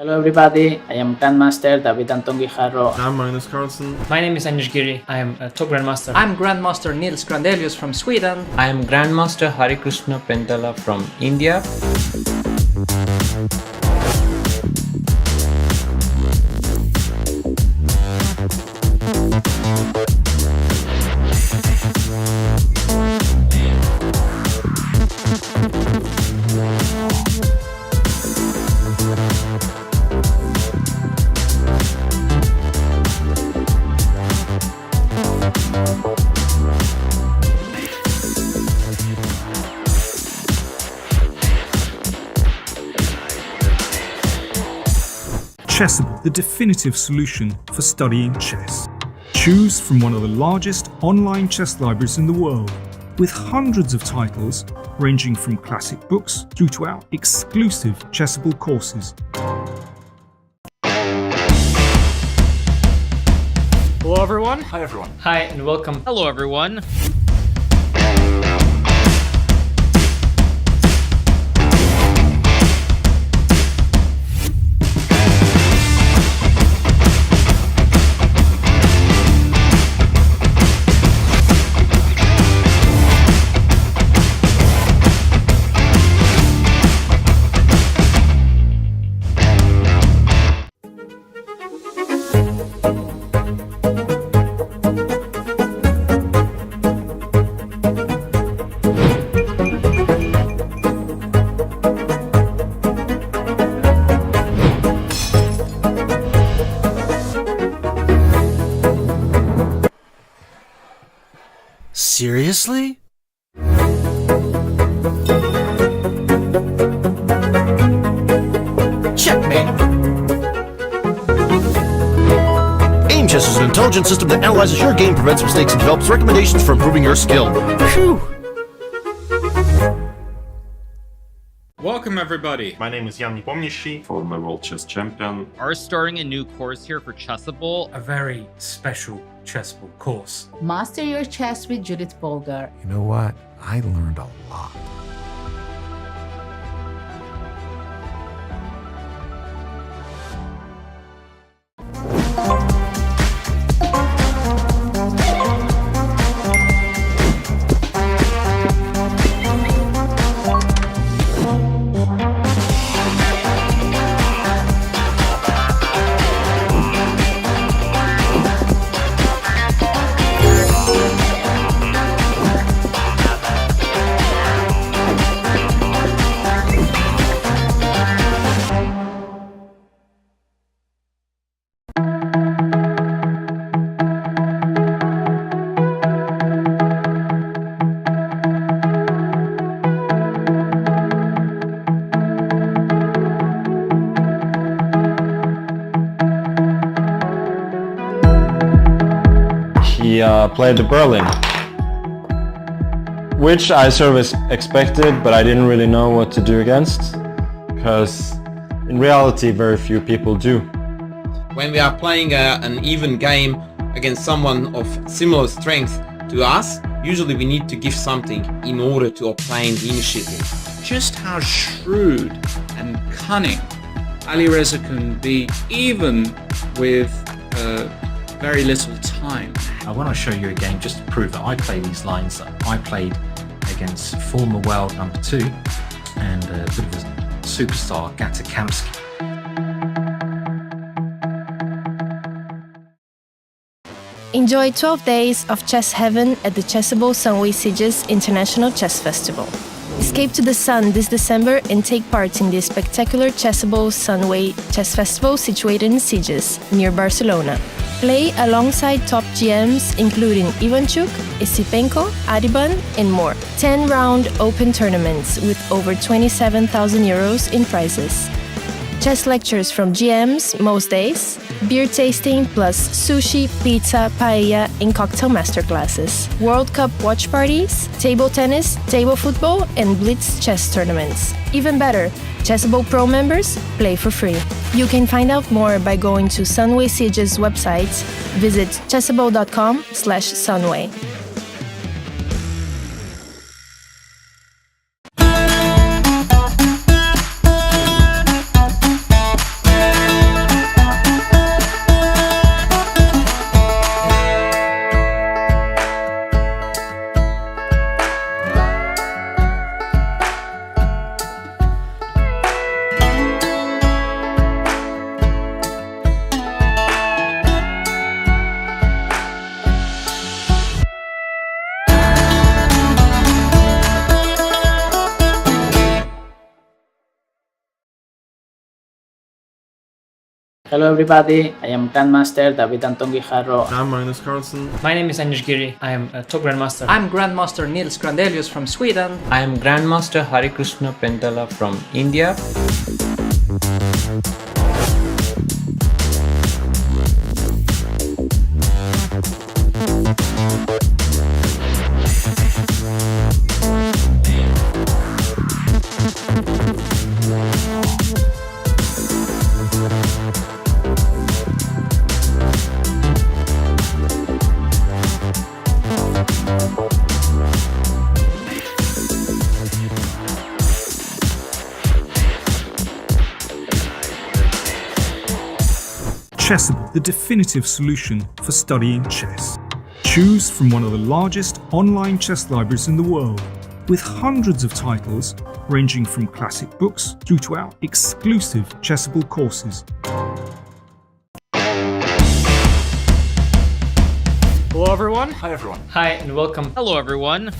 Hello everybody, I am Grandmaster David Anton Guijarro. I'm Magnus. My name is Anish Giri. I am a top grandmaster. I'm Grandmaster Nils Grandelius from Sweden. I am Grandmaster Hari Krishna Pendala from India. Chessable, the definitive solution for studying chess. Choose from one of the largest online chess libraries in the world, with hundreds of titles ranging from classic books through to our exclusive Chessable courses. Hello everyone. Hi everyone. Hi and welcome. Hello everyone. Seriously? Checkmate! Aim Chess is an intelligent system that analyzes your game, prevents mistakes, and develops recommendations for improving your skill. Phew! Welcome everybody! My name is Jan Nepomniachtchi, former world chess champion. Are starting a new course here for Chessable. A very special Chessable course. Master your chess with Judith Bolgar. You know what? I learned a lot. He played the Berlin, which I sort of expected, but I didn't really know what to do against, because in reality very few people do. When we are playing an even game against someone of similar strength to us, usually we need to give something in order to obtain the initiative. Just how shrewd and cunning Alireza can be, even with very little time. I want to show you a game just to prove that I play these lines that I played against former world number 2 and a bit of a superstar, Gata Kamsky. Enjoy 12 days of chess heaven at the Chessable Sunway Sieges International Chess Festival. Escape to the sun this December and take part in the spectacular Chessable Sunway Chess Festival situated in Sieges, near Barcelona. Play alongside top GMs including Ivanchuk, Isipenko, Ariban, and more. 10-round open tournaments with over 27,000 euros in prizes. Chess lectures from GMs most days, beer tasting plus sushi, pizza, paella, and cocktail masterclasses. World Cup watch parties, table tennis, table football, and blitz chess tournaments. Even better, Chessable Pro members play for free. You can find out more by going to Sunway Siege's website. Visit chessable.com/sunway. Hello everybody, I am Grandmaster David Anton Guijarro. I'm Magnus. My name is Giri. I am a top grandmaster. I'm Grandmaster Nils Grandelius from Sweden. I am Grandmaster Harikrishna Pendala from India. Chessable, the definitive solution for studying chess. Choose from one of the largest online chess libraries in the world, with hundreds of titles ranging from classic books through to our exclusive Chessable courses. Hello everyone. Hi everyone. Hi and welcome. Hello everyone.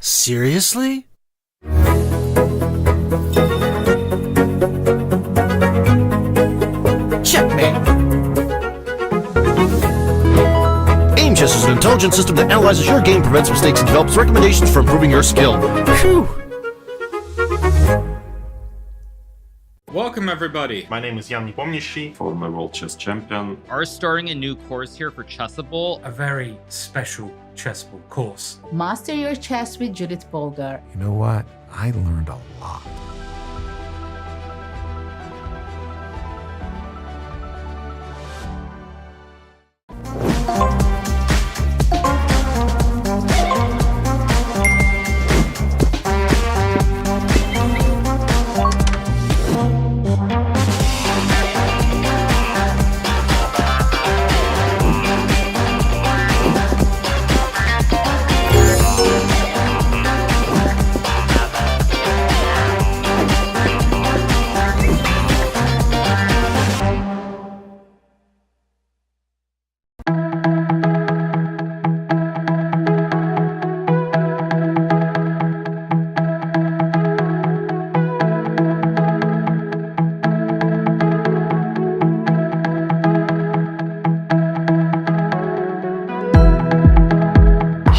Seriously? Checkmate! Aim Chess is an intelligent system that analyzes your game, prevents mistakes, and develops recommendations for improving your skill. Phew! Welcome everybody. My name is Jan Nepomniachtchi, former world chess champion. Are starting a new course here for Chessable. A very special Chessable course. Master your chess with Judith Polgar. You know what? I learned a lot.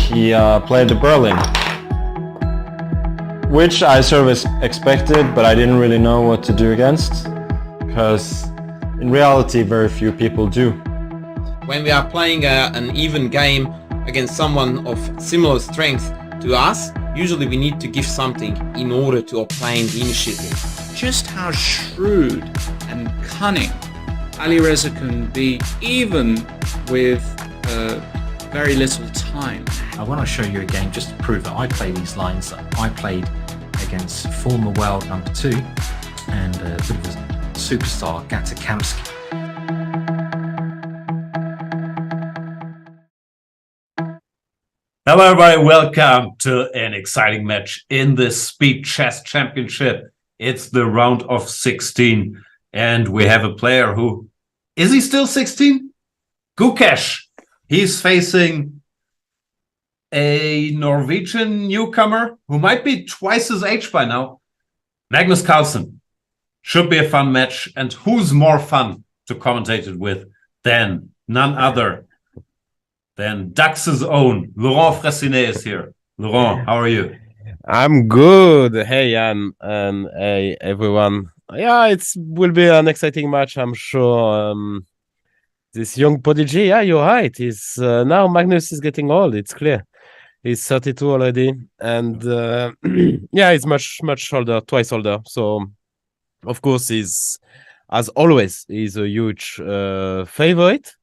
He played the Berlin, which I sort of expected, but I didn't really know what to do against, because in reality very few people do. When we are playing an even game against someone of similar strength to us, usually we need to give something in order to obtain the initiative. Just how shrewd and cunning Alireza can be, even with very little time. I want to show you a game just to prove that I play these lines that I played against former world number 2 and a bit of a superstar, Gustafsson. Hello everybody, welcome to an exciting match in the Speed Chess Championship. It's the round of 16 and we have a player who... Is he still 16? Gukesh. He's facing a Norwegian newcomer who might be twice his age by now. Magnus. Should be a fun match, and who's more fun to commentate it with than none other than Dax's own Laurent Fressinet is here. Laurent, how are you? I'm good. Hey Jan and hey everyone. Yeah, it will be an exciting match, I'm sure. This young prodigy, yeah, you're right. He's now Magnus is getting old. It's clear. He's 32 already, and yeah, he's much older, twice older. So, of course, he's as always, is a huge favorite.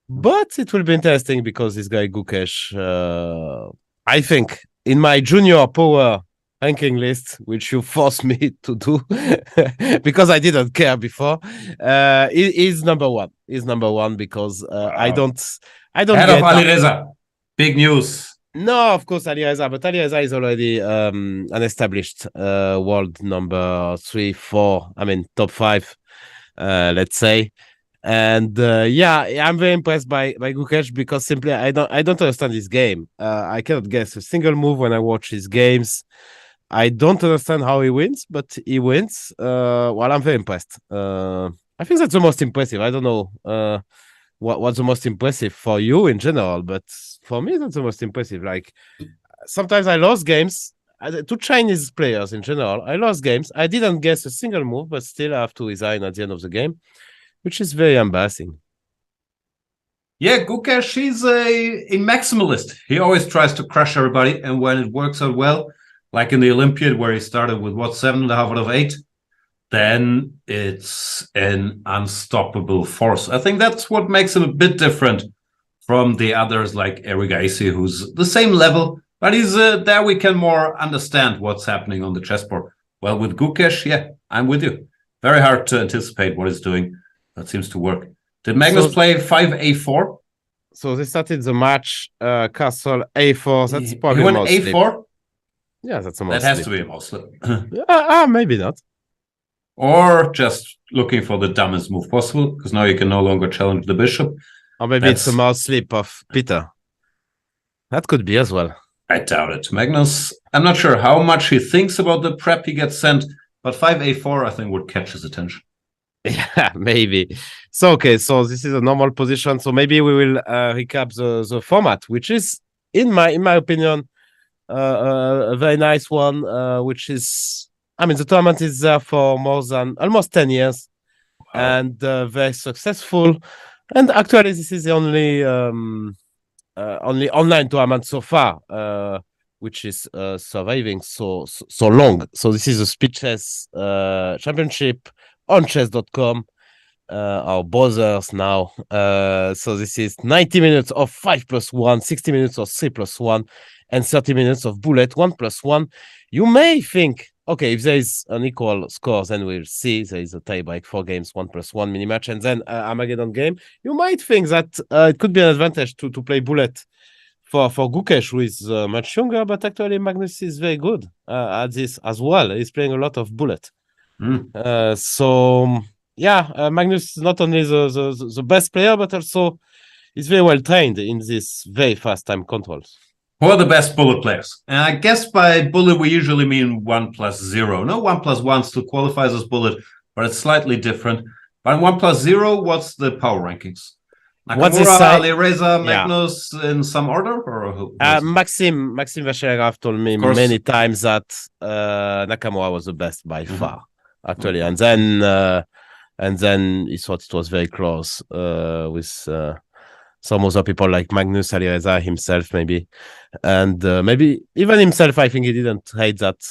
But it will be interesting because this guy Gukesh, I think, in my junior power ranking list, which you forced me to do because I didn't care before, is number one. Is number one because I don't Head get of Alireza. Big news. No, of course, Alireza, but Alireza is already an established world number 3, 4. I mean, top 5, let's say. And yeah, I'm very impressed by Gukesh because simply I don't understand his game. I cannot guess a single move when I watch his games. I don't understand how he wins, but he wins. Well, I'm very impressed. I think that's the most impressive. I don't know what's the most impressive for you in general, but for me, that's the most impressive. Like sometimes I lost games to Chinese players in general. I lost games. I didn't guess a single move, but still I have to resign at the end of the game, which is very embarrassing. Yeah, Gukesh, he's a maximalist. He always tries to crush everybody, and when it works out well, like in the Olympiad where he started with 7.5 out of 8, then it's an unstoppable force. I think that's what makes him a bit different from the others like Erigaisi, who's the same level, but he's there we can more understand what's happening on the chessboard. Well, with Gukesh, yeah, I'm with you. Very hard to anticipate what he's doing. That seems to work. Did Magnus play 5a4? So they started the match castle a4. That's probably he went mouse a4? slip. Yeah, that's a mouse That has slip. to be a mouse slip. Maybe not. Or just looking for the dumbest move possible, because now you can no longer challenge the bishop. Or maybe it's a mouse slip of Peter. That could be as well. I doubt it. Magnus, I'm not sure how much he thinks about the prep he gets sent, but 5a4 I think would catch his attention. Yeah, maybe. So, okay, so this is a normal position. So maybe we will recap the format, which is, in my opinion, a very nice one, which is, I mean, the tournament is there for more than almost 10 years and very successful. And actually, this is the only online tournament so far, which is surviving so long. So this is a speed chess championship on chess.com, our brothers now. So this is 90 minutes of 5+1, 60 minutes of 3+1, and 30 minutes of bullet 1+1. You may think, okay, if there is an equal score, then we'll see there is a tiebreak, 4 games, 1+1 mini match, and then Armageddon game. You might think that it could be an advantage to play bullet for Gukesh, who is much younger, but actually Magnus is very good at this as well. He's playing a lot of bullet. So yeah, Magnus is not only the best player, but also he's very well trained in this very fast time controls. Who are the best bullet players? And I guess by bullet we usually mean 1+0. No, 1+1 still qualifies as bullet, but it's slightly different. But 1+0, what's the power rankings? Nakamura, Alireza, Magnus in some order? Or who Maxim Vacheragov told me many times that Nakamura was the best by far, actually. And then he thought it was very close with some other people like Magnus, Alireza himself, maybe. And maybe even himself, I think he didn't rate that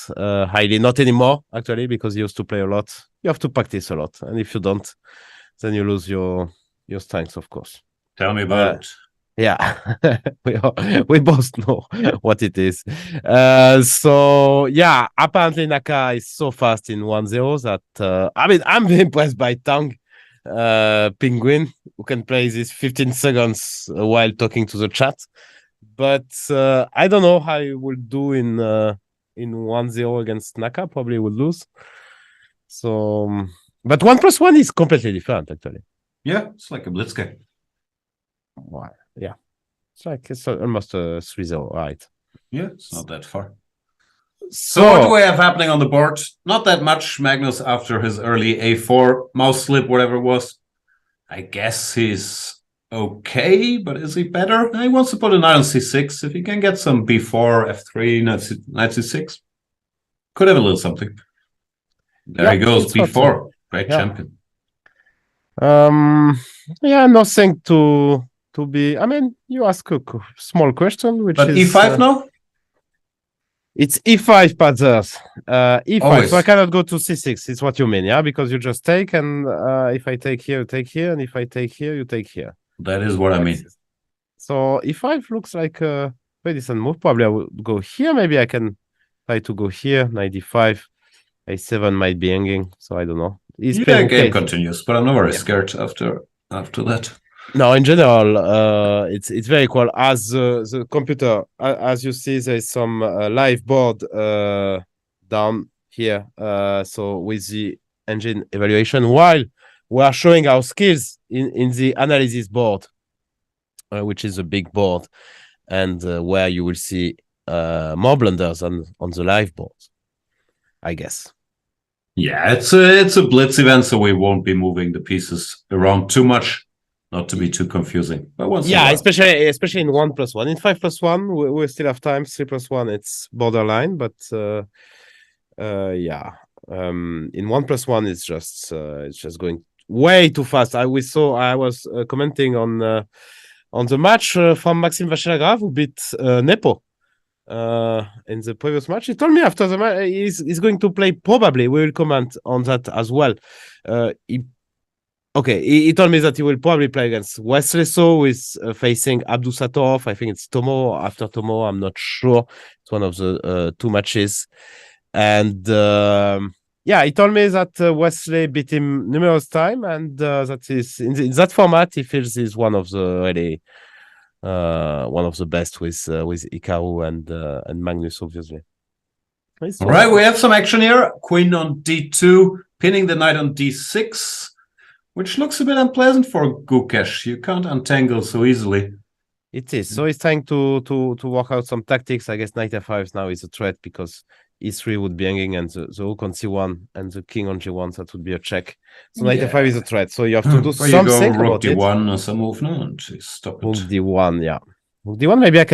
highly. Not anymore, actually, because he used to play a lot. You have to practice a lot. And if you don't, then you lose your strengths, of course. Tell me about it. Yeah, we both know what it is. So yeah, apparently Naka is so fast in 1-0 that I mean, I'm very impressed by Tang Penguin, who can play this 15 seconds while talking to the chat. But I don't know how he will do in 1-0 against Naka. Probably would lose. So, but 1+1 is completely different, actually. Yeah, it's like a blitz game. Wow. Yeah. It's almost a 3-0, right? Yeah, it's not that far. So what do we have happening on the board? Not that much. Magnus after his early a4 mouse slip, whatever it was. I guess he's okay, but is he better? He wants to put a knight on c6. If he can get some b4, f3, knight c6, could have a little something. There he goes, b4. Great champion. Yeah, nothing to be. I mean, you ask a small question, which but is e5 now. It's e5, Panzers. E5, Always. so I cannot go to c6. It's what you mean, yeah? Because you just take, and if I take here, you take here, and if I take here, you take here. That is what I mean. So e5 looks like a very decent move. Probably I will go here. Maybe I can try to go here. Knight d5. a7 might be hanging, so I don't know. He's Yeah, game continues, but I'm not very scared after that. No, in general, it's very cool. As the computer, as you see, there's some live board down here. So with the engine evaluation, while we are showing our skills in the analysis board, which is a big board, and where you will see more blunders on the live board, I guess. Yeah, it's a blitz event, so we won't be moving the pieces around too much. Not to be too confusing, but once especially in 1+1. In 5+1, we still have time. 3+1, it's borderline, but yeah. In 1+1, it's just going way too fast. I was commenting on the match from Maxime Vachier-Lagrave, who beat Nepo in the previous match. He told me after the match he's going to play. Probably we will comment on that as well. He told me that he will probably play against Wesley, so is facing Abdusatov. I think it's Tomo. After Tomo, I'm not sure. It's one of the two matches. And he told me that Wesley beat him numerous times, and that is in that format. He feels he's one of the best with Ikaru and Magnus, obviously. All right, we have some action here. Queen on d2, pinning the knight on d6. Which looks a bit unpleasant for Gukesh. You can't untangle so easily. It is. So he's trying to work out some tactics. I guess knight f5 now is a threat because e3 would be hanging, and the rook on c1 and the king on g1, so that would be a check. So knight f5 is a threat. So you have to do something rook about it. d1 as a move now, and stop it. Rook d1, yeah. Rook d1, maybe I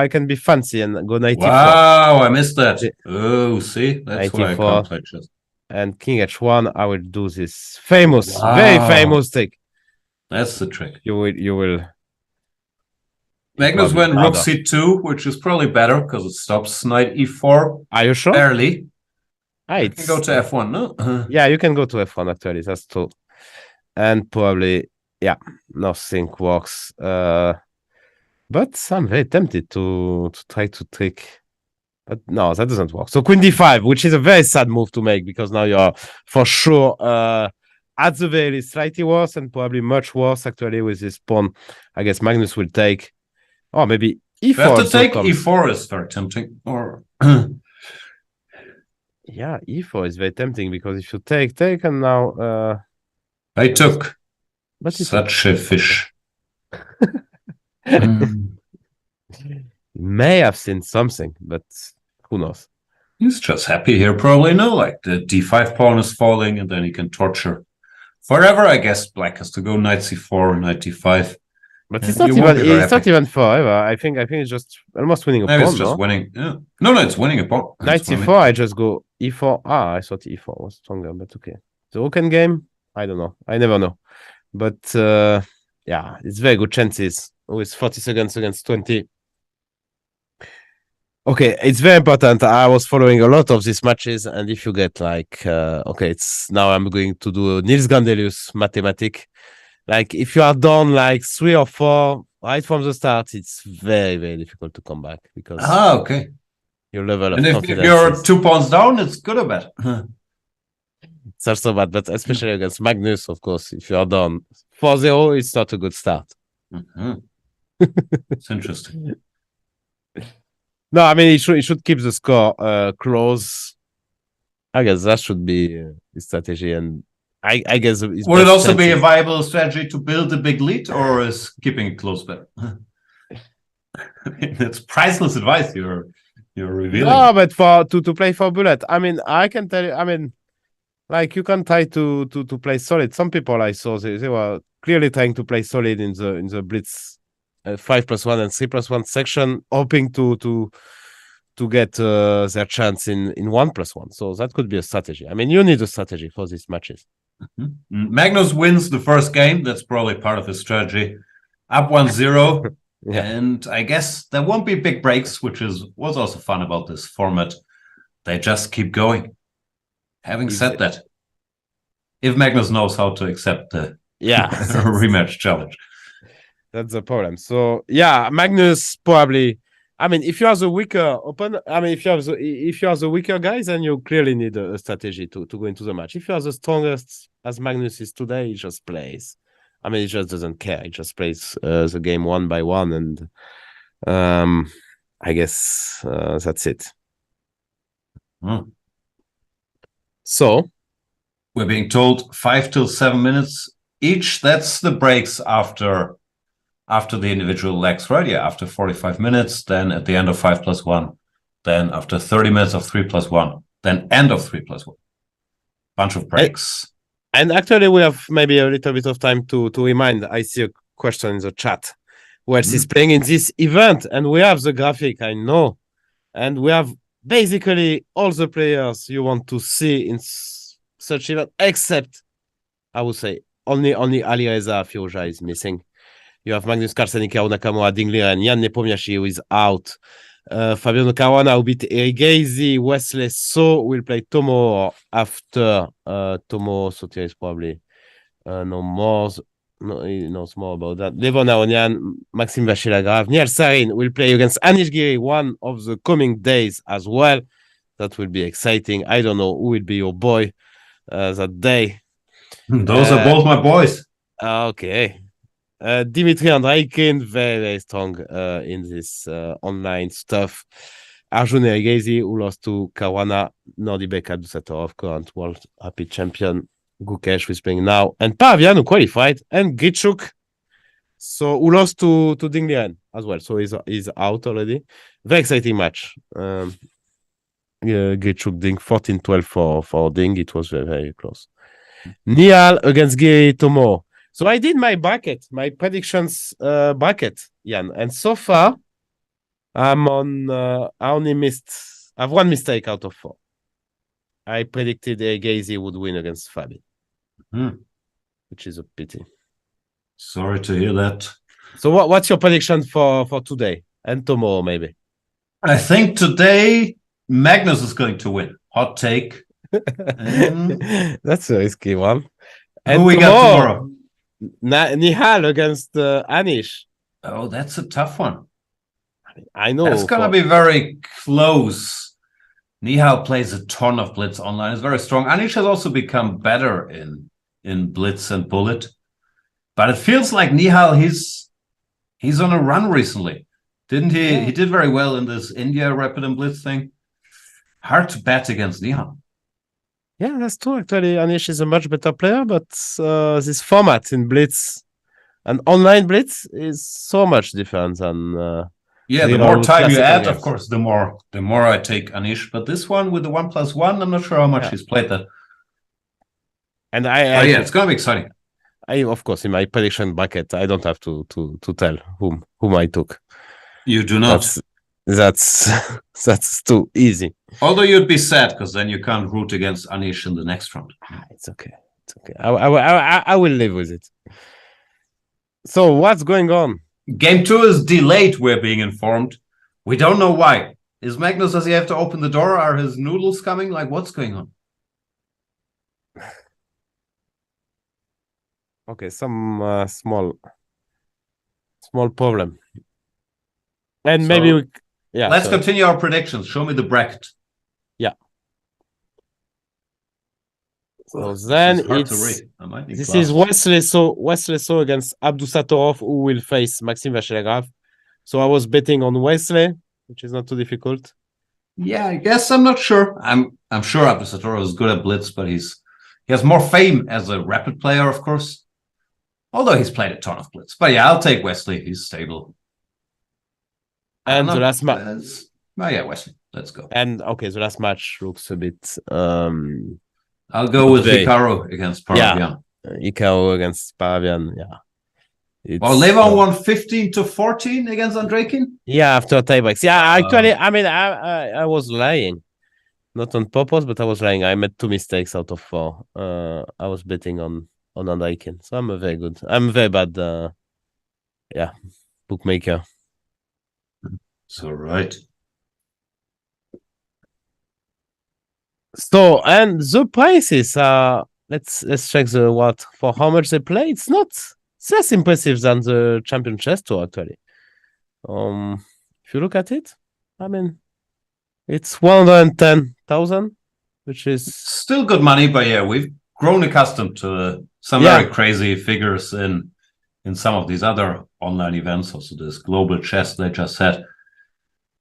can be fancy and go knight e4. Wow, I missed that. Oh, see? That's why I can't play chess. And king h1, I will do this famous, very famous trick. That's the trick. You will. Magnus went rook c2, which is probably better because it stops knight e4. Are you sure? Early. You can go to f1, no? Yeah, you can go to f1 actually. That's true. And probably, nothing works. But I'm very tempted to try to trick. But no, that doesn't work. So queen d5, which is a very sad move to make, because now you're for sure at the very least slightly worse, and probably much worse actually with this pawn. I guess Magnus will take. Oh, maybe e4. You have to take e4 is very tempting. Or yeah, e4 is very tempting because if you take, and now I took. But such a fish. May have seen something, but who knows? He's just happy here, probably. No, like the d5 pawn is falling, and then he can torture forever. I guess black has to go knight c4, knight d5. But it's not even forever. I think it's just almost winning a pawn. It's just winning. Yeah. No, it's winning a pawn. Knight c4, I just go e4. I thought e4 was stronger, but okay. The open game, I don't know. I never know. But it's very good chances with 40 seconds against 20. Okay, it's very important. I was following a lot of these matches, and if you get it's now I'm going to do Niels Grandelius mathematic. Like if you are down like 3 or 4 right from the start, it's very, very difficult to come back because your level of confidence. And if you're 2 pawns down, it's good or bad. It's also bad, but especially against Magnus, of course, if you are down 4-0, it's not a good start. It's interesting. No, I mean, he should keep the score close. I guess that should be his strategy, and I guess would it also be a viable strategy to build a big lead, or is keeping it close better? I mean, it's priceless advice you're revealing. No, but to play for bullet, I mean, I can tell you, I mean, like you can try to play solid. Some people I saw they were clearly trying to play solid in the blitz. 5+1 and 3+1 section, hoping to get their chance in 1+1. So that could be a strategy. I mean, you need a strategy for these matches. Magnus wins the first game. That's probably part of his strategy. Up 1-0. And I guess there won't be big breaks, which was also fun about this format. They just keep going. Having said that, if Magnus knows how to accept the rematch challenge. That's the problem. So yeah, Magnus probably. I mean, if you are the weaker if you are the weaker guys, then you clearly need a strategy to go into the match. If you are the strongest, as Magnus is today, he just plays. I mean, he just doesn't care. He just plays the game one by one, and I guess that's it. So we're being told 5 till 7 minutes each. That's the breaks after the individual legs, right? Yeah, after 45 minutes, then at the end of 5+1, then after 30 minutes of 3+1, then end of 3+1. Bunch of breaks. And actually, we have maybe a little bit of time to remind. I see a question in the chat. Who else is playing in this event? And we have the graphic, I know. And we have basically all the players you want to see in such event, except, I would say, only Alireza Firouzja is missing. You have Magnus Carlsen, Hikaru Nakamura, Dingler, and Jan Nepomniachtchi, who is out. Fabiano Caruana will beat Eric Gazy. Wesley So will play Tomo after Tomo Sotier is probably no more. No, he knows more about that. Levon Aronian, Maxime Vachier-Lagrave, Niall Sarin will play against Anish Giri one of the coming days as well. That will be exciting. I don't know who will be your boy that day. Those are both my boys. Okay. Dimitri Andreikin, very, very strong in this online stuff. Arjun Erigaisi, who lost to Caruana, Nordibek Abdusattorov, current world rapid champion. Gukesh, who is playing now. And Pavian, who qualified. And Grichuk, so who lost to Ding Liren as well. So he's out already. Very exciting match. Grichuk Ding, 14-12 for Ding. It was very, very close. Niall against Giri Tomo. So I did my bracket, my predictions bracket, Jan. And so far, I'm on, I have one mistake out of 4. I predicted Gazy would win against Fabi, which is a pity. Sorry to hear that. So what's your prediction for today and tomorrow, maybe? I think today Magnus is going to win. Hot take. That's a risky one. And who we got tomorrow? Nihal against Anish. Oh, that's a tough one. I know. It's going to be very close. Nihal plays a ton of Blitz online. It's very strong. Anish has also become better in Blitz and Bullet. But it feels like Nihal, he's on a run recently. Didn't he? Yeah. He did very well in this India Rapid and Blitz thing. Hard to bet against Nihal. Yeah, that's true. Actually, Anish is a much better player, but this format in Blitz and online Blitz is so much different than the more time you add, of course, the more I take Anish. But this one with the 1+1, I'm not sure how much he's played that. And it's gonna be exciting. Of course, in my prediction bracket, I don't have to tell whom I took. You do not. That's too easy. Although you'd be sad because then you can't root against Anish in the next round. It's okay. It's okay. I will live with it. So what's going on? Game 2 is delayed, we're being informed. We don't know why. Is Magnus, does he have to open the door? Are his noodles coming? Like, what's going on? Okay, some small problem. And maybe let's continue our predictions. Show me the bracket. Yeah. So then this is Wesley So against Abdusattorov, who will face Maxime Vachier-Lagrave. So I was betting on Wesley, which is not too difficult. Yeah, I guess I'm not sure. I'm sure Abdusattorov is good at Blitz, but he has more fame as a rapid player, of course. Although he's played a ton of Blitz. But yeah, I'll take Wesley. He's stable. And the last match. Wesley. Let's go. And okay, the last match looks a bit. I'll go with Hikaru against Paravian. Yeah, Hikaru against Paravian. Yeah. Well, Levon won 15-14 against Andreikin. Yeah, after tiebreaks. Yeah, actually, I mean, I was lying, not on purpose, but I was lying. I made 2 mistakes out of 4. I was betting on Andreikin, so I'm a very bad, bookmaker. So right. So, and the prices are, let's check the what for how much they play. It's less impressive than the Champion Chess Tour actually. If you look at it, I mean, it's 110,000, which is still good money, but yeah, we've grown accustomed to some very crazy figures in some of these other online events. Also, this global chess they just had,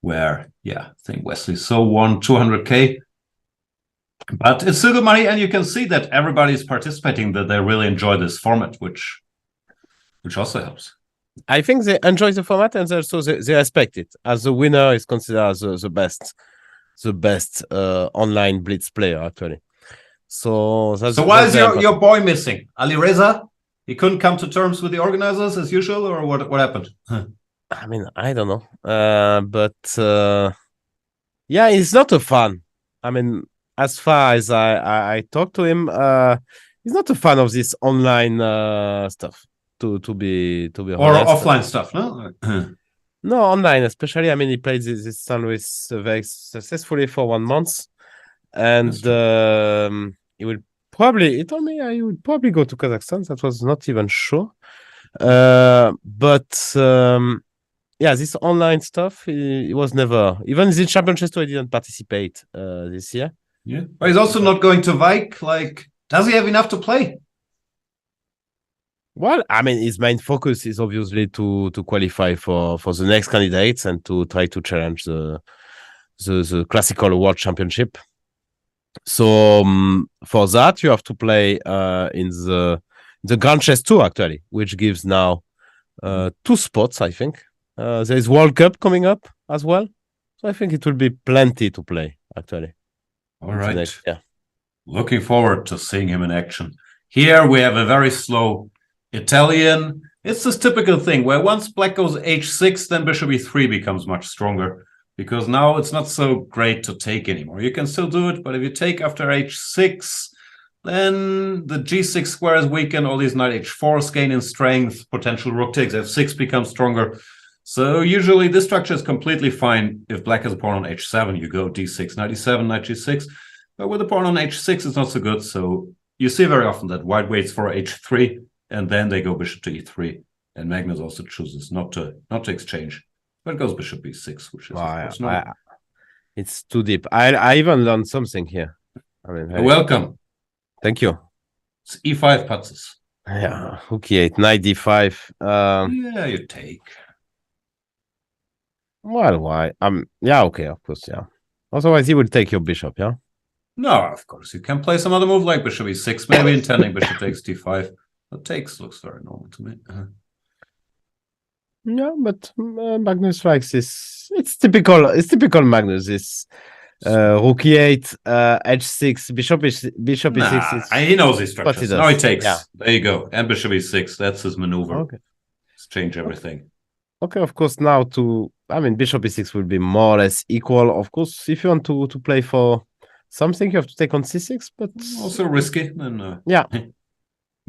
where I think Wesley So won 200K. But it's still good money, and you can see that everybody's participating, that they really enjoy this format, which also helps. I think they enjoy the format, and also they respect it. As the winner is considered as the best online blitz player actually. So why is your boy missing? Ali Reza? He couldn't come to terms with the organizers as usual, or what happened? I mean, I don't know. But he's not a fan. I mean, as far as I talked to him, he's not a fan of this online stuff. To be or honest. Offline stuff, no? No, online especially. I mean, he played this San Luis very successfully for 1 month, and he will probably. He told me he would probably go to Kazakhstan. That was not even sure. But this online stuff, he was never, even in the Champion Chess Tour, he didn't participate this year. Yeah, but he's also not going to Vike. Like, does he have enough to play? Well, I mean, his main focus is obviously to qualify for the next candidates and to try to challenge the classical world championship. So for that, you have to play in the Grand Chess Tour actually, which gives now 2 spots. I think there is World Cup coming up as well, so I think it will be plenty to play actually. All right. Looking forward to seeing him in action. Here we have a very slow Italian. It's this typical thing where once black goes h6, then bishop e3 becomes much stronger, because now it's not so great to take anymore. You can still do it, but if you take after h6, then the g6 square is weakened, all these knight h4s gain in strength, potential rook takes f6 becomes stronger. So usually this structure is completely fine. If black has a pawn on h7, you go d6, knight e7, knight g6. But with a pawn on h6, it's not so good. So you see very often that white waits for h3, and then they go bishop to e3. And Magnus also chooses not to exchange, but goes bishop b6, which is it's too deep. I even learned something here. I mean, hey. Welcome. Thank you. It's e5 patzes. Yeah, rook e8, knight d5. Yeah, you take. Well, why? Okay, of course, yeah. Otherwise, he would take your bishop, yeah? No, of course. You can play some other move like bishop e6, maybe intending bishop takes d5. But takes looks very normal to me. Yeah, but Magnus likes this. It's typical Magnus. This rook e8, h6, bishop e6. He knows his structures. He now he takes. Yeah. There you go. And bishop e6. That's his maneuver. Okay. Let's change everything. Okay, of course, now bishop e6 will be more or less equal. Of course, if you want to play for something, you have to take on c6, but also risky. And, yeah.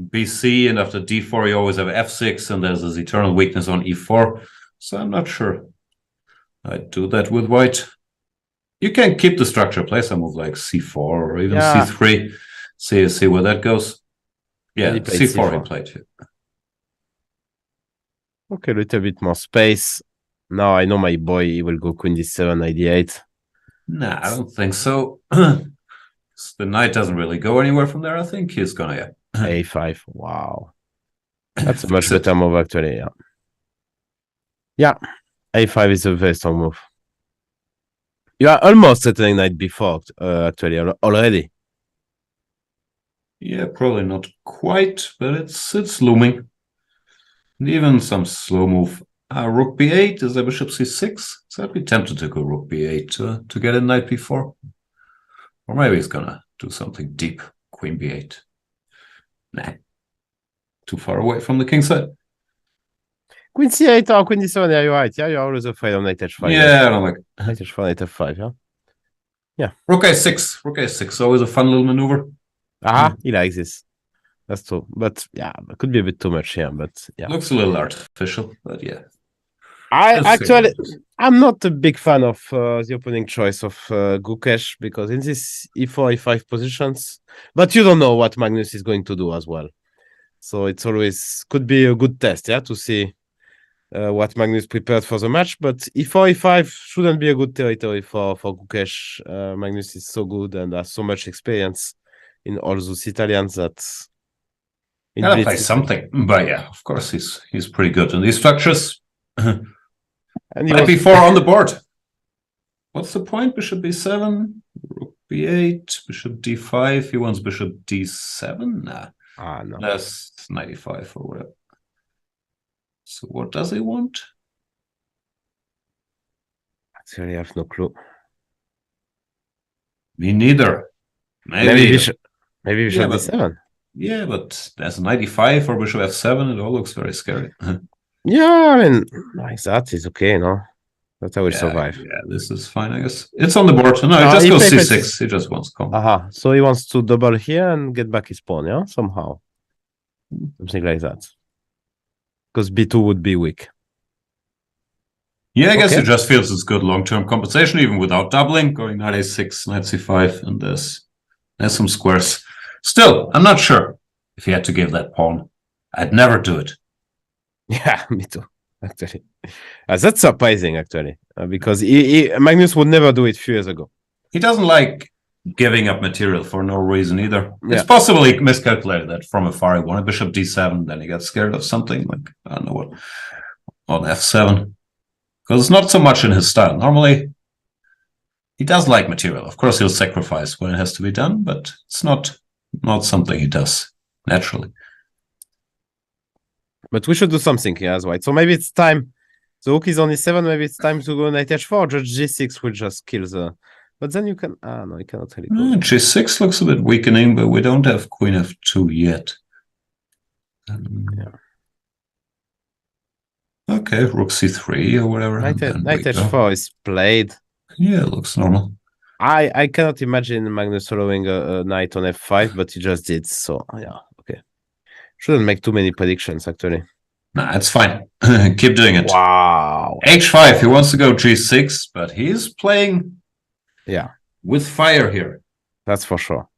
BC, and after d4 you always have f6, and there's this eternal weakness on e4, so I'm not sure I'd do that with white. You can keep the structure, play some move like c4 or even c3, see where that goes. Yeah, c4 he played here. Okay, a little bit more space. Now I know my boy, he will go queen d7, knight d8. Nah, I don't think so. The knight doesn't really go anywhere from there. I think he's gonna a5. Wow, that's a much better move actually. Yeah, a5 is a very strong move. You are almost settling knight b4 actually already. Yeah, probably not quite, but it's looming. And even some slow move. Rook b8 is a bishop c6. So I'd be tempted to go rook b8 to get a knight b4, or maybe he's gonna do something deep. Queen b8. Nah, too far away from the king side. Queen c8 or queen d7, yeah, you're right. Yeah, you're always afraid of knight h5. Yeah, I don't like knight h4, knight f5, yeah? Yeah. Rook a6. Rook a6, always a fun little maneuver. He likes this. That's true. But yeah, it could be a bit too much here, but yeah. Looks a little artificial, but yeah. I'm not a big fan of the opening choice of Gukesh because in this e4, e5 positions, but you don't know what Magnus is going to do as well. So it's always could be a good test, to see what Magnus prepared for the match. But e4, e5 shouldn't be a good territory for Gukesh. Magnus is so good and has so much experience in all those Italians that Gotta play something, but yeah, of course he's pretty good in these structures. And Might be 4 on the board. What's the point? Bishop b7, rook b8, bishop d5. He wants bishop d7. Nah, no, that's 95 or whatever. So what does he want? Actually, I have no clue. Me neither. Maybe bishop d7. Yeah, but there's 95 for bishop f7. It all looks very scary. Yeah, I mean, like that is okay, no? That I will survive. Yeah, this is fine, I guess. It's on the board. No, he just goes c6. He just wants calm. So he wants to double here and get back his pawn, yeah? Somehow. Something like that. Because b2 would be weak. Yeah, I guess he just feels it's good long-term compensation, even without doubling, going knight a6, knight c5, and there's some squares. Still, I'm not sure if he had to give that pawn. I'd never do it. Yeah, me too, actually. That's surprising, actually, because Magnus would never do it a few years ago. He doesn't like giving up material for no reason either. Yeah. It's possible he miscalculated that from afar. He wanted bishop d7, then he got scared of something, like, I don't know what, on f7. Because it's not so much in his style. Normally, he does like material. Of course, he'll sacrifice when it has to be done, but it's not something he does naturally. But we should do something here as white. So maybe it's time. The rook is on e7. Maybe it's time to go knight h4. Judge g6 will just kill the. But then you can. No, you cannot really go. G6 looks a bit weakening, but we don't have queen f2 yet. Yeah. Okay, rook c3 or whatever. Knight h4 is played. Yeah, it looks normal. I cannot imagine Magnus following a knight on f5, but he just did. So yeah, okay. Shouldn't make too many predictions, actually. Nah, it's fine. Keep doing it. Wow. h5, he wants to go g6, but he's playing with fire here. That's for sure.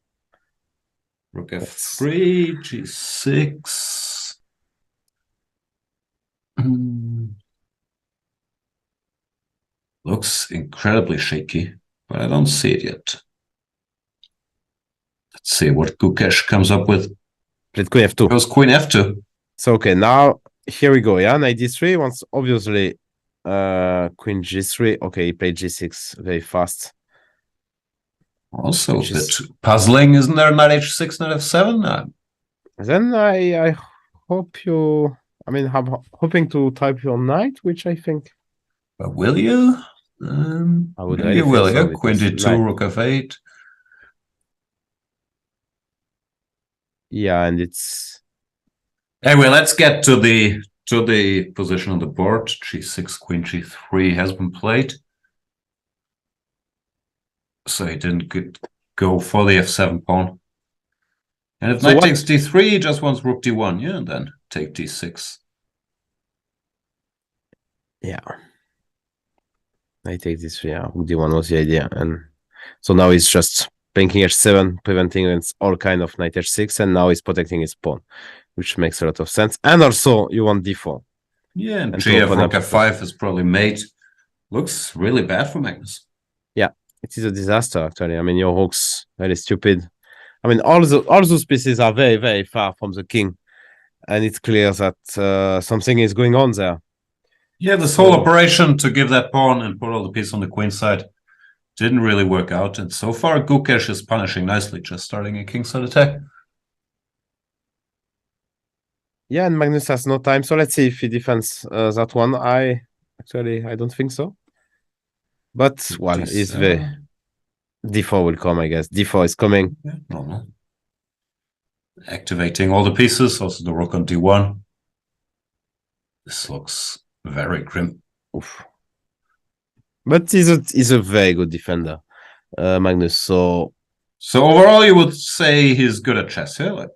Rook f3, g6. Looks incredibly shaky, but I don't see it yet. Let's see what Gukesh comes up with. Played queen f2. Goes queen f2. So okay, now here we go. Yeah, knight d3 wants obviously queen g3. Okay, he played g6 very fast. Also a bit puzzling, isn't there? Knight h6, knight f7. Then I hope you. I mean, I'm hoping to type your knight, which I think. But will you? I would. Maybe you will. Yeah, queen d2, rook f8. Yeah, and it's. Anyway, let's get to the position on the board. g6, queen g3 has been played. So he didn't go for the f7 pawn. And if knight takes d3, he just wants rook d1, yeah, and then take d6. Yeah. Knight takes d3, yeah, rook d1 was the idea. And so now he's just banking h7, preventing against all kind of knight h6, and now he's protecting his pawn, which makes a lot of sense. And also, you want d4. Yeah, and gf rook f5 is probably mate. Looks really bad for Magnus. Yeah, it is a disaster, actually. I mean, your rook's very stupid. I mean, all those pieces are very, very far from the king. And it's clear that something is going on there. Yeah, this whole operation to give that pawn and put all the pieces on the queen side didn't really work out. And so far, Gukesh is punishing nicely, just starting a kingside attack. Yeah, and Magnus has no time. So let's see if he defends that one. I don't think so. But, well, it's very... d4 will come, I guess. d4 is coming. Yeah, normal. Activating all the pieces, also the rook on d1. This looks very grim. Oof. But he's a very good defender, Magnus. So overall, you would say he's good at chess, yeah? Like,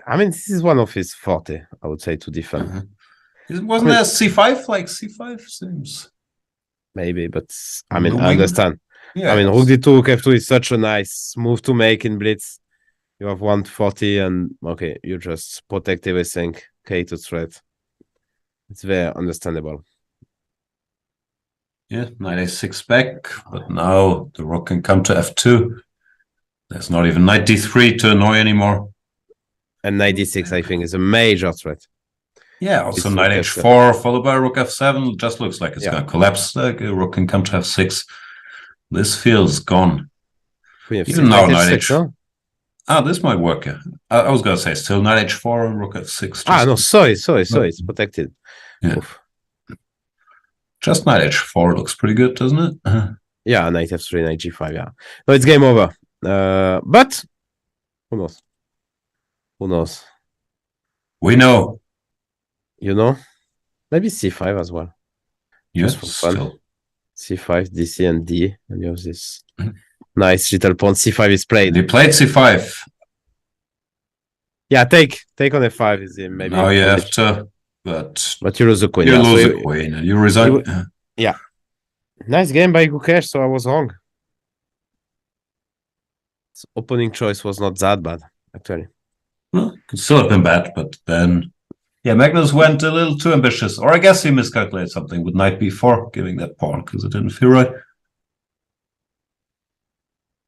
I mean, this is one of his forte, I would say, to defend. Wasn't there c5? Like c5 seems. Maybe, but I mean, I Looming. understand. Yeah, I mean, it's- rook d2, rook f2 is such a nice move to make in blitz. You have 140 and okay, you just protect everything. Okay, to threat. It's very understandable. Yeah, knight a6 back, but now the rook can come to f2. There's not even knight d3 to annoy anymore. And knight d6, I think, is a major threat. Yeah, also It's knight rook h4 followed by rook f7. Just looks like it's Yeah. gonna collapse. Like a rook can come to f6. This feels gone. Queen f6, Even now, knight knight h6, h. no? Ah, this might work. Yeah. I was gonna say still knight h4 and rook f6. Ah, no, sorry, No. it's protected. Yeah. Oof. Just knight h4 looks pretty good, doesn't it? Yeah, knight f3, knight g5, yeah. No, it's game over. But who knows? Who knows? We know. You know? Maybe c5 as well. Yes, Just for fun. still. c5, dc, and d. And you have this nice little pawn. c5 is played. He played c5. Yeah, take on f5 is maybe. Now you have to, but you lose the queen. you yeah, lose so the queen and you resign. Yeah. Nice game by Gukesh, so I was wrong. His opening choice was not that bad, actually. Well, could still have been bad, but then yeah, Magnus went a little too ambitious, or I guess he miscalculated something with knight b4, giving that pawn because it didn't feel right.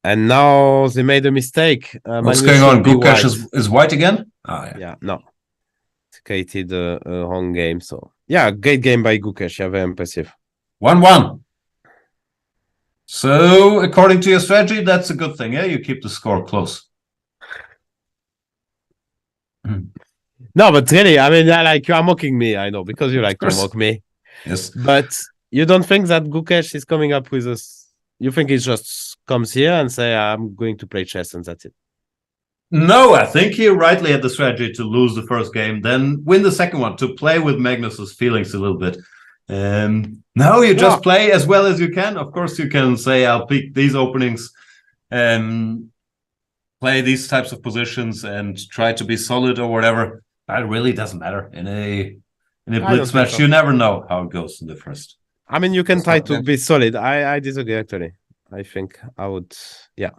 And now they made a mistake. What's Magnus going on? should be Gukesh white. is white again? Ah, yeah. Yeah, no. It's created a wrong game, so yeah, great game by Gukesh. Yeah, very impressive. 1-1. So, according to your strategy, that's a good thing, yeah? You keep the score close. No, but really, I mean, like you are mocking me, I know, because you like to mock me. Yes. But you don't think that Gukesh is coming up with us? You think he just comes here and say, "I'm going to play chess," and that's it? No, I think he rightly had the strategy to lose the first game, then win the second one, to play with Magnus's feelings a little bit. Now you just play as well as you can. Of course, you can say, I'll pick these openings and play these types of positions and try to be solid or whatever. That really doesn't matter. In a blitz match, you never know how it goes in the first. I mean, you can try to be solid. I disagree, actually. I think I would, yeah.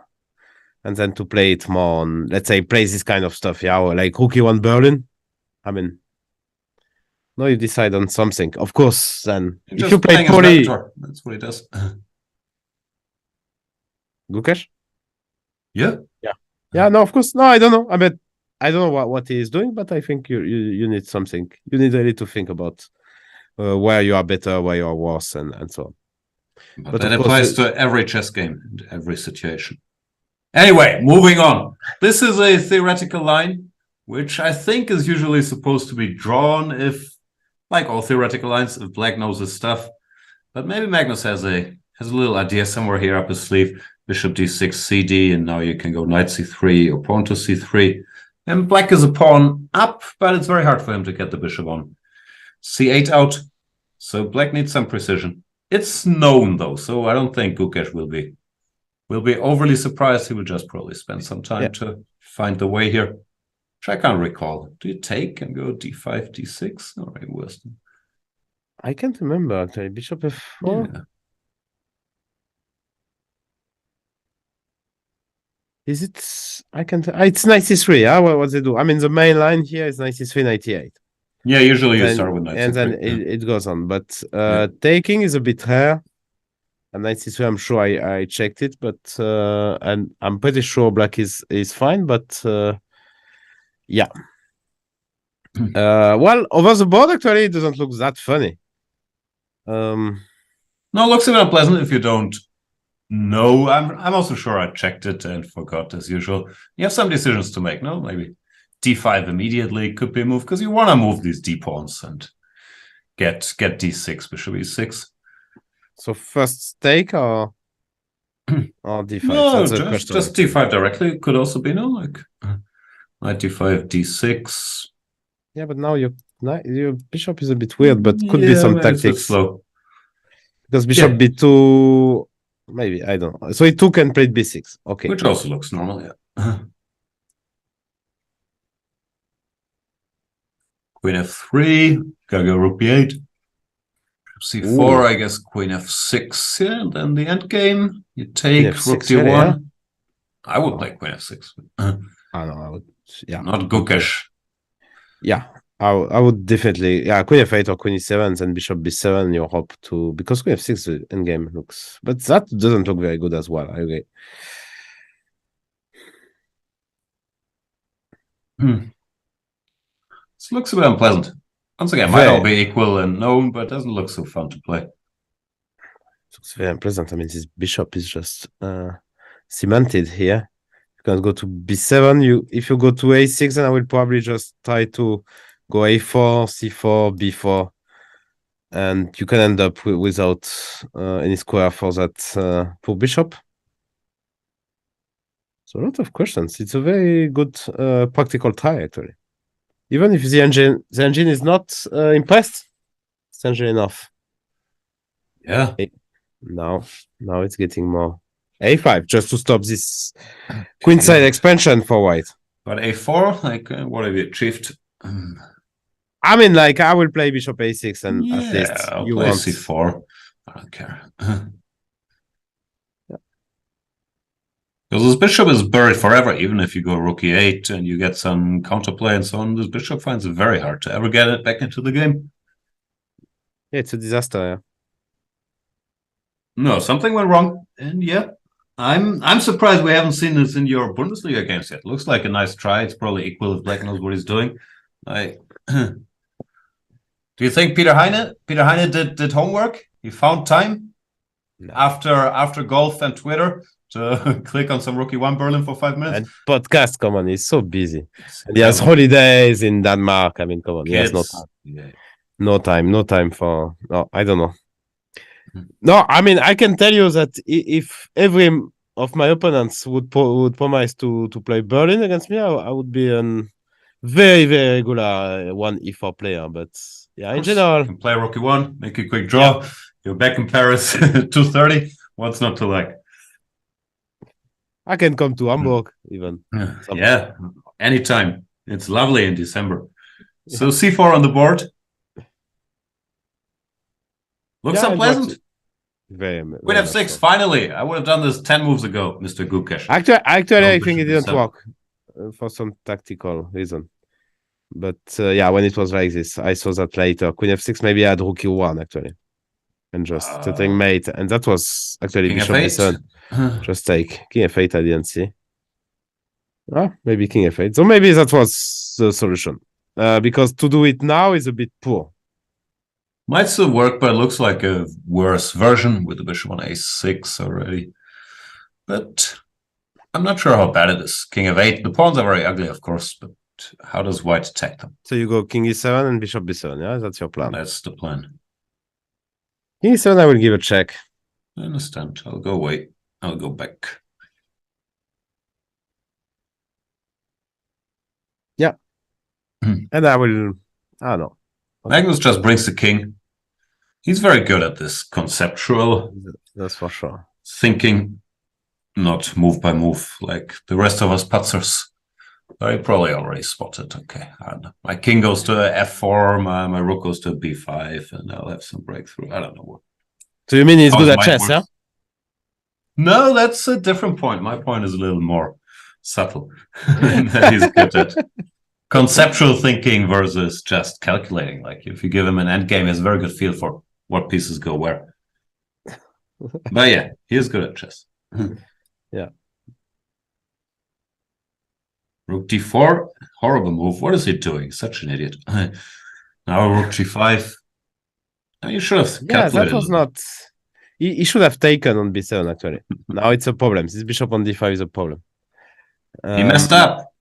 And then to play it more on, let's say, play this kind of stuff, yeah, or like Rookie 1 Berlin. I mean, no, you decide on something. Of course, then if you play poorly... That's what he does. Gukesh? Yeah. Yeah. Yeah, no, of course. No, I don't know. I mean, I don't know what he is doing, but I think you need something. You need really to think about where you are better, where you are worse, and so on. But that applies to every chess game and every situation. Anyway, moving on. This is a theoretical line, which I think is usually supposed to be drawn if, like all theoretical lines, if black knows his stuff. But maybe Magnus has a little idea somewhere here up his sleeve. Bishop d6, cd, and now you can go knight c3 or pawn to c3. And black is a pawn up, but it's very hard for him to get the bishop on c8 out. So black needs some precision. It's known though, so I don't think Gukesh will be overly surprised. He will just probably spend some time to find the way here. Which I can't recall. Do you take and go d5, d6? Or maybe worse. I can't remember actually. Bishop f4. Yeah. Is it? I can't. It's knight c3. Yeah, what they do? I mean, the main line here is knight c3, knight e8. Yeah, usually you start with knight and c3. then it goes on. But taking is a bit rare. And knight c3, I'm sure I checked it, but and I'm pretty sure black is fine. But yeah. Well, over the board, actually, it doesn't look that funny. No, it looks even unpleasant if you don't know. I'm also sure I checked it and forgot as usual. You have some decisions to make, no? Maybe d5 immediately could be a move because you want to move these d pawns and get d6, bishop e6. So first take or d5? No, just d5 directly could also be no, like knight d5, d6. Yeah, but now your bishop is a bit weird, but could be some tactics. Slow. Because bishop b2, maybe, I don't know. So it took and played b6. Okay. Which also looks normal, yeah. Queen f3, gotta go rook b8. c4, Ooh. I guess queen f6, yeah, and then the end game. You take F6 rook d1. really, yeah? I would play queen f6. I know, I would, yeah. Not Gukesh. Yeah, I would definitely, yeah, queen f8 or queen e7, then bishop b7, you hope to, because queen f6 endgame looks, but that doesn't look very good as well, I agree. This looks a bit unpleasant. Once again, might all be equal and known, but it doesn't look so fun to play. It's very unpleasant. I mean, this bishop is just cemented here. You can go to b7. If you go to a6, then I will probably just try to go a4, c4, b4, and you can end up without any square for that poor bishop. So a lot of questions. It's a very good practical try, actually. Even if the engine is not impressed, it's engine enough. Yeah. Now it's getting more. A5 just to stop this queenside expansion for white. But a4, like what have you achieved? I mean, like I will play bishop a6 and Yeah, at least I'll you play want c4. I don't care. Because this bishop is buried forever, even if you go rook e8 and you get some counterplay and so on. This bishop finds it very hard to ever get it back into the game. Yeah, it's a disaster. Yeah. No, something went wrong, and yeah, I'm surprised we haven't seen this in your Bundesliga games yet. Looks like a nice try. It's probably equal if Black knows what he's doing. Do you think Peter Heine did homework? He found time after golf and Twitter to click on some Rookie 1 Berlin for 5 minutes. And podcast, come on, he's so busy. And he has holidays in Denmark. I mean, come on, he has no time. Yeah. No time for. No, I don't know. No, I mean, I can tell you that if every of my opponents would promise to play Berlin against me, I would be a very, very regular 1e4 player. But yeah, in general, you can play Rookie 1, make a quick draw. Yeah. You're back in Paris 2:30. What's not to like? I can come to Hamburg even. Yeah, anytime. It's lovely in December. So c4 on the board. Looks unpleasant. Queen f6, finally. I would have done this 10 moves ago, Mr. Gukesh. Actually, I think it didn't work for some tactical reason. But yeah, when it was like this, I saw that later. Queen f6, maybe I had rook e1 actually. And just setting mate. And that was actually King bishop f8. b7. Just take King f8, I didn't see. Maybe King f8. So maybe that was the solution. Because to do it now is a bit poor. Might still work, but it looks like a worse version with the bishop on a6 already. But I'm not sure how bad it is. King f8. The pawns are very ugly, of course, but how does white attack them? So you go King e7 and bishop b7, yeah? That's your plan. That's the plan. King e7, I will give a check. I understand. I'll go away. I'll go back. Yeah. And I don't know. Magnus just brings the king. He's very good at this conceptual. That's for sure. Thinking, not move by move, like the rest of us putzers. I probably already spotted. Okay, I don't know. My king goes to f4, my rook goes to b5, and I'll have some breakthrough. I don't know what. So you mean he's good at chess, yeah? No, that's a different point. My point is a little more subtle. He's good at conceptual thinking versus just calculating. Like if you give him an endgame, he has a very good feel for what pieces go where. But yeah, he is good at chess. Yeah. Rook d4, horrible move. What is he doing? Such an idiot. Now rook g5. I mean, you should have calculated. Yeah, that was not. He should have taken on b7 actually. Now it's a problem. This bishop on d5 is a problem. He messed up.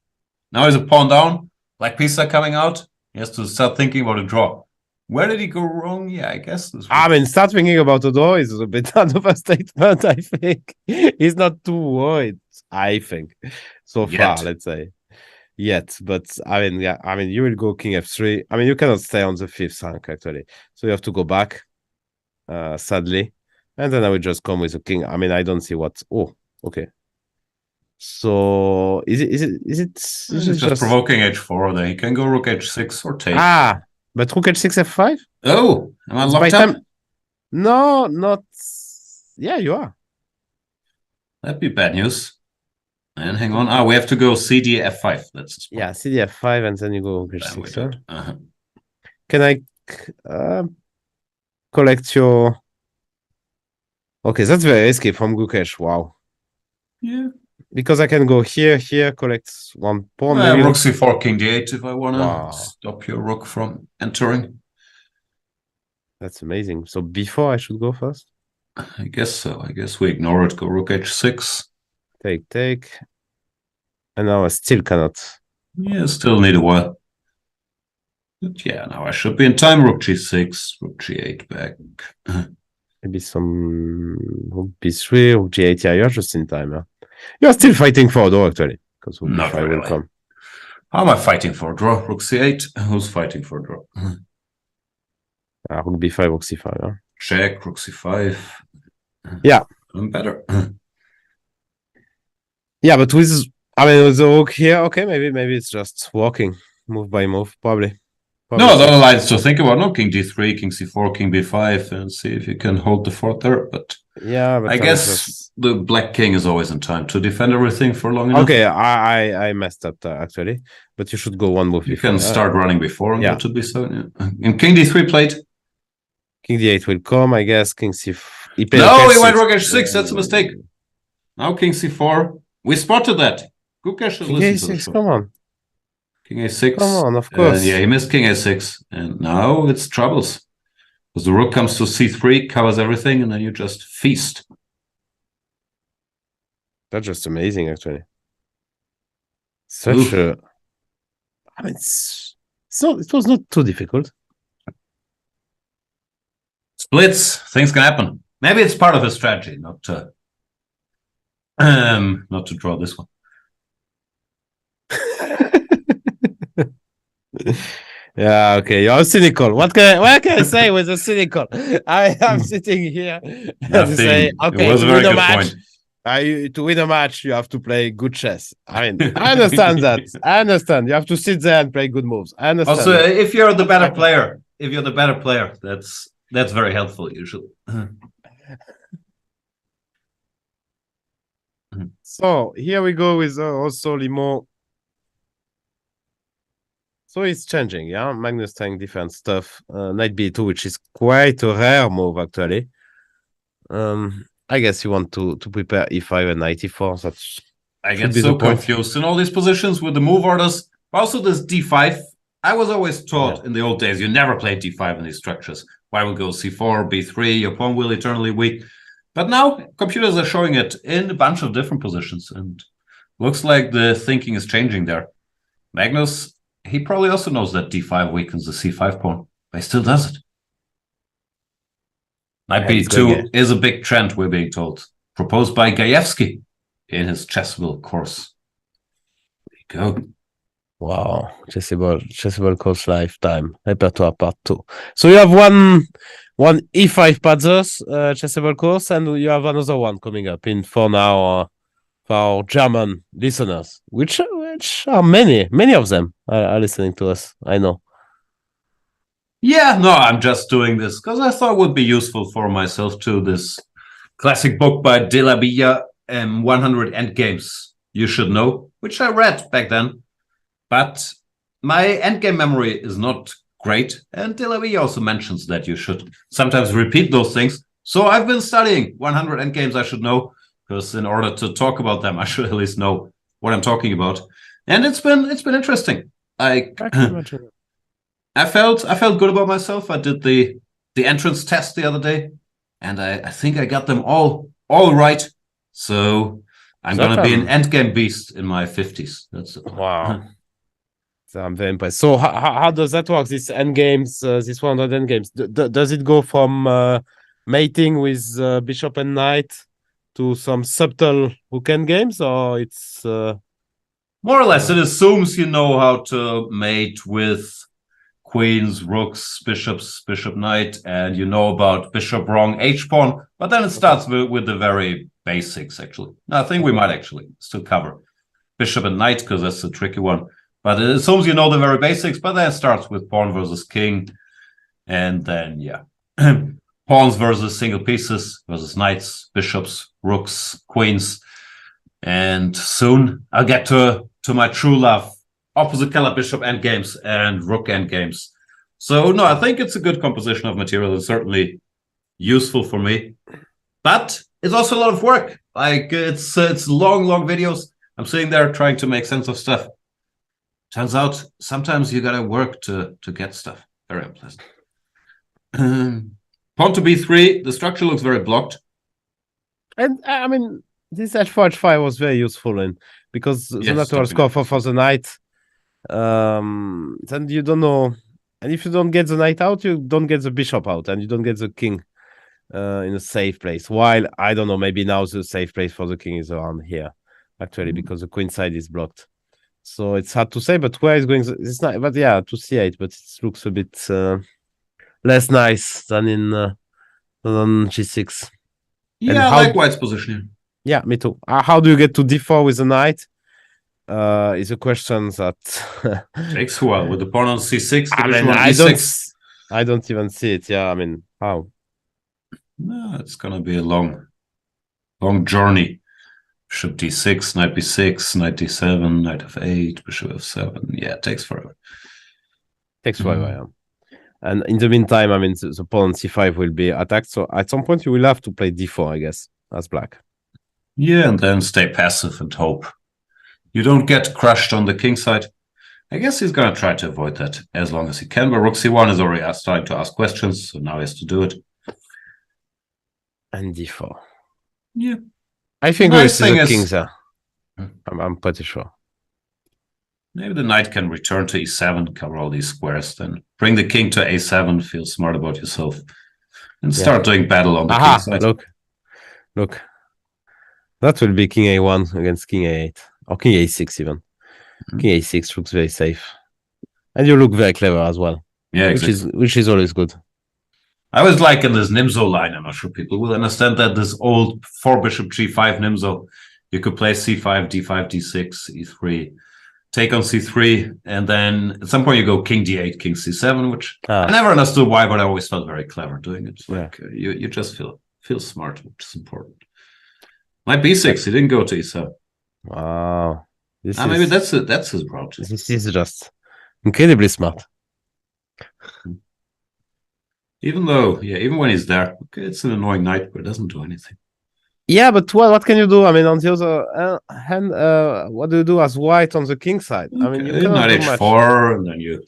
Now he's a pawn down. Black pieces are coming out. He has to start thinking about a draw. Where did he go wrong? Yeah, I guess this. I mean, start thinking about a draw is a bit out of a statement. I think he's not too worried. I think so far, let's say. Yet, but I mean, yeah, I mean, you will go King f3. I mean, you cannot stay on the 5th rank actually, so you have to go back. Sadly, and then I will just come with a king. I mean, I don't see what. Oh, okay. So is it He's just provoking h4. Then he can go rook h6 or take. But rook h6 f5. Oh, am I locked up? No, not. Yeah, you are. That'd be bad news. And hang on. We have to go cd f5. That's the spot. Yeah, cd f5, and then you go rook h6. Can I collect your? Okay, that's very risky from Gukesh. Wow. Yeah. Because I can go here, collect one pawn. Rook c4, king d8 if I want to stop your rook from entering. That's amazing. So before I should go first? I guess so. I guess we ignore it. Go rook h6. Take. And now I still cannot. Yeah, still need a while. But yeah, now I should be in time. Rook g6, rook g8 back. Maybe some rook b3, rook g8. Yeah, you're just in time. Yeah? You're still fighting for a draw, actually. Because rook Not b5 really. will come. How am I fighting for a draw? Rook c8. Who's fighting for a draw? Rook b5, rook c5. Yeah? Check, rook c5. Yeah. I'm better. Yeah, but with the rook here, okay, maybe it's just walking move by move, probably. No, there are lines to think about. No, king d3, king c4, king b5, and see if you can hold the fort there. But yeah, but I guess the black king is always in time to defend everything for long enough. Okay, I messed up actually, but you should go one move You before. can start running before and go to b7. Yeah. And king d3 played. King d8 will come, I guess. King c4. No, he went rook h6. That's a mistake. Now king c4. We spotted that. Gukesh should listen to this. Come on. King a6. Come on, of course. Yeah, he missed king a6. And now it's troubles. Because the rook comes to c3, covers everything, and then you just feast. That's just amazing, actually. Such a... I mean, it was not too difficult. Splits. Things can happen. Maybe it's part of his strategy, not to draw this one. Yeah, okay. You're cynical. What can I say with a cynical? I am sitting here to say, okay, it was a very good point. To win a match, you have to play good chess. I mean, I understand that. I understand. You have to sit there and play good moves. I understand. Also, if you're the better player, that's very helpful usually. So here we go with also Limo. So it's changing, yeah. Magnus trying different stuff. Knight b2, which is quite a rare move actually. I guess you want to prepare e5 and knight e4. That's I get so confused in all these positions with the move orders. Also, this d5. I was always taught in the old days you never play d5 in these structures. Why would go c4, b3? Your pawn will eternally weak. But now computers are showing it in a bunch of different positions, and looks like the thinking is changing there. Magnus, he probably also knows that d5 weakens the c5 pawn, but he still does it. Knight b2 is a big trend, we're being told. Proposed by Gajewski in his Chessable course. There you go. Wow, Chessable course lifetime repertoire part 2. So you have one e5 Padzos Chessable course, and you have another one coming up in for now for our German listeners, which are many of them are listening to us. I know. Yeah, no, I'm just doing this because I thought it would be useful for myself too. This classic book by De La Villa, 100 Endgames You Should Know, which I read back then. But my endgame memory is not great. And De La Villa also mentions that you should sometimes repeat those things. So I've been studying 100 endgames I should know, because in order to talk about them, I should at least know what I'm talking about. And it's been interesting. I felt good about myself. I did the entrance test the other day, and I think I got them all right. So I'm going to be an endgame beast in my 50s. That's wow. So I'm very impressed. So how does that work? This endgames, this 100 endgames, does it go from mating with bishop and knight to some subtle rook endgames, or it's more or less? It assumes you know how to mate with queens, rooks, bishops, bishop knight, and you know about bishop wrong h pawn. But then it starts with the very basics. Actually, no, I think we might actually still cover bishop and knight because that's the tricky one. But it assumes you know the very basics. But then it starts with pawn versus king, and then pawns versus single pieces versus knights, bishops, rooks, queens, and soon I'll get to my true love. Opposite color bishop endgames and rook endgames. So no, I think it's a good composition of material and certainly useful for me. But it's also a lot of work. Like it's long videos. I'm sitting there trying to make sense of stuff. Turns out sometimes you gotta work to get stuff. Very unpleasant. Pawn to b3. The structure looks very blocked. And I mean, this h4 h5 was very useful because the natural score for the knight. Then you don't know, and if you don't get the knight out, you don't get the bishop out, and you don't get the king in a safe place. While I don't know, maybe now the safe place for the king is around here, actually, because the queen side is blocked. So it's hard to say, but where is going? It's not, but yeah, to c8, but it looks a bit less nice than in g6. Yeah, I like white's position. Yeah, me too. How do you get to d4 with the knight? Is a question that takes a while with the pawn on c6. I don't even see it. Yeah, I mean, how? No, it's gonna be a long journey. Bishop d6, knight b6, knight d7, knight f8, bishop f7. Yeah, it takes forever. Takes forever, yeah. And in the meantime, I mean, the pawn on c5 will be attacked. So at some point, you will have to play d4, I guess, as black. Yeah, and then stay passive and hope you don't get crushed on the king side. I guess he's going to try to avoid that as long as he can, but rook c1 is already starting to ask questions, so now he has to do it. And d4. Yeah. I think we'll see the kings there. I'm pretty sure. Maybe the knight can return to e7, cover all these squares, then bring the king to a7, feel smart about yourself, and start doing battle on the king side. Look. That will be king a1 against king a8. Or king a6 even. King a6 looks very safe. And you look very clever as well. Yeah, exactly. Which is always good. I was like in this Nimzo line. I'm not sure people will understand that this old 4 bishop g5 Nimzo. You could play c5, d5, d6, e3, take on c3, and then at some point you go king d8, king c7, which I never understood why, but I always felt very clever doing it. Like you just feel smart, which is important. Knight b6, he didn't go to e7. Wow. Maybe that's his route. This is just incredibly smart. Even when he's there, okay, it's an annoying knight, but it doesn't do anything. Yeah, but what can you do? I mean, on the other hand, what do you do as white on the king side? I mean, you cannot knight do much. h4, and then you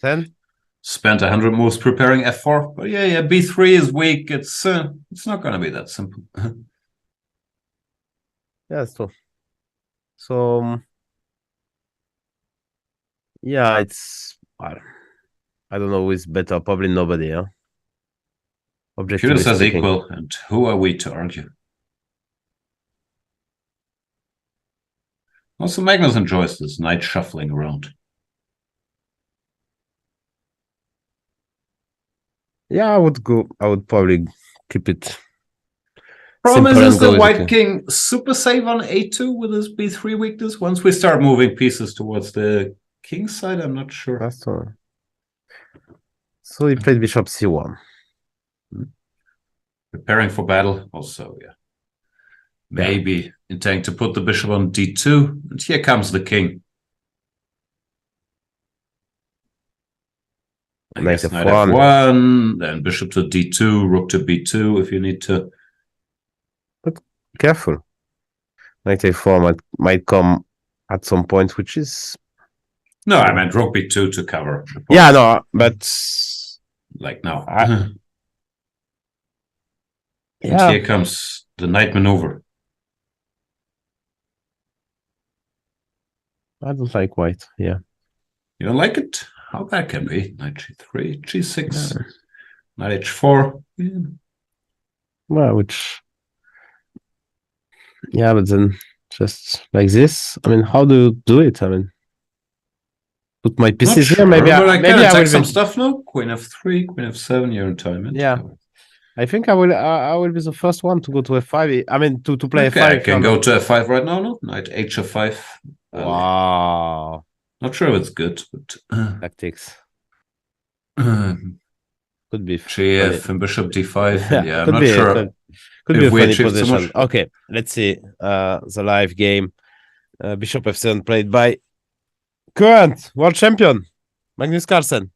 spent 100 moves preparing f4. But yeah, b3 is weak. It's not going to be that simple. Yeah, that's true. So, yeah, it's I don't know who is better. Probably nobody. Yeah. Objectively says equal, and who are we to argue? Also, Magnus enjoys this knight shuffling around. Yeah, I would probably keep it. Problem is the white king super safe on a2 with his b3 weakness? Once we start moving pieces towards the king side, I'm not sure. That's all. So he played bishop c1. Preparing for battle, also, yeah. Maybe intending to put the bishop on d2, and here comes the king. Knight f1, then bishop to d2, rook to b2 if you need to. But careful. Knight a4 might come at some point, which is... No, I meant rook b2 to cover. Yeah, no, but... Like now. Yeah. And here comes the knight maneuver. I don't like white, yeah. You don't like it? How bad can be? Knight g3, g6, knight h4. Yeah. Well, which... Yeah, but then just like this, I mean, how do you do it? I mean... put my Not pieces sure, here. Maybe but I maybe can I attack will some be, stuff now. Queen f3, queen f7, you're in time. Yeah. I think I will be the first one to go to f5. I mean to play Okay, f5. I can go to f5 right now. No, knight hf5. Wow. Not sure if it's good, but Tactics. Could be gf and bishop d5. And yeah, I'm could not be sure could be if a we funny achieved so position. much. Okay, let's see the live game. Bishop f7 played by current world champion Magnus Carlsen.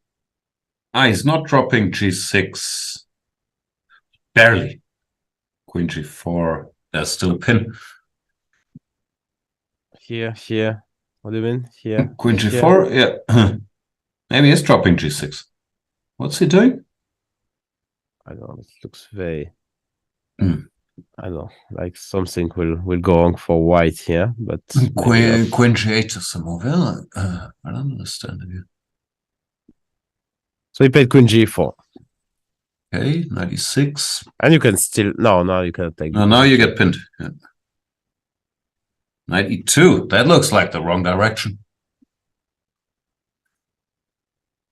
He's not dropping g6. Barely. Queen g4. There's still a pin. Here. What do you mean? Here. Queen g4? Yeah. Maybe he's dropping g6. What's he doing? I don't know. It looks very... I don't know. Like something will go wrong for white here, but... Queen g8 is a move. I don't understand it. So he played queen g4. Okay, 96. And you can still... No, you cannot take... No, now you get pinned. Yeah. Knight e2. That looks like the wrong direction.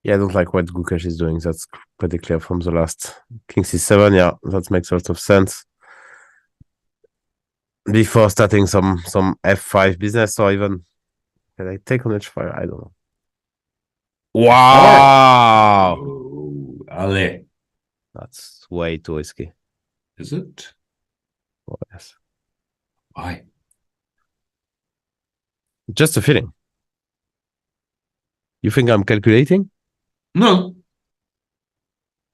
Yeah, I don't like what Gukesh is doing. That's pretty clear from the last king c7. Yeah, that makes a lot of sense. Before starting some f5 business, or even can I take on h5? I don't know. Wow! Oh, Ale. That's way too risky. Is it? Oh, yes. Why? Just a feeling. You think I'm calculating? No.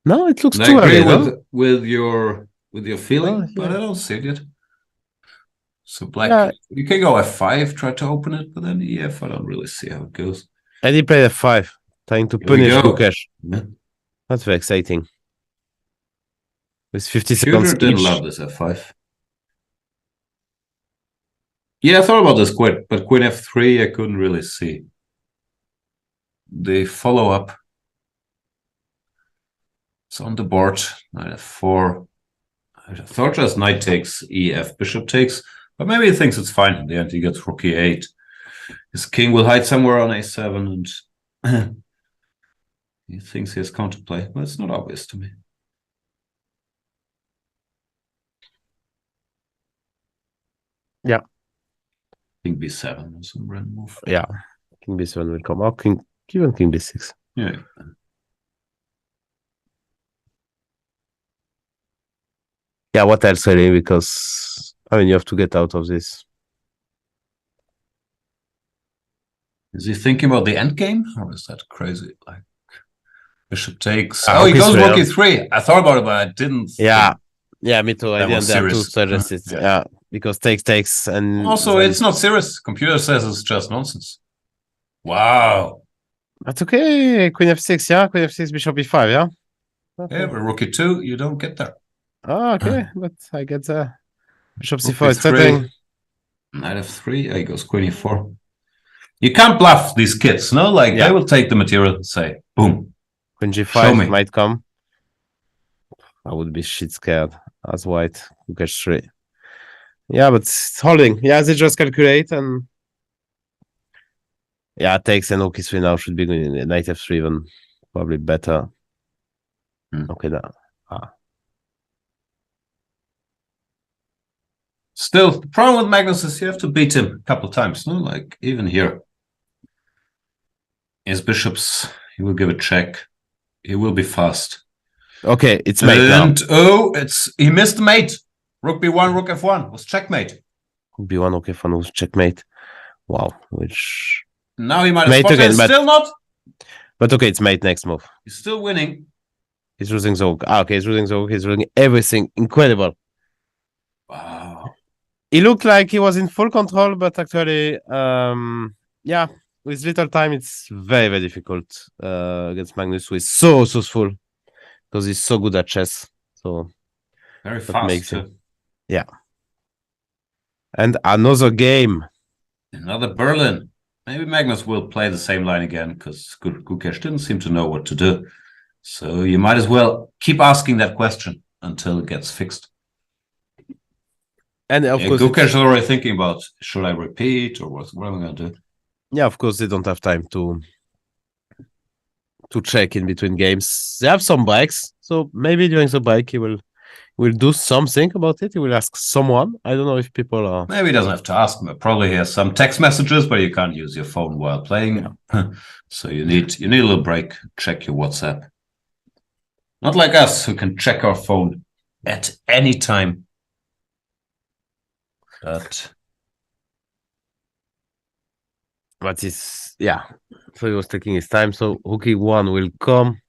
No, it looks I too agree early. with your feeling, but I don't see it yet. So black, you can go f5, try to open it, but then ef, I don't really see how it goes. And he played f5, trying to punish Gukesh. Yeah. That's very exciting. With 50 Computer seconds didn't each. love this f5. Yeah, I thought about this quite, but queen f3 I couldn't really see. The follow-up. It's on the board. Knight f4. I thought just knight takes, ef, bishop takes, but maybe he thinks it's fine. In the end, he gets rook e8. His king will hide somewhere on a7, and he thinks he has counterplay, but it's not obvious to me. Yeah. King b7 is a random move. Yeah. King b7 will come out. Even king b6. Yeah. Yeah, what else really? Because I mean you have to get out of this. Is he thinking about the end game, or is that crazy? Like bishop takes. Ah, Oh, he rook goes e3, rook e3. I thought about it, but I didn't. Yeah. Yeah, me too. I that didn't was dare to serious. suggest it. Yeah, because takes and Also, then- it's not serious. Computer says it's just nonsense. Wow. That's okay. Queen f6, yeah. Queen f6, bishop e5, yeah. Okay. Yeah, but rook e2, you don't get there. Oh, okay, but I get bishop Rook c4 is e3, threatening. Knight f3. He goes queen e4. You can't bluff these kids, no? Like Yeah. they will take the material and say, boom. Queen Show g5 me. might come. I would be shit scared as white. Gukesh 3. Yeah, but it's holding. Yeah, they just calculate and yeah, takes and rook e3 now should be going in knight f3 even probably better. Okay, now. Still, the problem with Magnus is you have to beat him a couple times, no? Like even here. His bishops, he will give a check. He will be fast. Okay, it's mate now. And oh, he missed the mate. Rook b1, rook f1 was checkmate. b1, okay, fun was checkmate. Wow, which Now he might have mate spotted again, it. but Still not. but okay, it's mate next move. He's still winning. He's losing the rook. Okay, he's losing the rook. He's losing everything. Incredible. Wow. He looked like he was in full control, but actually, yeah, with little time, it's very, very difficult against Magnus, who is so full because he's so good at chess. So Very that fast makes too. him, yeah. And another game. Another Berlin. Maybe Magnus will play the same line again because Gukesh didn't seem to know what to do. So you might as well keep asking that question until it gets fixed. And of course, Gukesh is already thinking about, should I repeat or what am I going to do? yeah, of course, they don't have time to check in between games. They have some breaks, so maybe during the break he will do something about it. He will ask someone. I don't know if people are. Maybe he doesn't have to ask him. Probably he has some text messages, but you can't use your phone while playing. So you need a little break. Check your WhatsApp. Not like us, who can check our phone at any time. But it's so he was taking his time. So Rook E1 will come.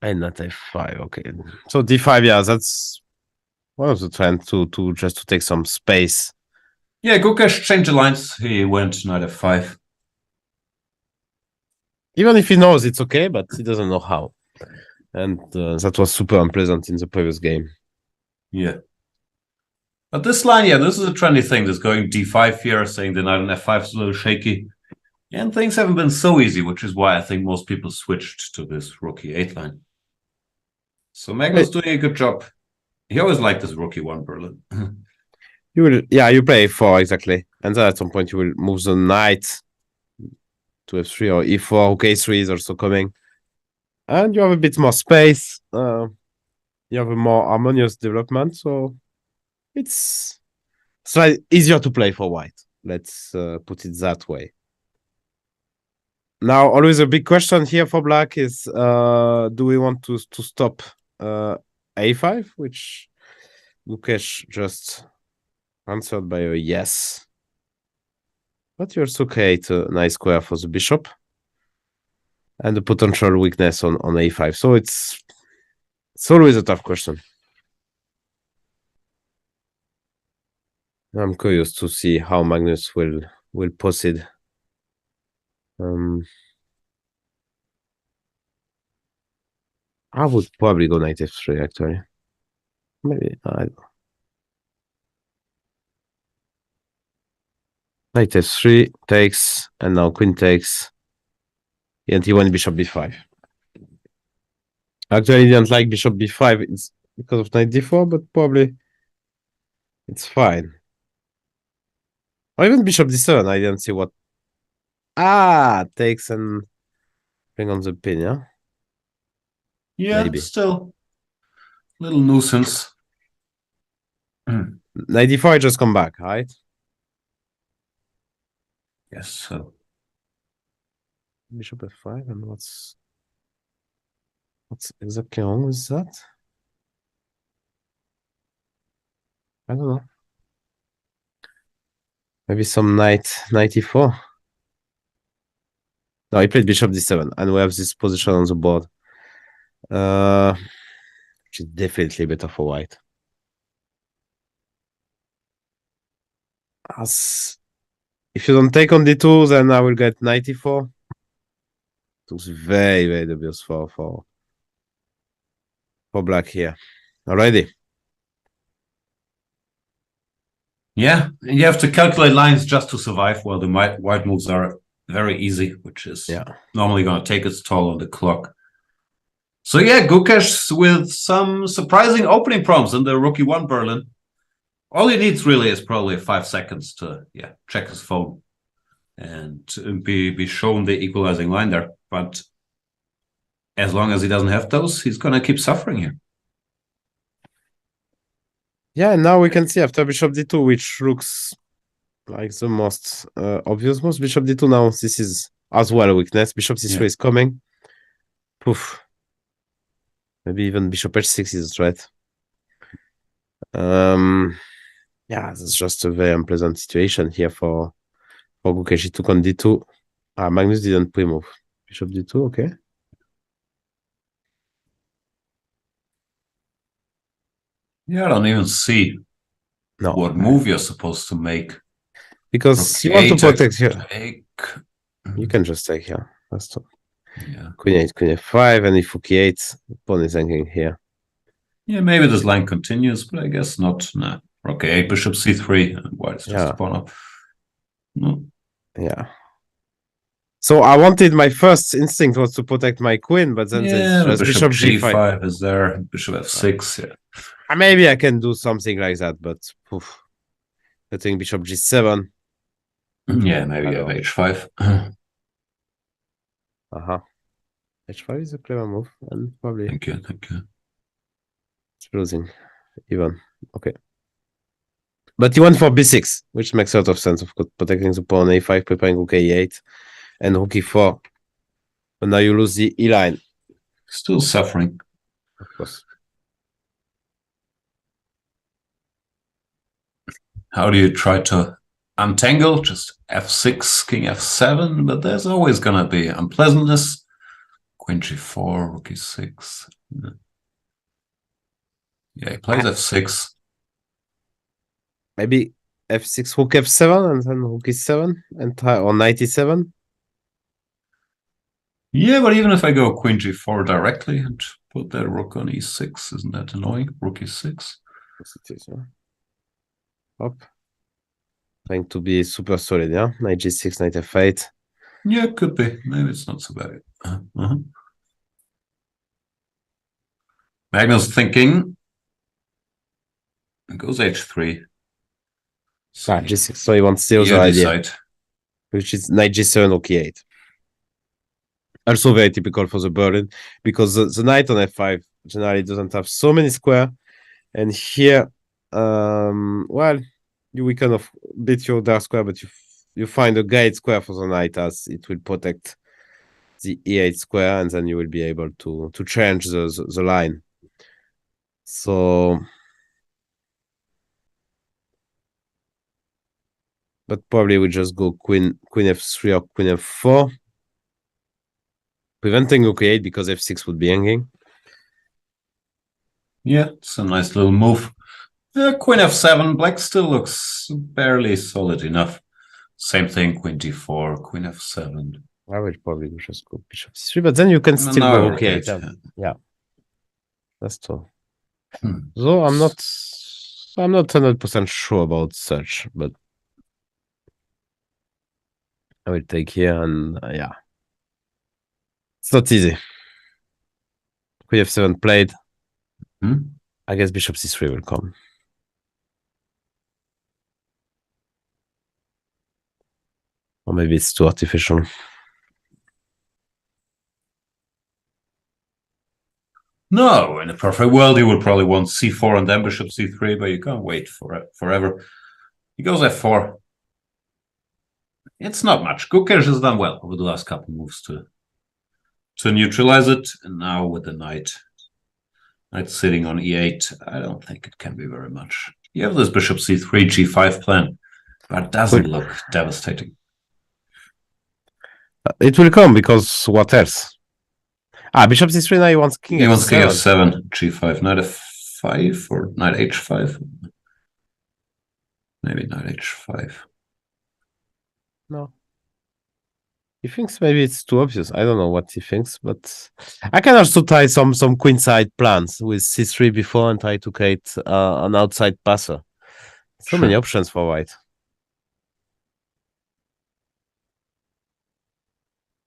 And not F5, okay. So D5, yeah, that's one of the trends to just to take some space. Yeah, Gukesh changed the lines. He went knight F5. Even if he knows it's okay, but he doesn't know how. And that was super unpleasant in the previous game. Yeah. But this line, this is a trendy thing. This going D5 here, saying the knight on F5 is a little shaky. And things haven't been so easy, which is why I think most people switched to this Rook E8 line. So Magnus doing a good job. He always liked this Rook E1 Berlin. You play A4 exactly. And then at some point you will move the knight to F3 or E4. Rook A3 is also coming. And you have a bit more space. You have a more harmonious development, so it's slightly easier to play for white. Let's put it that way. Now, always a big question here for black is, do we want to stop A5, which Gukesh just answered by a yes. But you also create a nice square for the bishop and the potential weakness on A5. So it's always a tough question. I'm curious to see how Magnus will proceed. I would probably go knight F3 actually. Maybe I don't know. Knight F3 takes, and now queen takes. And he went bishop B5. Actually, he didn't like bishop B5. It's because of knight D4, but probably it's fine. Or even bishop D7. I didn't see what. Takes and bring on the pin, yeah? Yeah, Maybe. Still a little nuisance. Knight D4, I just come back, right? Yes, so. Bishop F5, and what's exactly wrong with that? I don't know. Maybe some knight E4. No, he played bishop D7, and we have this position on the board. Which is definitely better for white. If you don't take on D2, then I will get knight E4. It looks very, very dubious for black here. Alrighty. Yeah, you have to calculate lines just to survive, while the white moves are very easy, which is normally going to take its toll on the clock. So yeah, Gukesh with some surprising opening prompts in the Rook E1 Berlin. All he needs really is probably 5 seconds to check his phone and be shown the equalizing line there. But as long as he doesn't have those, he's going to keep suffering here. Yeah, and now we can see after bishop D2, which looks like the most obvious move. Bishop D2 now, this is as well a weakness. Bishop C3 is coming. Poof. Maybe even bishop H6 is a threat. It's just a very unpleasant situation here for Gukesh. He took on D2. Magnus didn't pre-move. Bishop D2, okay. Yeah, I don't even see what move you're supposed to make. Because you want to protect here. You can just take here. That's all. Yeah. Queen 8, Queen F5, and if Rook E8, pawn is hanging here. Yeah, maybe this line continues, but I guess not. No. Rook A8, Bishop C3, and white is just a pawn up. No. Yeah. So I wanted, my first instinct was to protect my queen, but then there's Bishop G5 is there, Bishop F6, yeah. Maybe I can do something like that, but I think Bishop G7. Yeah, maybe you have H5. H5 is a clever move, and probably Thank you. it's losing. Even. Okay. But he went for b6, which makes a lot of sense, of course, protecting the pawn a5, preparing rook a8, and rook e4. But now you lose the e line. Still suffering. Of course. How do you try to untangle? Just f6, king f7, but there's always gonna be unpleasantness. Queen g4, rook e6. Yeah, he plays f6. Maybe f6, rook f7, and then rook e7, and try, or knight e7. Yeah, but even if I go queen g4 directly and put that rook on e6, isn't that annoying? Rook e6. Yes, it is, Up. Trying to be super solid, yeah? Knight g6, knight f8. Yeah, could be. Maybe it's not so bad. Magnus thinking. It goes h3. G6, so he wants the other idea. Which is knight g7, rook e8. Also very typical for the Berlin, because the knight on f5 generally doesn't have so many squares. And here, well, we kind of beat your dark square, but you find a guide square for the knight, as it will protect the e8 square, and then you will be able to change the line. So, but probably we just go queen f3 or queen f4, preventing rook e8 because f6 would be hanging. Yeah, it's a nice little move. Queen f7, black still looks barely solid enough. Same thing, queen d4, queen f7. I will probably just go bishop c3, but then you can still go rook e8. Yeah, that's true. So I'm not 100% sure about such, but I will take here, and yeah, it's not easy. Queen f7 played. I guess bishop c3 will come. Or maybe it's too artificial. No, in a perfect world, you would probably want c4 and then bishop c3, but you can't wait for it forever. He goes f4. It's not much. Gukesh has done well over the last couple moves to neutralize it, and now with the knight sitting on e8, I don't think it can be very much. You have this bishop c3, g5 plan, but it doesn't look devastating. It will come, because what else? Bishop c3, now he wants king f7. He wants king f7, g5, knight f5, or knight h5? Maybe knight h5. No. He thinks maybe it's too obvious. I don't know what he thinks, but I can also try some queenside plans with c3 before and try to create an outside passer. So many options for white.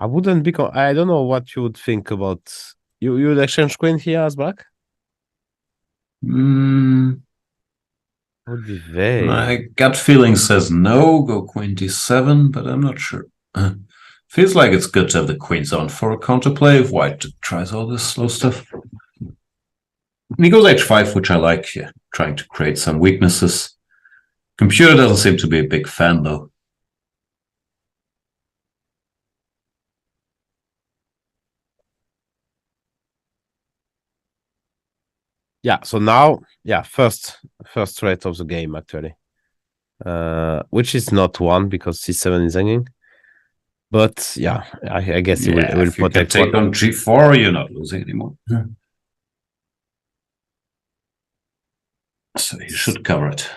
I wouldn't be. I don't know what you would think about. You would exchange queen here as black? Would be very. My gut feeling says no, go queen d7, but I'm not sure. Feels like it's good to have the queens on for a counterplay if white tries all this slow stuff. And he goes h5, which I like here, trying to create some weaknesses. Computer doesn't seem to be a big fan, though. Yeah, so now, yeah, first threat of the game, actually. Which is not one, because c7 is hanging. But, yeah, I guess it will protect. If you can take on g4, you're not losing anymore. So you should cover it.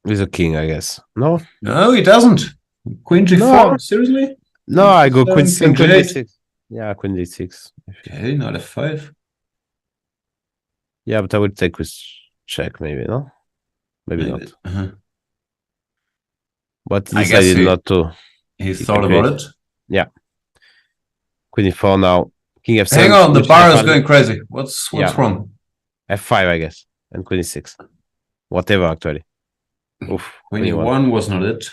With a king, I guess. No? No, he doesn't. Queen g4? No. Seriously? No, I go queen d6. Yeah, queen d6. Okay, not f5. Yeah, but I would take with check, maybe, no? Maybe not. But he decided not to. He thought about it? Yeah. Queen e4 now. King f7. Hang on, the bar is going crazy. What's wrong? f5, I guess. And queen e6. Whatever, actually. Oof. Queen e1 was not it.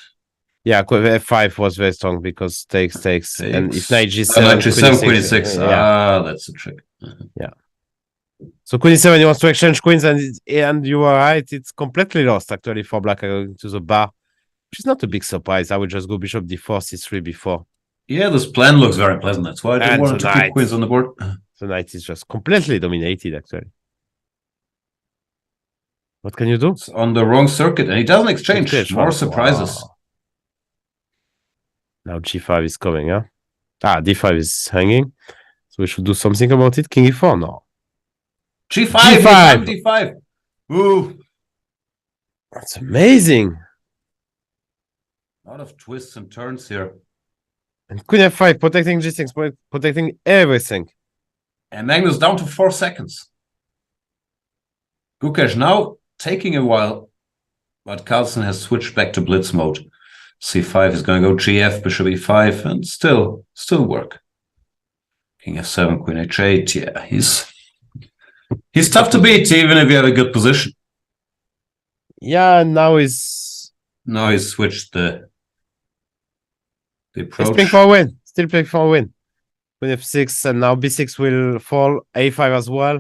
Yeah, f5 was very strong because takes, and if knight g7, knight g7, queen e6. yeah. That's a trick. Yeah. So queen e7, he wants to exchange queens, and you are right, it's completely lost actually for black going to the bar, which is not a big surprise. I would just go bishop d4, c3 before. Yeah, this plan looks very pleasant. That's why I wanted to keep queens on the board. The knight is just completely dominated actually. What can you do? It's on the wrong circuit, and he doesn't exchange. More surprises. Wow. Now g5 is coming, huh? D5 is hanging. So we should do something about it. King e4, no. G5! D5! Ooh! That's amazing! A lot of twists and turns here. And queen f5, protecting g6, protecting everything. And Magnus down to 4 seconds. Gukesh now taking a while, but Carlsen has switched back to blitz mode. c5 is going to go gf, bishop e5, and still work. King f7, queen h8. Yeah, he's tough to beat, even if you have a good position. Yeah, now he's switched the approach. He's playing for a win. Still playing for a win. Queen f6, and now b6 will fall. a5 as well.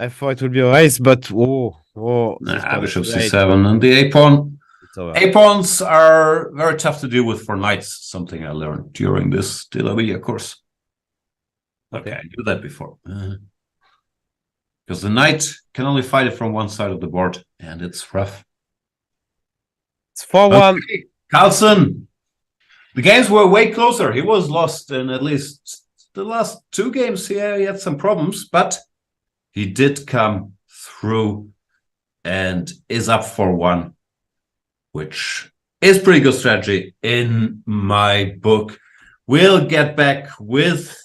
f4 it will be a race, but bishop c7 and the a-pawn. A-pawns are very tough to deal with for knights, something I learned during this De La Villa course. Okay, I knew that before. Because the knight can only fight it from one side of the board, and it's rough. It's 4-1. Okay. Carlsen, the games were way closer. He was lost in at least the last 2 games. He had some problems, but he did come through and is up 4-1, which is pretty good strategy in my book. We'll get back with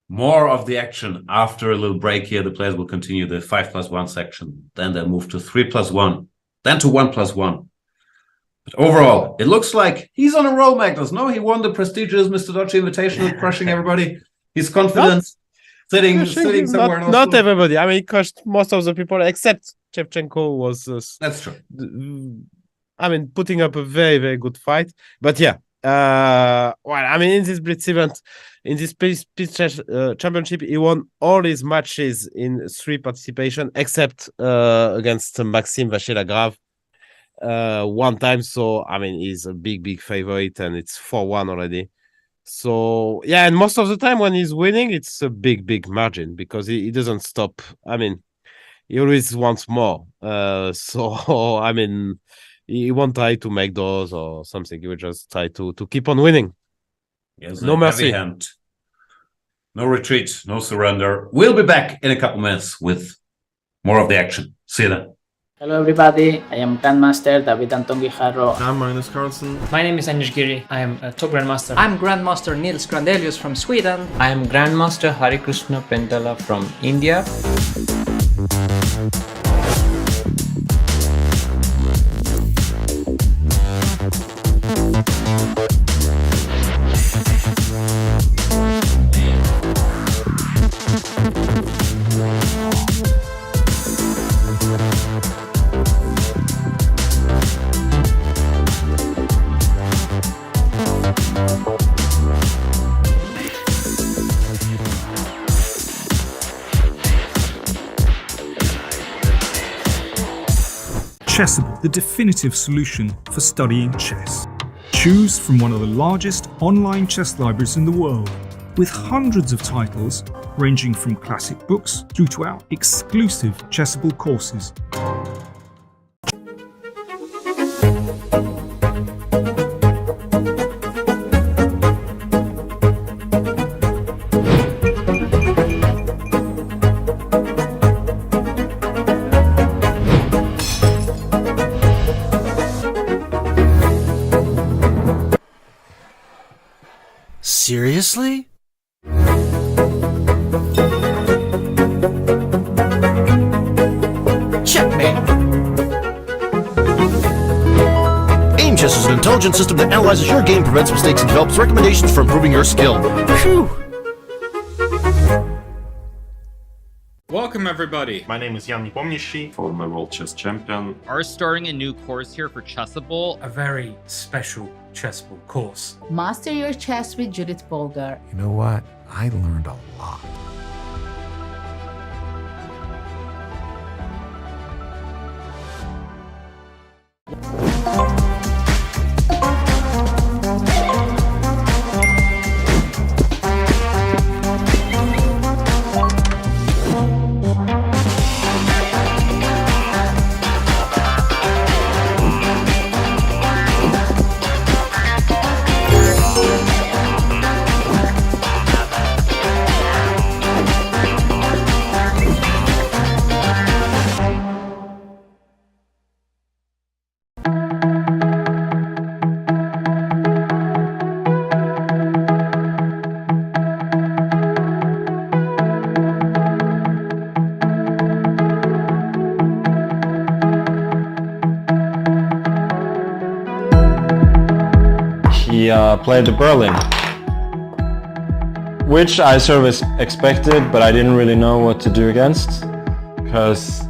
more of the action after a little break here. The players will continue the 5+1 section. Then they'll move to 3+1, then to 1+1. But overall, it looks like he's on a roll, Magnus. No, he won the prestigious Mr. Dodgy Invitational, crushing everybody. He's confident, sitting somewhere else. Not everybody. I mean, he crushed most of the people except Shevchenko was. That's true. I mean, putting up a very, very good fight. But yeah, well, I mean, in this Blitz event, in this Peace Championship, he won all his matches in 3 participation, except against Maxime Vacher-Lagrave 1 time. So, I mean, he's a big favorite, and it's 4-1 already. So, yeah, and most of the time when he's winning, it's a big margin because he doesn't stop. I mean, he always wants more. So, I mean, he won't try to make those or something. He will just try to keep on winning. Yes, no mercy. Hand. No retreat, no surrender. We'll be back in a couple minutes with more of the action. See you then. Hello everybody, I am Grandmaster David Anton Guijarro. I'm Magnus Carlsen. My name is Anish Giri. I am a top grandmaster. I'm Grandmaster Nils Grandelius from Sweden. I am Grandmaster Harikrishna Pendala from India. Chessable, the definitive solution for studying chess. Choose from one of the largest online chess libraries in the world, with hundreds of titles ranging from classic books through to our exclusive Chessable courses. Seriously? Checkmate! Aim Chess is an intelligent system that analyzes your game, prevents mistakes, and develops recommendations for improving your skill. Phew! Welcome everybody. My name is Jan Pomnishi, former world chess champion. Are starting a new course here for Chessable. A very special Chessable course. Master your chess with Judith Polgar. You know what? I learned a lot. He played the Berlin, which I sort of expected, but I didn't really know what to do against, because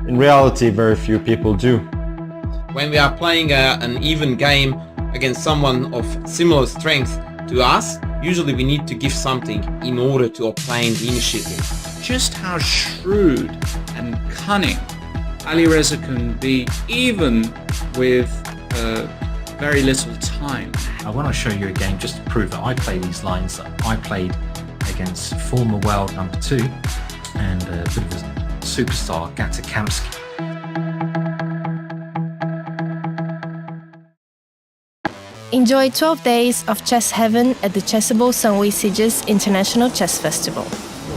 in reality very few people do. When we are playing an even game against someone of similar strength to us, usually we need to give something in order to obtain the initiative. Just how shrewd and cunning Alireza can be, even with very little time. I want to show you a game just to prove that I play these lines that I played against former world number 2 and a bit of a superstar, Gustafsson. Enjoy 12 days of chess heaven at the Chessable Sunway Sieges International Chess Festival.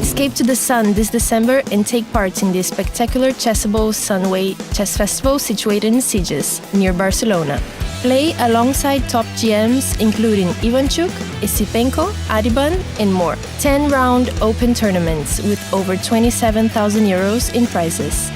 Escape to the sun this December and take part in the spectacular Chessable Sunway Chess Festival situated in Sieges, near Barcelona. Play alongside top GMs including Ivanchuk, Isipenko, Adiban, and more. 10-round open tournaments with over 27,000 euros in prizes.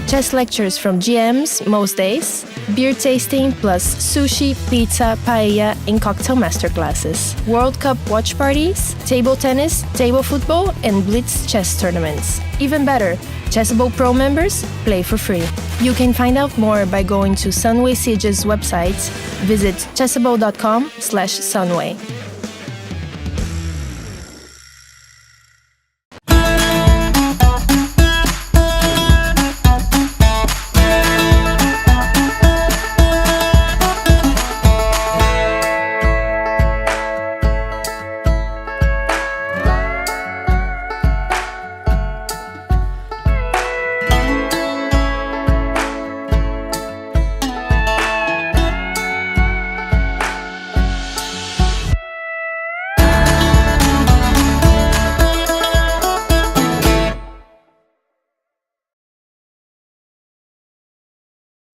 Chess lectures from GMs most days, beer tasting plus sushi, pizza, paella, and cocktail masterclasses. World Cup watch parties, table tennis, table football, and blitz chess tournaments. Even better, Chessable Pro members play for free. You can find out more by going to Sunway Siege's website. Visit chessable.com/sunway.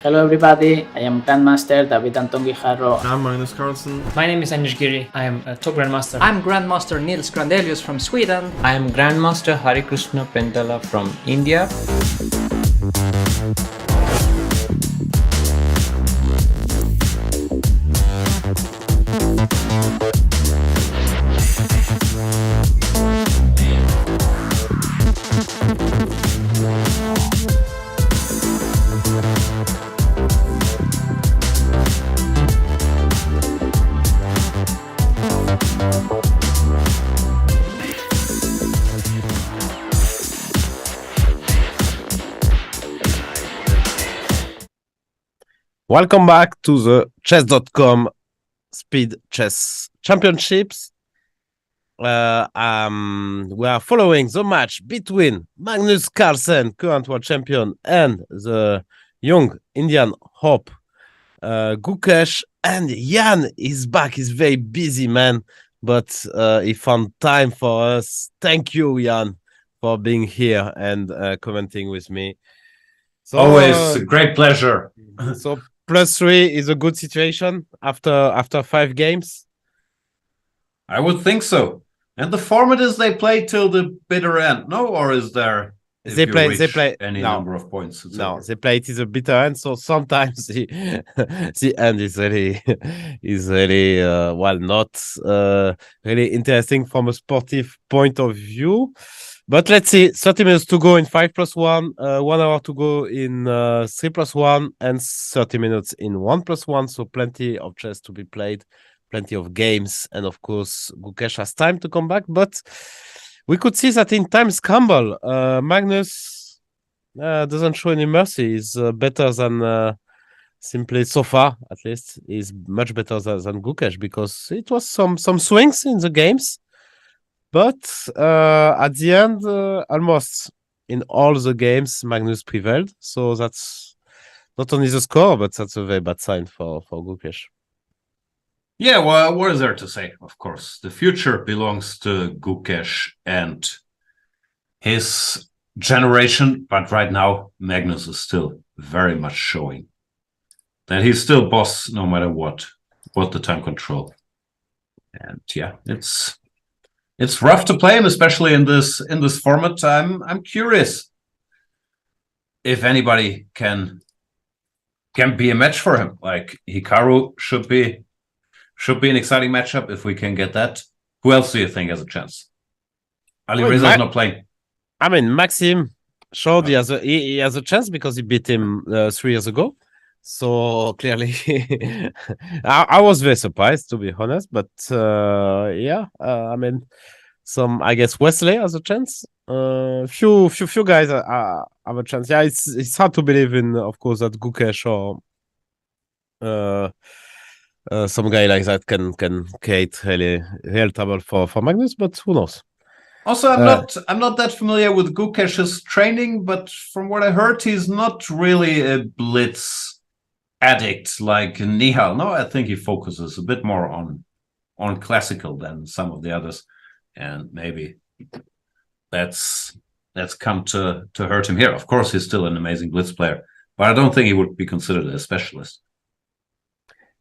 Hello everybody, I am Grandmaster David Anton Guijarro. I'm Magnus Carlsen. My name is Anish Giri. I am a top grandmaster. I'm Grandmaster Nils Grandelius from Sweden. I am Grandmaster Harikrishna Pendala from India. Welcome back to the chess.com Speed Chess Championships. We are following the match between Magnus Carlsen, current world champion, and the young Indian hope, Gukesh. And Jan is back. He's very busy, man, but he found time for us. Thank you, Jan, for being here and commenting with me. So, always a great pleasure. So +3 is a good situation after 5 games. I would think so. And the format is they play till the bitter end, no? Or is there they play any number of points? No, they play it is a bitter end. So sometimes the end is really not really interesting from a sportive point of view. But let's see, 30 minutes to go in 5+1, 1 hour to go in 3+1, and 30 minutes in 1+1. So plenty of chess to be played, plenty of games, and of course, Gukesh has time to come back. But we could see that in time scramble, Magnus doesn't show any mercy. He's better than simply so far, at least. He's much better than Gukesh, because it was some swings in the games. But at the end, almost in all the games, Magnus prevailed. So that's not only the score, but that's a very bad sign for Gukesh. Yeah, well, what is there to say? Of course, the future belongs to Gukesh and his generation. But right now, Magnus is still very much showing that he's still boss no matter what the time control. And yeah, it's rough to play him, especially in this format. I'm curious if anybody can be a match for him. Like Hikaru should be an exciting matchup if we can get that. Who else do you think has a chance? Alireza is not playing. I mean, Maxim showed he has a chance because he beat him 3 years ago. So clearly, I was very surprised, to be honest. But yeah, I mean, I guess Wesley has a chance. Few guys have a chance. Yeah, it's hard to believe in, of course, that Gukesh or some guy like that can create real trouble for Magnus. But who knows? Also, I'm not that familiar with Gukesh's training, but from what I heard, he's not really a blitz addict like Nihal. No, I think he focuses a bit more on classical than some of the others, and maybe that's come to hurt him here. Of course, he's still an amazing blitz player, but I don't think he would be considered a specialist.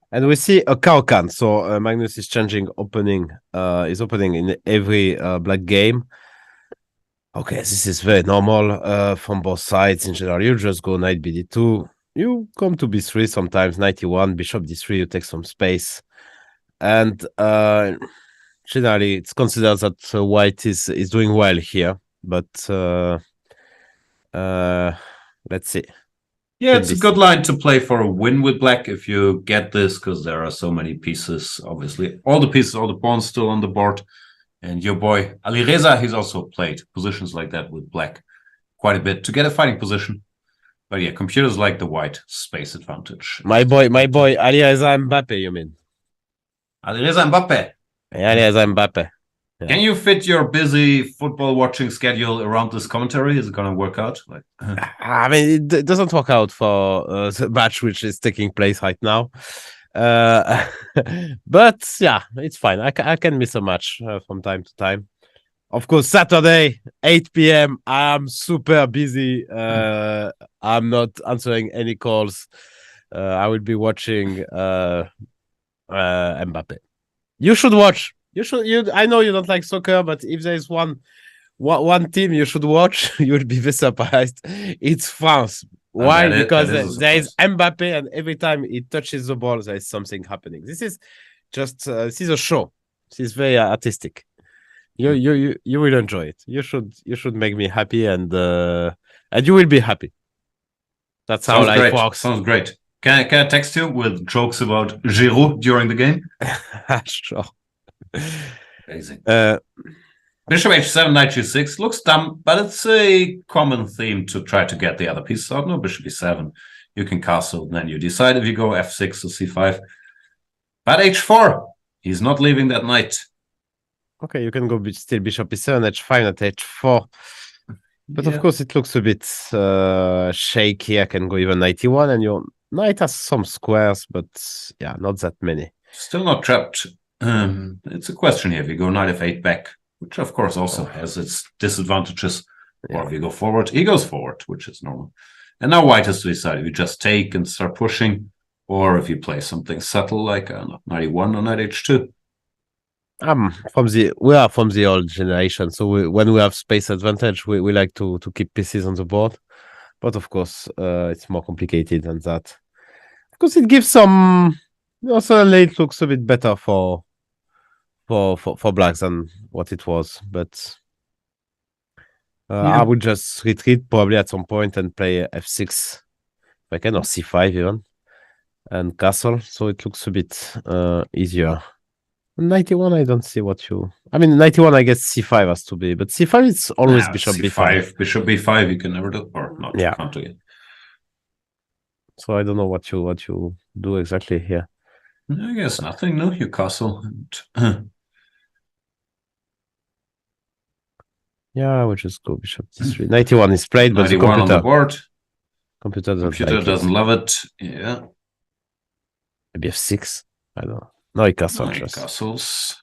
And we see a Kaukan. So Magnus is changing opening. Is opening in every black game. Okay, this is very normal from both sides. In general, you just go knight bd2. You come to b3 sometimes, knight e1, bishop d3, you take some space. And generally, it's considered that white is doing well here. But let's see. Yeah, it's a good line to play for a win with black if you get this, because there are so many pieces, obviously. All the pawns still on the board. And your boy, Alireza, he's also played positions like that with black quite a bit to get a fighting position. But yeah, computers like the white space advantage. My boy, Alireza Mbappe, you mean? Alireza Mbappe. Alireza Mbappe. Yeah. Can you fit your busy football watching schedule around this commentary? Is it going to work out? I mean, it doesn't work out for the match which is taking place right now. But yeah, it's fine. I can miss a match from time to time. Of course, Saturday, 8 p.m. I'm super busy. I'm not answering any calls. I will be watching Mbappe. You should watch. I know you don't like soccer, but if there is one team you should watch, you will be very surprised. It's France. Why? Because there is Mbappe, and every time he touches the ball, there is something happening. This is just this is a show. This is very artistic. You will enjoy it. You should make me happy, and you will be happy. That's how life works. Sounds great. Can I text you with jokes about Giroud during the game? Sure. Amazing. Bishop h7, knight g6 looks dumb, but it's a common theme to try to get the other pieces out. No, bishop e7. You can castle, then you decide if you go f6 or c5. But h4, he's not leaving that knight. Okay, you can go still bishop e7, h5, not h4. But of course, it looks a bit shaky. I can go even knight e1, and your knight has some squares, but yeah, not that many. Still not trapped. It's a question here. If you go knight f8 back, which of course also has its disadvantages, or if you go forward, he goes forward, which is normal. And now white has to decide if you just take and start pushing, or if you play something subtle like knight e1 or knight h2. We are from the old generation, so when we have space advantage, we like to keep pieces on the board. But of course, it's more complicated than that. Because it gives some. Suddenly, it looks a bit better for blacks than what it was. But I would just retreat probably at some point and play f6 if I can, or c5 even, and castle. So it looks a bit easier. 91, I don't see what you. I mean, 91, I guess c5 has to be, but c5 it's always bishop b5. Bishop b5, you can never do, or not. Yeah. Can't do it. So I don't know what you do exactly here. I guess nothing. No, you castle. And, yeah, I would just go bishop c3. 91 is played, but the 91 on the board. Computer Doesn't love it. Yeah. Maybe f6. I don't know. No, he castle just. Castles.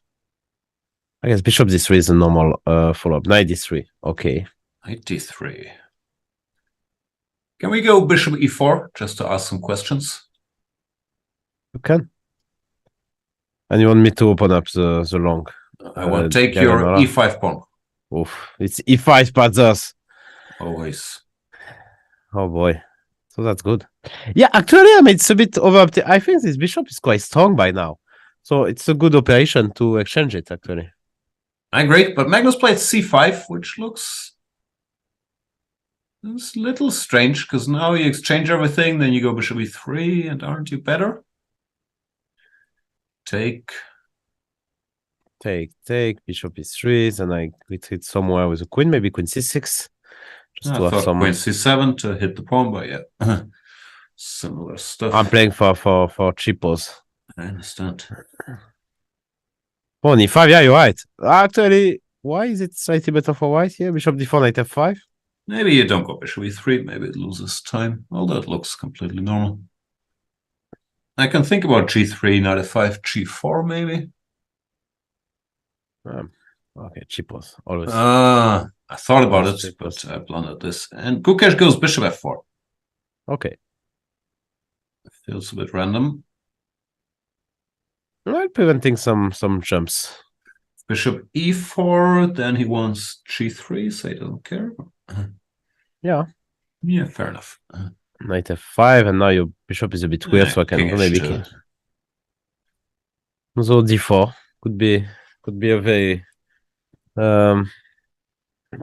I guess bishop d3 is a normal follow-up. Knight d3. Okay. Knight d3. Can we go bishop e4 just to ask some questions? You can. And you want me to open up the long? I want to take your e5 pawn. Oof. It's e5 paths. Always. Oh boy. So that's good. Yeah, actually, I mean, it's a bit over. I think this bishop is quite strong by now. So it's a good operation to exchange it, actually. I agree, but Magnus played c5, which looks it's a little strange, because now you exchange everything, then you go bishop e3, and aren't you better? Take, bishop e3, then I retreat somewhere with a queen, maybe queen c6. Just to have some queen c7 to hit the pawn, but yeah, similar stuff. I'm playing for cheapos. I understand. Pawn e5, yeah, you're right. Actually, why is it slightly better for white here? Bishop d4, knight f5. Maybe you don't go bishop e3, maybe it loses time, although it looks completely normal. I can think about g3, knight f5, g4 maybe. Okay, cheapos, always. I thought about it, but I blundered this. And Gukesh goes bishop f4. Okay. Feels a bit random. Well, preventing some jumps. Bishop e4, then he wants g3, so he doesn't care. Yeah. Yeah, fair enough. Knight f5, and now your bishop is a bit weird, so I can maybe kill. So d4 could be a very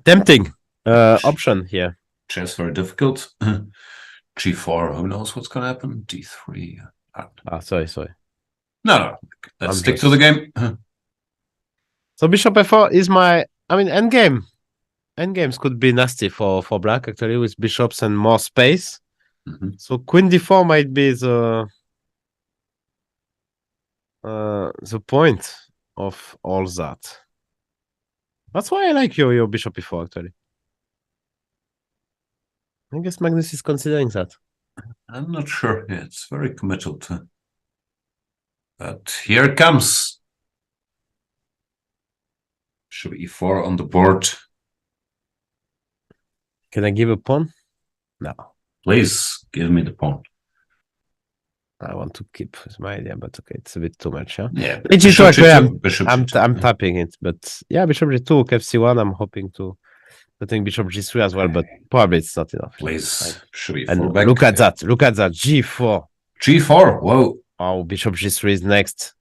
tempting option here. Chess very difficult. g4, who knows what's gonna happen? d3. Sorry. No. Let's stick to the game. So bishop f4 is my endgame. Endgames could be nasty for black, actually, with bishops and more space. So queen d4 might be the point of all that. That's why I like your bishop e4, actually. I guess Magnus is considering that. I'm not sure. Yeah, it's very committal to. But here it comes. Bishop e4 on the board. Can I give a pawn? No. Please give me the pawn. I want to keep with my idea, but okay, it's a bit too much, huh? Yeah. Bishop G2, I'm tapping it, but yeah, bishop G2, f c1. I'm hoping to think bishop G3 as well, but probably it's not enough. Please, bishop e4 and back. look at that, G4. G4, whoa. Oh, bishop G3 is next.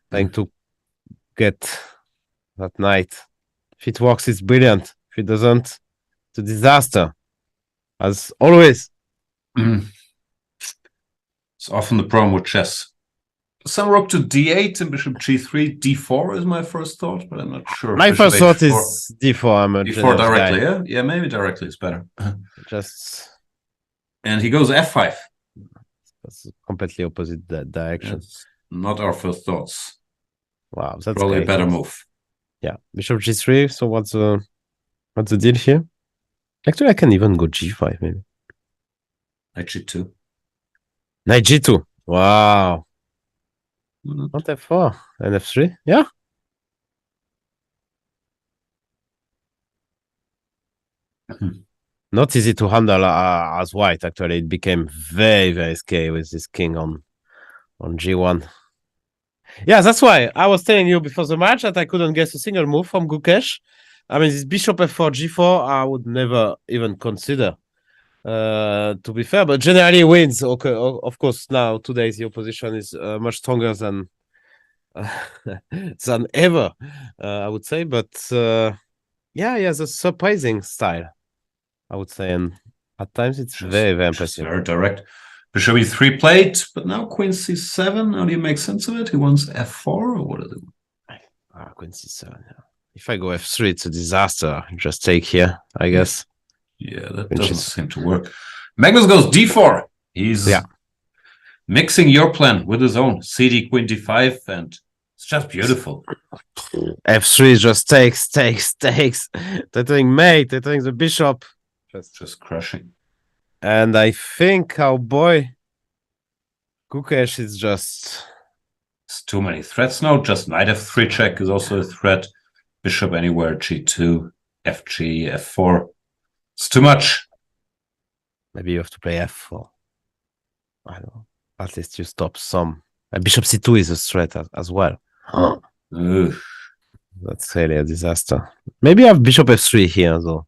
Trying to get that knight. If it works, it's brilliant. If it doesn't, it's a disaster. As always. It's often the problem with chess. Some rook to d8 and bishop g3, d4 is my first thought, but I'm not sure. My first thought is d4. I'm a d4 directly, guy. Yeah, maybe directly is better. And he goes f5. That's completely opposite direction. That's not our first thoughts. Wow, that's probably a better move. Yeah, bishop g3. So what's the deal here? Actually, I can even go g5 maybe. Knight g2. Knight g2. Wow. Not f4 and f3. Yeah. Not easy to handle as white. Actually, it became very, very scary with this king on g1. Yeah, that's why I was telling you before the match that I couldn't guess a single move from Gukesh. I mean, this bishop f4, g4, I would never even consider. To be fair, but generally wins. Okay, of course, now today the opposition is much stronger than ever, I would say. But Yeah, he has a surprising style, I would say, and at times it's very, very impressive. Very direct. Bishop e3 played, but now queen c7. How do you make sense of it? He wants f4, or what is it? Queen c7. Yeah. If I go f3, it's a disaster. Just take here, I guess. Yeah, that doesn't seem to work. Magnus goes d4. He's mixing your plan with his own. CD, queen d5, and it's just beautiful. F3 just takes. They're doing mate. They're doing the bishop. Just crushing. And I think our boy Gukesh is just... It's too many threats now. Just knight f3 check is also a threat. Bishop anywhere, g2, fg, f4. It's too much. Maybe you have to play f4. I don't know. At least you stop some. Bishop c2 is a threat as well. That's really a disaster. Maybe I have bishop f3 here, though.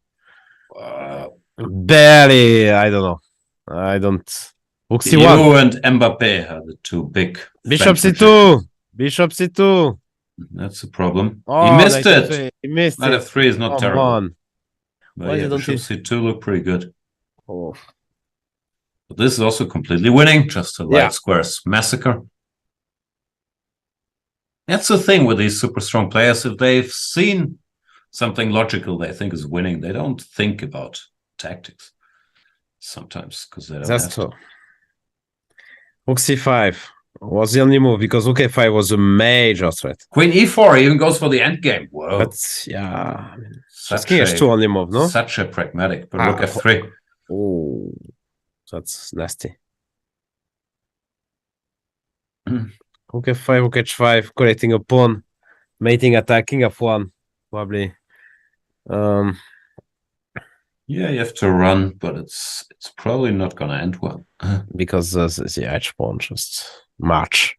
Barely. I don't know. I don't. You and Mbappe are the two big. Bishop c2. Bishop c2. That's a problem. Oh, he missed it. He missed Knight it. f3 is not terrible. On. But yeah, bishop c2 look pretty good. Oh. But this is also completely winning. Just a light squares massacre. That's the thing with these super strong players. If they've seen something logical they think is winning, they don't think about tactics sometimes because they don't That's have true. Rook c5 was the only move because rook a5 was a major threat. Queen e4 even goes for the endgame. Whoa. But yeah, I mean, such king h2 only move, no? Such a pragmatic. But rook f3. Oh, that's nasty. Rook f5, rook h5, collecting a pawn, mating attack, king f1, probably. Yeah, you have to run, but it's probably not gonna end well. Because the edge pawn just march.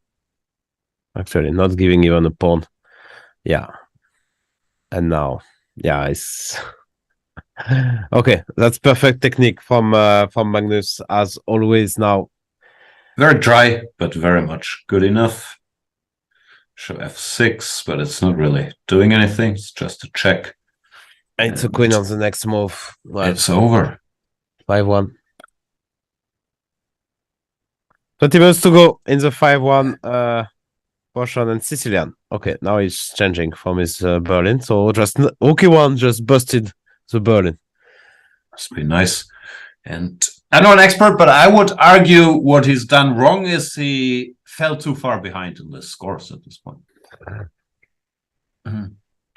Actually, not giving even a pawn. Yeah. And now, yeah, it's okay. That's perfect technique from Magnus as always. Now, very dry, but very much good enough. Show f6, but it's not really doing anything. It's just a check. And it's a queen on the next move. Well, it's over. 5-1. 20 minutes to go in the 5-1 portion and Sicilian. Okay, now he's changing from his Berlin. So just rook e1 just busted the Berlin. Must be nice. And I'm not an expert, but I would argue what he's done wrong is he fell too far behind in the scores at this point.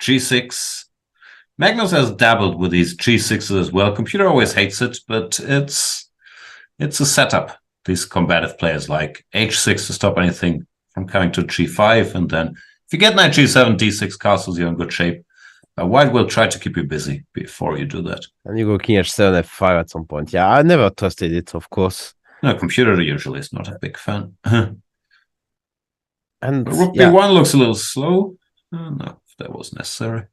G6. Magnus has dabbled with these G6s as well. Computer always hates it, but it's a setup. These combative players like H6 to stop anything from coming to G5, and then if you get knight G7, D6 castles, you're in good shape. White will try to keep you busy before you do that. And you go king H7, F5 at some point. Yeah, I never trusted it, of course. No, computer usually is not a big fan. And but rook B1 looks a little slow. No, if that was necessary.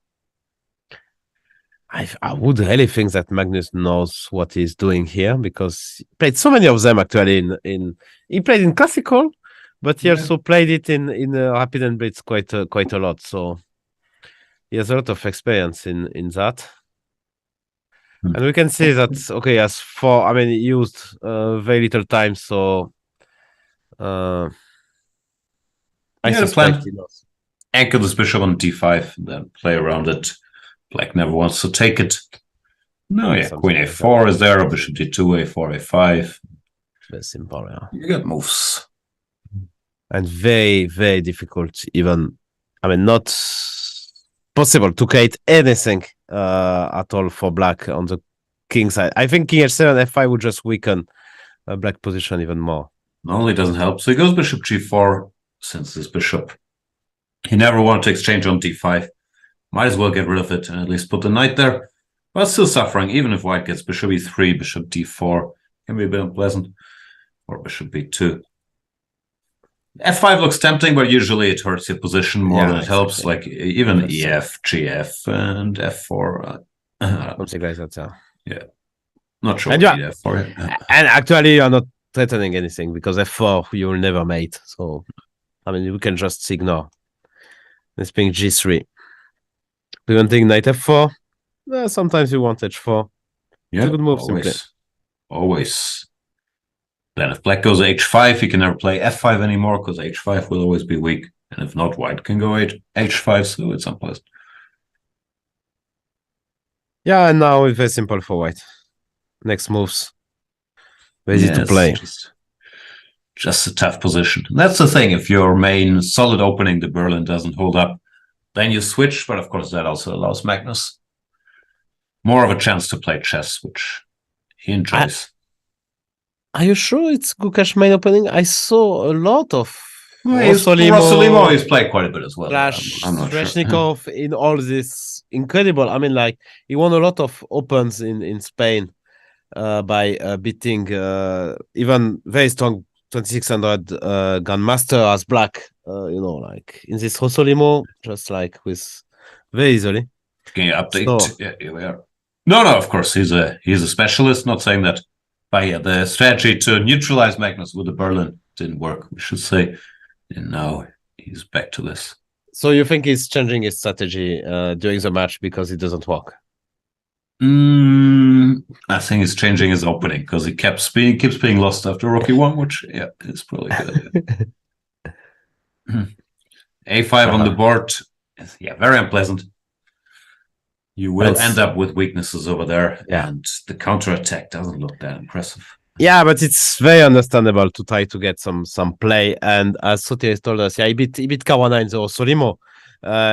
I would really think that Magnus knows what he's doing here because he played so many of them actually he played in classical, but he also played it in rapid and blitz quite a lot. So he has a lot of experience in that. And we can see that as for he used very little time, so I suspect he knows. Anchor this bishop on d5, and then play around it. Black never wants to take it. No, yeah, queen a4 is there, or bishop d2, a4, a5. Very simple, yeah. You got moves. And very, very difficult, even, not possible to create anything at all for black on the king side. I think king h7, f5 would just weaken black position even more. Not only doesn't help, so he goes bishop g4, since this bishop. He never wanted to exchange on d5. Might as well get rid of it and at least put the knight there. But still suffering, even if white gets bishop e3, bishop d4. Can be a bit unpleasant. Or bishop b2. f5 looks tempting, but usually it hurts your position more than it helps. Like even ef, gf, and f4. Something like that, yeah. Not sure. And, f4. And actually, you're not threatening anything because f4 you will never mate. So, we can just ignore. Let's ping g3. Do you want to take knight f4? sometimes you want h4. Yeah, it's a good move, always. simply. Always. Then if black goes h5, he can never play f5 anymore because h5 will always be weak. And if not, white can go h5, so it's unpleasant. Yeah, and now it's very simple for white. Next moves. Very easy to play. Just a tough position. And that's the thing. If your main solid opening, the Berlin, doesn't hold up, then you switch. But of course, that also allows Magnus more of a chance to play chess, which he enjoys. Are you sure it's Gukesh main opening? I saw a lot of Rossolimo, he's played quite a bit as well. I'm not sure. In all this incredible. I mean, like, he won a lot of opens in Spain by beating even very strong 2600 Grandmaster as black. Like in this Rossolimo, just like with very easily. Can you update? So, yeah, here we are. No, of course, he's a specialist. Not saying that. But yeah, the strategy to neutralize Magnus with the Berlin didn't work, we should say. And now he's back to this. So you think he's changing his strategy during the match because it doesn't work? I think he's changing his opening because he keeps being lost after Rook E1, which is probably good. A5 on the board, very unpleasant. You will end up with weaknesses over there, and the counterattack doesn't look that impressive. Yeah, but it's very understandable to try to get some play. And as Sotiris told us, he beat Caruana in the Rossolimo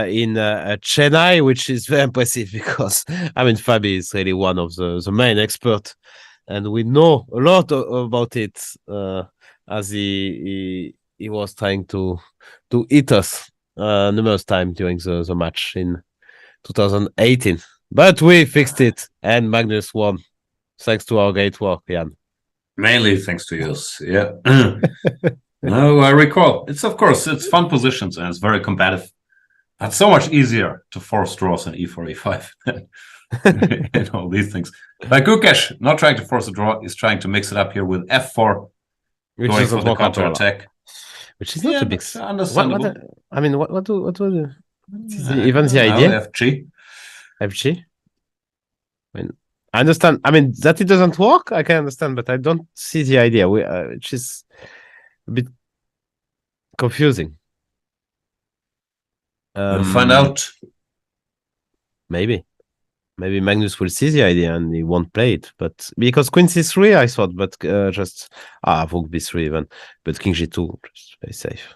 in Chennai, which is very impressive because, I mean, Fabi is really one of the main experts. And we know a lot about it as he was trying to eat us numerous times during the match in 2018. But we fixed it, and Magnus won, thanks to our great work, Jan. Mainly thanks to yours, yeah. No, I recall. It's fun positions, and it's very combative. It's so much easier to force draws in e4, e5 and all these things. But Gukesh, not trying to force a draw, is trying to mix it up here with f4, which going for the counter-attattack. Which is not a big... Understandable. What do even the idea? FG? I mean, I understand. I mean, that it doesn't work, I can understand, but I don't see the idea, which is a bit confusing. We'll find out. Maybe Magnus will see the idea and he won't play it. But because Queen C3, I thought, but just Rook B3 even, but King G2, just very safe.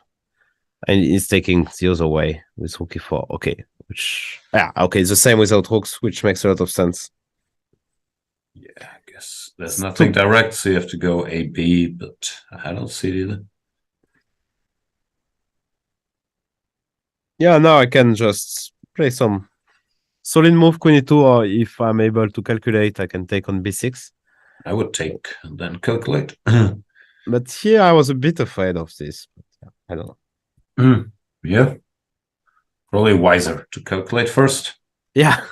And he's taking the other way with Rook E4. Okay, it's the same without rooks, which makes a lot of sense. Yeah, I guess there's nothing direct, so you have to go AB, but I don't see it either. Yeah, now I can just play some solid move Queen E2, or if I'm able to calculate, I can take on B6. I would take and then calculate. But here I was a bit afraid of this. But I don't know. Yeah. Probably wiser to calculate first. Yeah.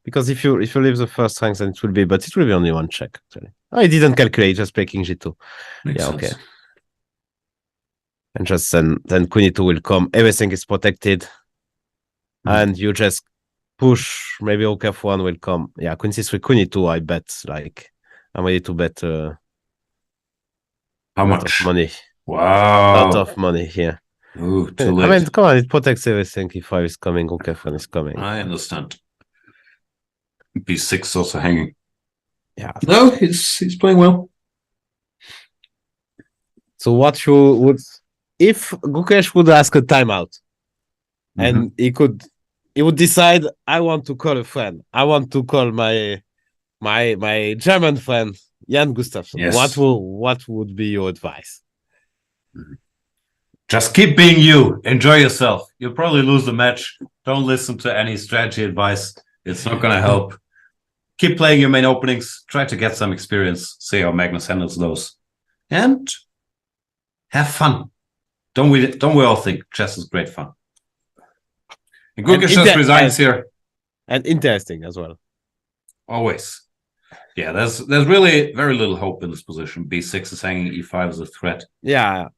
Because if you leave the first rank, then it will be only one check, actually. I didn't calculate, just play King G2. Makes sense. Okay. And just then Queen E2 will come. Everything is protected. And you just push. Maybe Rook F1 will come. Yeah, Queen C3, Queen E2, I bet. Like, I'm ready to bet. How much? Money. Wow. A lot of money here. Ooh, too late. I mean, come on, it protects everything. E5 is coming, Rook F1 is coming. I understand. B6 also hanging. Yeah. No, he's playing well. So what you would, if Gukesh would ask a timeout, and he would decide, I want to call a friend. I want to call my German friend, Jan Gustafsson. Yes. What would be your advice? Just keep being you. Enjoy yourself. You'll probably lose the match. Don't listen to any strategy advice. It's not going to help. Keep playing your main openings. Try to get some experience. See how Magnus handles those. And have fun. Don't we all think chess is great fun? And Gukesh just resigns here. And interesting as well. Always. Yeah, there's really very little hope in this position. B6 is hanging, E5 is a threat. Yeah.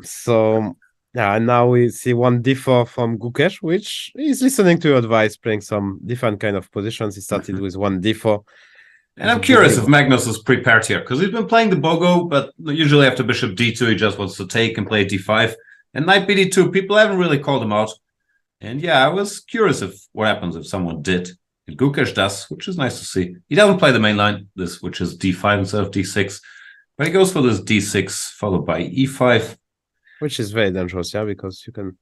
So Yeah, and now we see one d4 from Gukesh, which is listening to your advice, playing some different kind of positions. He started with one d4. And I'm curious if Magnus is prepared here, because he's been playing the Bogo, but usually after bishop d2, he just wants to take and play d5. And knight bd2, people haven't really called him out. And yeah, I was curious if what happens if someone did. And Gukesh does, which is nice to see. He doesn't play the main line, this, which is d5 instead of d6, but he goes for this d6 followed by e5. Which is very dangerous, yeah, because you can...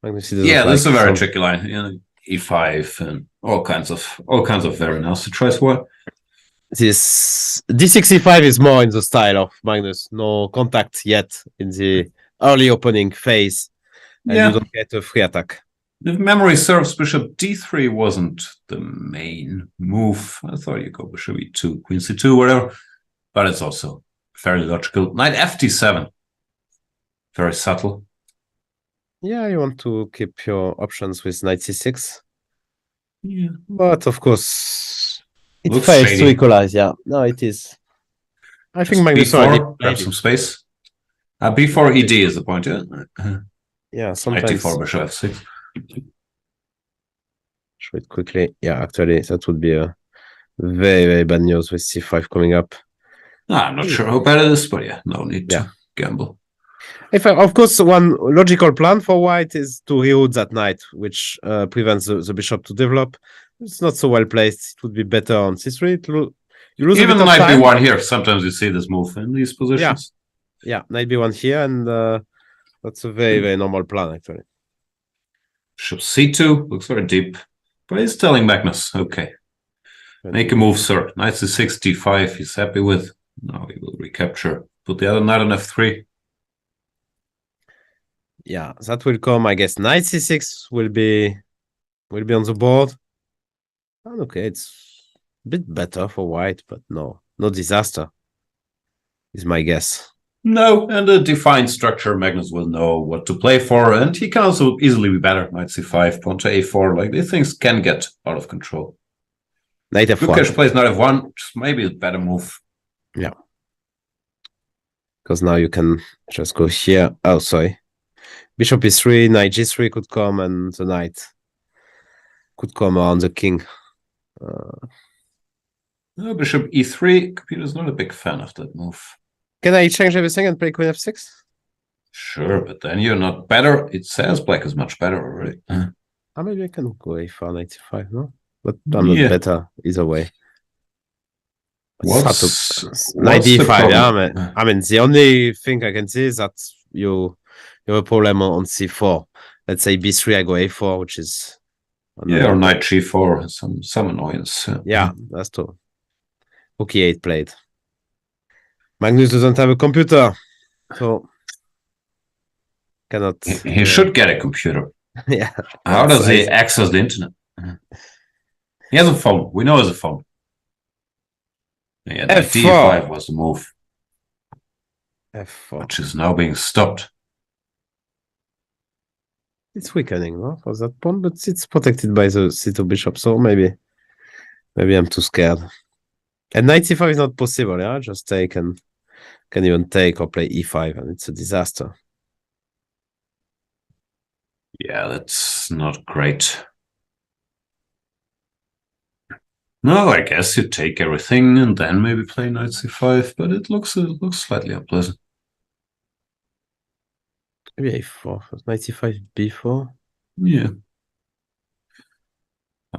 Magnus, Yeah, this is a very tricky line. You know, e5 and all kinds of very nasty choice. What? This d65 is more in the style of Magnus. No contact yet in the early opening phase, and you don't get a free attack. If memory serves, bishop d3 wasn't the main move. I thought you go bishop e2, queen c2, whatever. But it's also fairly logical. Knight fd7. Very subtle. Yeah, you want to keep your options with knight c6. Yeah. But of course, it Looks fails shady. to equalize. Yeah, no, it is. I Just think Magnus already b4, played grab some space. b4 ed is the point, yeah? Yeah, Knight sometimes. d4, bishop f6. Show it quickly. Yeah, actually, that would be a very, very bad news with c5 coming up. I'm not sure how bad it is, but yeah, no need to gamble. Of course, one logical plan for white is to reroute that knight, which prevents the bishop to develop. It's not so well placed. It would be better on c3. You lose Even a bit knight of time. b1 here, sometimes you see this move in these positions. Yeah, knight b1 here, and that's a very, very normal plan, actually. Bishop c2 looks very deep, but he's telling Magnus, okay, make a move, sir. Knight c6, d5, he's happy with. Now he will recapture. Put the other knight on f3. Yeah, that will come. I guess knight c6 will be on the board. And okay, it's a bit better for white, but no disaster. Is my guess. No, and a defined structure, Magnus will know what to play for, and he can also easily be better. Knight c5, pawn to a4, like these things can get out of control. Knight f1. Gukesh plays knight f1, which is maybe a better move. Yeah. Because now you can just go here. Oh, sorry. Bishop e3, knight g3 could come, and the knight could come around the king. No, bishop e3, computer's not a big fan of that move. Can I change everything and play queen f6? Sure, but then you're not better. It says black is much better already. Maybe I can go a4, knight c5, no? But I'm not better either way. Knight d5, yeah. I mean, the only thing I can see is that you have a problem on c4. Let's say b3, I go a4, which is... or knight g4, some annoyance. Yeah, that's true. Rook e8 played. Magnus doesn't have a computer, so cannot... He should get a computer. Yeah. How does he access the internet? He has a phone. We know he has a phone. Yeah, that d5 was the move. f4. Which is now being stopped. It's weakening, no? For that pawn, but it's protected by the c2 bishop, so maybe I'm too scared. And knight c5 is not possible, yeah? Just take and can even take or play e5, and it's a disaster. Yeah, that's not great. No, I guess you take everything and then maybe play knight c5, but it looks slightly unpleasant. Maybe a4, knight c5, b4. Yeah.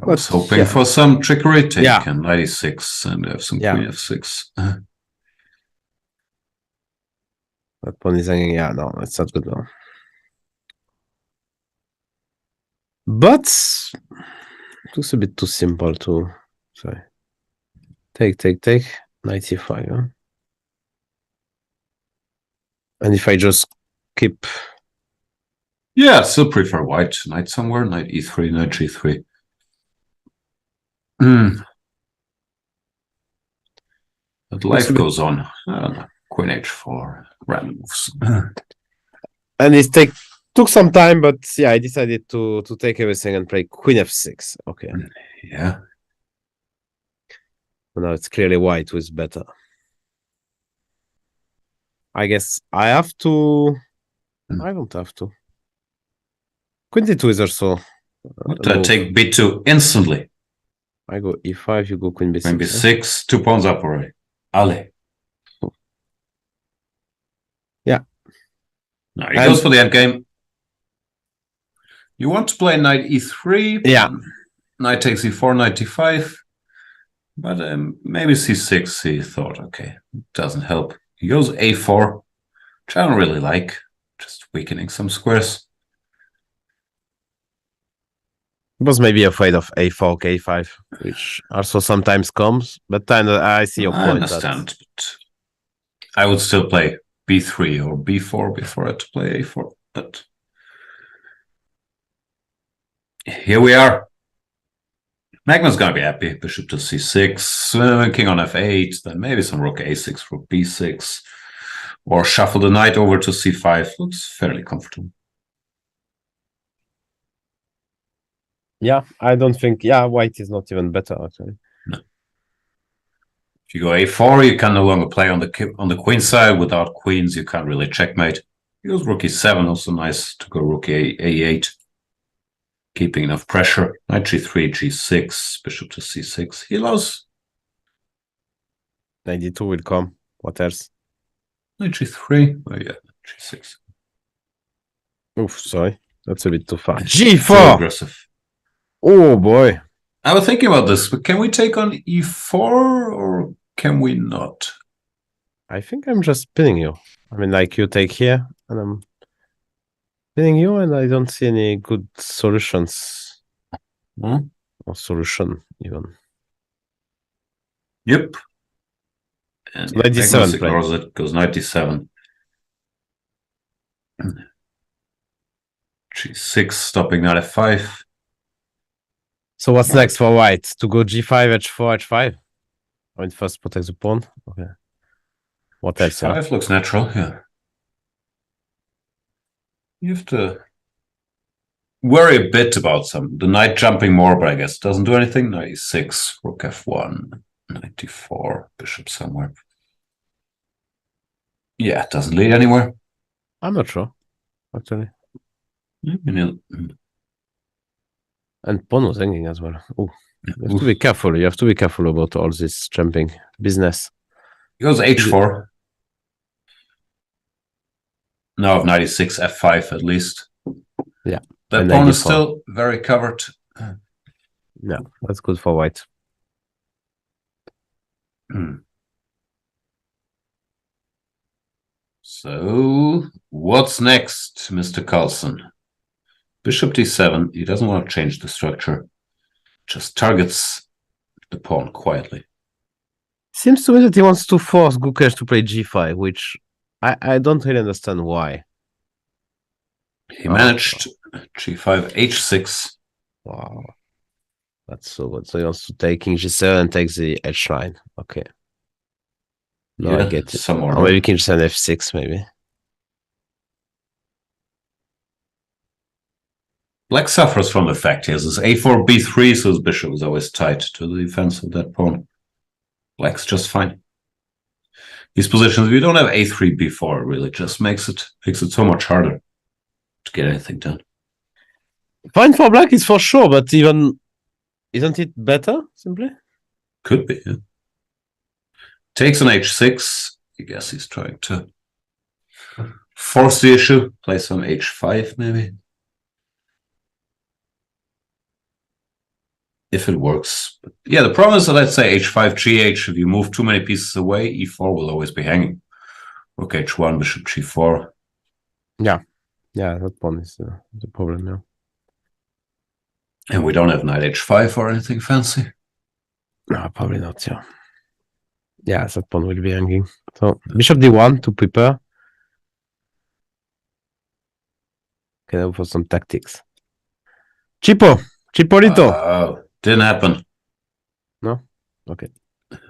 I was hoping for some trickery. Take and knight e6 and have some queen f6. That pawn is hanging. Yeah, no, it's not good now. But it looks a bit too simple to say. Take, knight c5. Huh? And if I just keep... Yeah, still prefer white. Knight somewhere, knight e3, knight g3. But life goes on. I don't know. Queen h4, random moves. And it took some time, but yeah, I decided to take everything and play queen f6. Okay. Yeah. Now it's clearly white who's better. I guess I have to I don't have to. Queen d2 is also. Take b2 instantly. I go e5, you go queen b6. Queen b6, 2 pawns up already. Ale. Yeah. Now he goes for the endgame. You want to play knight e3. Yeah. Knight takes e4, knight e5. But maybe c6, he thought, okay, doesn't help. He goes a4, which I don't really like. Just weakening some squares. Was maybe afraid of a4, k5, which also sometimes comes. But I see your point. I understand, but I would still play b3 or b4 before I had to play a4. But here we are. Magnus gonna be happy. Bishop to c6, king on f8, then maybe some rook a6, rook b6, or shuffle the knight over to c5. Looks fairly comfortable. Yeah, I don't think. Yeah, white is not even better actually. No. If you go a4, you can no longer play on the queen side. Without queens, you can't really checkmate. He goes rook e7, also nice to go rook a8. Keeping enough pressure. Knight g3, g6, bishop to c6. He loves. Knight d2 will come. What else? Knight g3. Oh yeah, g6. Oof, sorry. That's a bit too far. Too g4! aggressive. Oh boy. I was thinking about this, but can we take on e4 or can we not? I think I'm just pinning you. I mean, like you take here and I'm pinning you, and I don't see any good solutions. Or solution, even. Yep. And Knight d7 ignores it, goes knight d7. g6, stopping knight f5. So what's next for white? To go g5, h4, h5? I mean, first protect the pawn. Okay. What else? G5 looks natural, yeah. You have to worry a bit about the knight jumping more, but I guess doesn't do anything. Knight e6, rook f1, knight d4, bishop somewhere. Yeah, it doesn't lead anywhere. I'm not sure, actually. And pawn was hanging as well. Oh, you have to be careful. You have to be careful about all this jumping business. He goes h4. Now of knight e6, f5 at least. Yeah. That pawn is still very covered. Yeah, that's good for white. So, what's next, Mr. Carlson? Bishop d7. He doesn't want to change the structure. Just targets the pawn quietly. Seems to me that he wants to force Gukesh to play g5, which I don't really understand why. He managed g5, h6. Wow. That's so good. So he wants to take king g7 and takes the h line. Okay. No, Yeah, I get it. some Or order. maybe king g7, f6, maybe. Black suffers from the fact he has his a4, b3, so his bishop is always tied to the defense of that pawn. Black's just fine. These positions, if you don't have a3, b4, really just makes it so much harder to get anything done. Fine for black is for sure, but even isn't it better simply? Could be, yeah. Takes an h6. I guess he's trying to force the issue. Play some h5 maybe. If it works. But yeah, the problem is that let's say h5, gh, if you move too many pieces away, e4 will always be hanging. Rook h1, bishop g4. Yeah. Yeah, that pawn is the problem now. And we don't have knight h5 or anything fancy. No, probably not, yeah. Yeah, that pawn will be hanging. So, bishop d1 to prepare. Okay, now for some tactics. Chipolito. Didn't happen. No? Okay.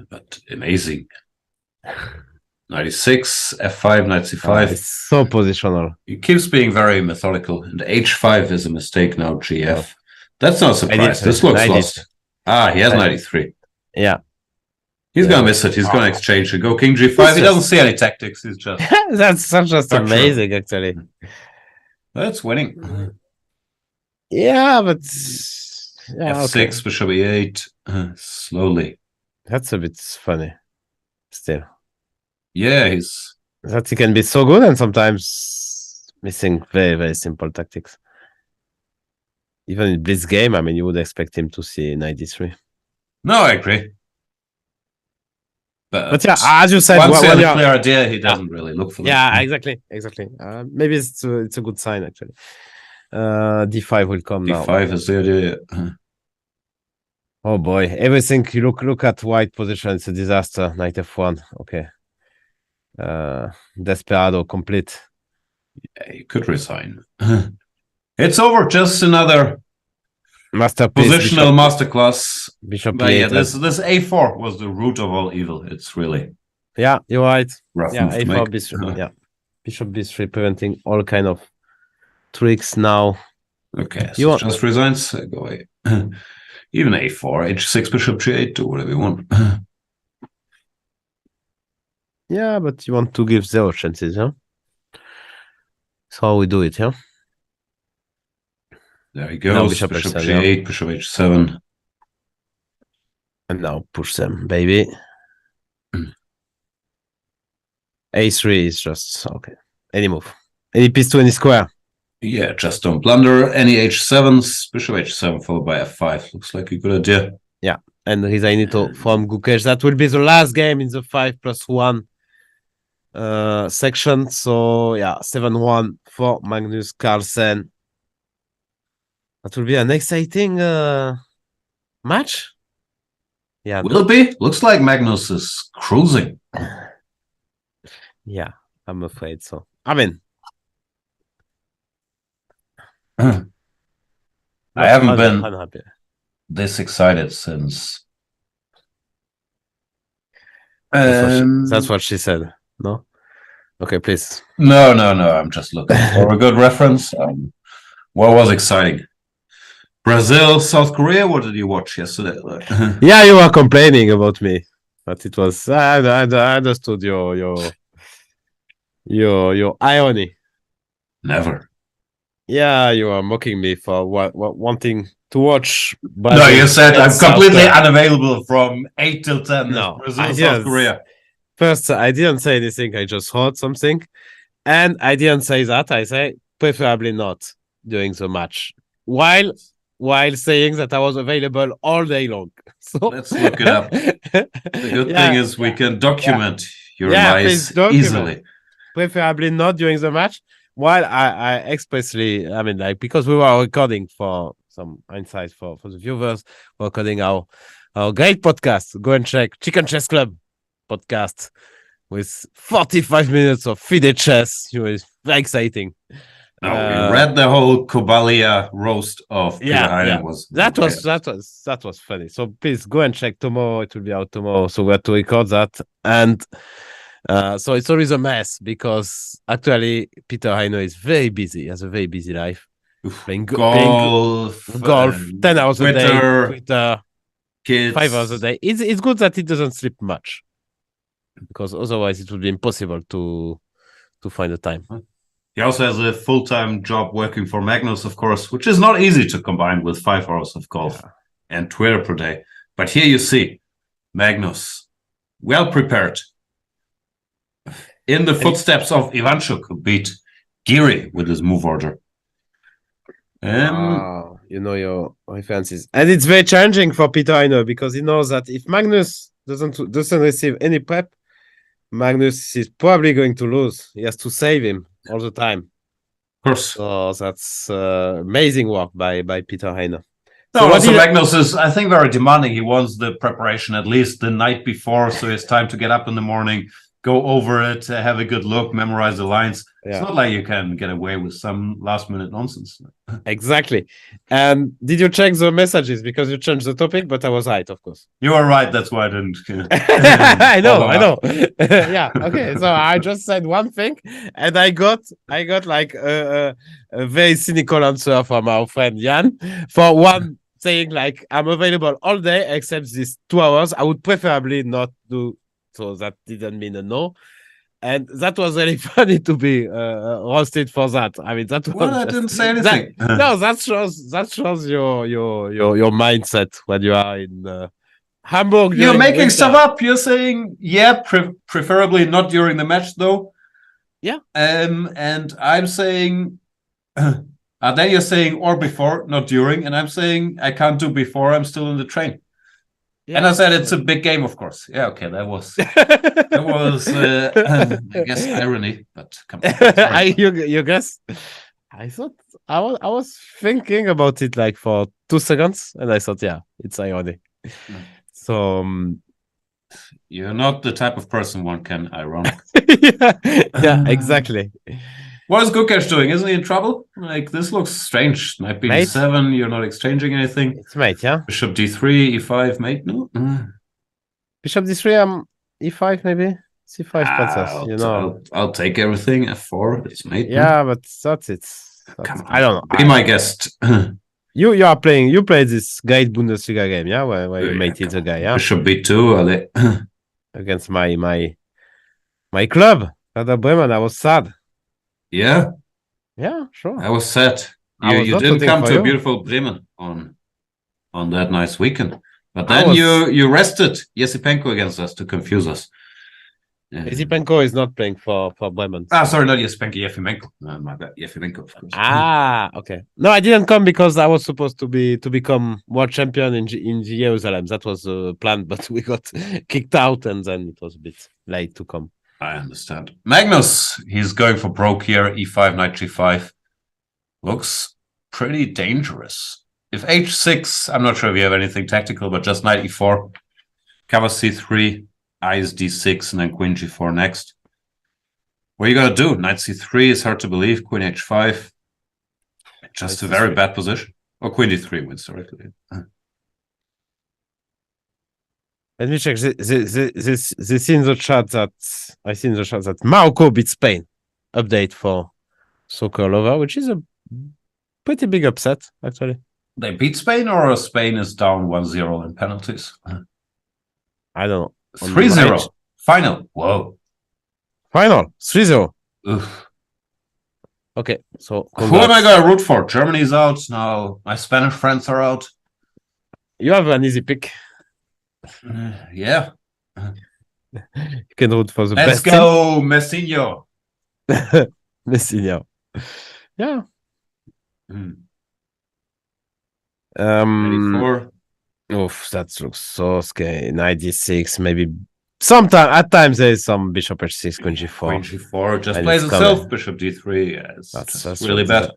But amazing. 96, f5, knight c5. It's so positional. He keeps being very methodical. And h5 is a mistake now, gf. That's not a surprise. This looks lost. Ah, he has 93. Yeah. He's going to miss it. He's going to exchange and go king g5. He doesn't see any tactics. He's just... That's just amazing, actually. That's winning. Yeah, but F6, bishop E8, slowly. That's a bit funny. Still. Yeah, he's that he can be so good and sometimes missing very, very simple tactics. Even in Blitz game, I mean, you would expect him to see 93. No, I agree. But yeah, as you said, once he has a clear idea, he doesn't really look for that. Yeah, exactly. Maybe it's a good sign actually. D5 will come now. D5 is the idea. Oh boy, everything you look at white position, it's a disaster. Knight F1. Okay. Desperado complete. Yeah, you could resign. It's over. Just another masterpiece, positional masterclass. Bishop But yeah, E8. this A4 was the root of all evil. It's really yeah, you're right. rough Yeah, move to A4 make. B3. Yeah, Bishop B3 preventing all kind of tricks now. Okay, so just resigns. Go away. Even A4, H6, Bishop G8, do whatever you want. Yeah, but you want to give 0 chances, huh? That's how we do it, yeah? There he goes. Bishop Bishop H7, G8, yeah. Bishop H7. And now push them, baby. A3 is just okay. Any move. Any piece to any square. Yeah, just don't blunder. Any H7s, Bishop H7 followed by F5. Looks like a good idea. Yeah, and Rizainito from Gukesh. That will be the last game in the 5+1 section. So yeah, 7-1 for Magnus Carlsen. That will be an exciting match. Yeah, Will it be? Looks like Magnus is cruising. Yeah, I'm afraid so. I mean, I haven't been unhappy. this excited since. That's what she said. No? Okay, please. No. I'm just looking for a good reference. What was exciting? Brazil, South Korea. What did you watch yesterday? Yeah, you were complaining about me, but it was I understood your irony. Never. Yeah, you are mocking me for wanting to watch. But no, you said I'm completely unavailable from 8 till 10. No, Brazil, South Korea. First, I didn't say anything. I just heard something, and I didn't say that. I say preferably not during the match, while saying that I was available all day long. So let's look it up. The good thing is we can document your lies easily. Preferably not during the match. While I expressly, I mean, like, because we were recording for some insights for the viewers, we're recording our great podcast. Go and check Chicken Chess Club podcast with 45 minutes of FIDE chess. It was very exciting. No, we read the whole Kobalia roast of Peter Heine. That was funny. So please go and check tomorrow. It will be out tomorrow. So we have to record that. And so it's always a mess because actually Peter Heine is very busy. He has a very busy life. Playing golf, 10 hours a day, Twitter, kids. 5 hours a day. It's good that he doesn't sleep much because otherwise it would be impossible to find the time. He also has a full-time job working for Magnus, of course, which is not easy to combine with 5 hours of golf and Twitter per day. But here you see Magnus, well prepared, in the footsteps of Ivanchuk, who beat Giri with his move order. Wow, you know your references. And it's very challenging for Peter Heine because he knows that if Magnus doesn't receive any prep, Magnus is probably going to lose. He has to save him all the time. Of course. So that's amazing work by Peter Heine. No, also Magnus is, I think, very demanding. He wants the preparation at least the night before, so he has time to get up in the morning, go over it, have a good look, memorize the lines. Yeah. It's not like you can get away with some last-minute nonsense. Exactly. Did you check the messages? Because you changed the topic, but I was right, of course. You are right. That's why I didn't. I know. Yeah. Okay. So I just said one thing, and I got like a very cynical answer from our friend Jan for one saying like I'm available all day except these 2 hours. I would preferably not do. So that didn't mean a no. And that was really funny to be roasted for that. I mean, that was Well, I didn't say anything. no, that shows your mindset when you are in Hamburg. You're during making winter. stuff up. You're saying, yeah, preferably not during the match, though. Yeah. And I'm saying, then you're saying or before, not during. And I'm saying I can't do before. I'm still in the train. Yeah. And I said it's a big game, of course. Yeah, okay, that was I guess irony, but come on. You guess? I thought I was thinking about it like for 2 seconds, and I thought, yeah, it's irony. So you're not the type of person one can ironic. yeah, exactly. What is Gukesh doing? Isn't he in trouble? Like, this looks strange. Knight b7, you're not exchanging anything. It's mate, yeah. Bishop d3, e5, mate, no? Bishop d3, e5 maybe? c5 princess, you know. I'll take everything, f4, it's mate. Yeah, but that's it. I don't know. Be my guest. You are playing, you played this great Bundesliga game, yeah? Where you mated the guy, yeah? Bishop b2, allez. Against my club, Werder Bremen, I was sad. Yeah? Yeah, sure. I was sad. You didn't come to a beautiful Bremen on that nice weekend. But then you rested Yesipenko against us to confuse us. Yeah. Yesipenko is not playing for Bremen. Sorry, not Yesipenko, Yefimenko. My bad, Yefimenko, of course. Okay. No, I didn't come because I was supposed to become world champion in Jerusalem. That was the plan, but we got kicked out, and then it was a bit late to come. I understand. Magnus, he's going for broke here. E5, knight g5. Looks pretty dangerous. If h6, I'm not sure if you have anything tactical, but just knight e4. Cover c3, eyes d6, and then queen g4 next. What are you going to do? Knight c3 is hard to believe. Queen h5. Just a very bad position. Or queen d3 wins directly. Let me check. This in the chat that I see in the chat that Morocco beat Spain. Update for Soccer Lover, which is a pretty big upset, actually. They beat Spain, or Spain is down 1-0 in penalties? I don't know. 3-0. Final. Whoa. Final. 3-0. Oof. Okay, so who am I going to root for? Germany's out now. My Spanish friends are out. You have an easy pick. Yeah. You can root for the best. Let's go, Messinho. Messinho. Yeah. 94. Oof, that looks so scary. 96, maybe. Sometimes, at times, there is some bishop h6, queen g4. Queen g4 just plays itself. Bishop d3. Yeah, that's really bad.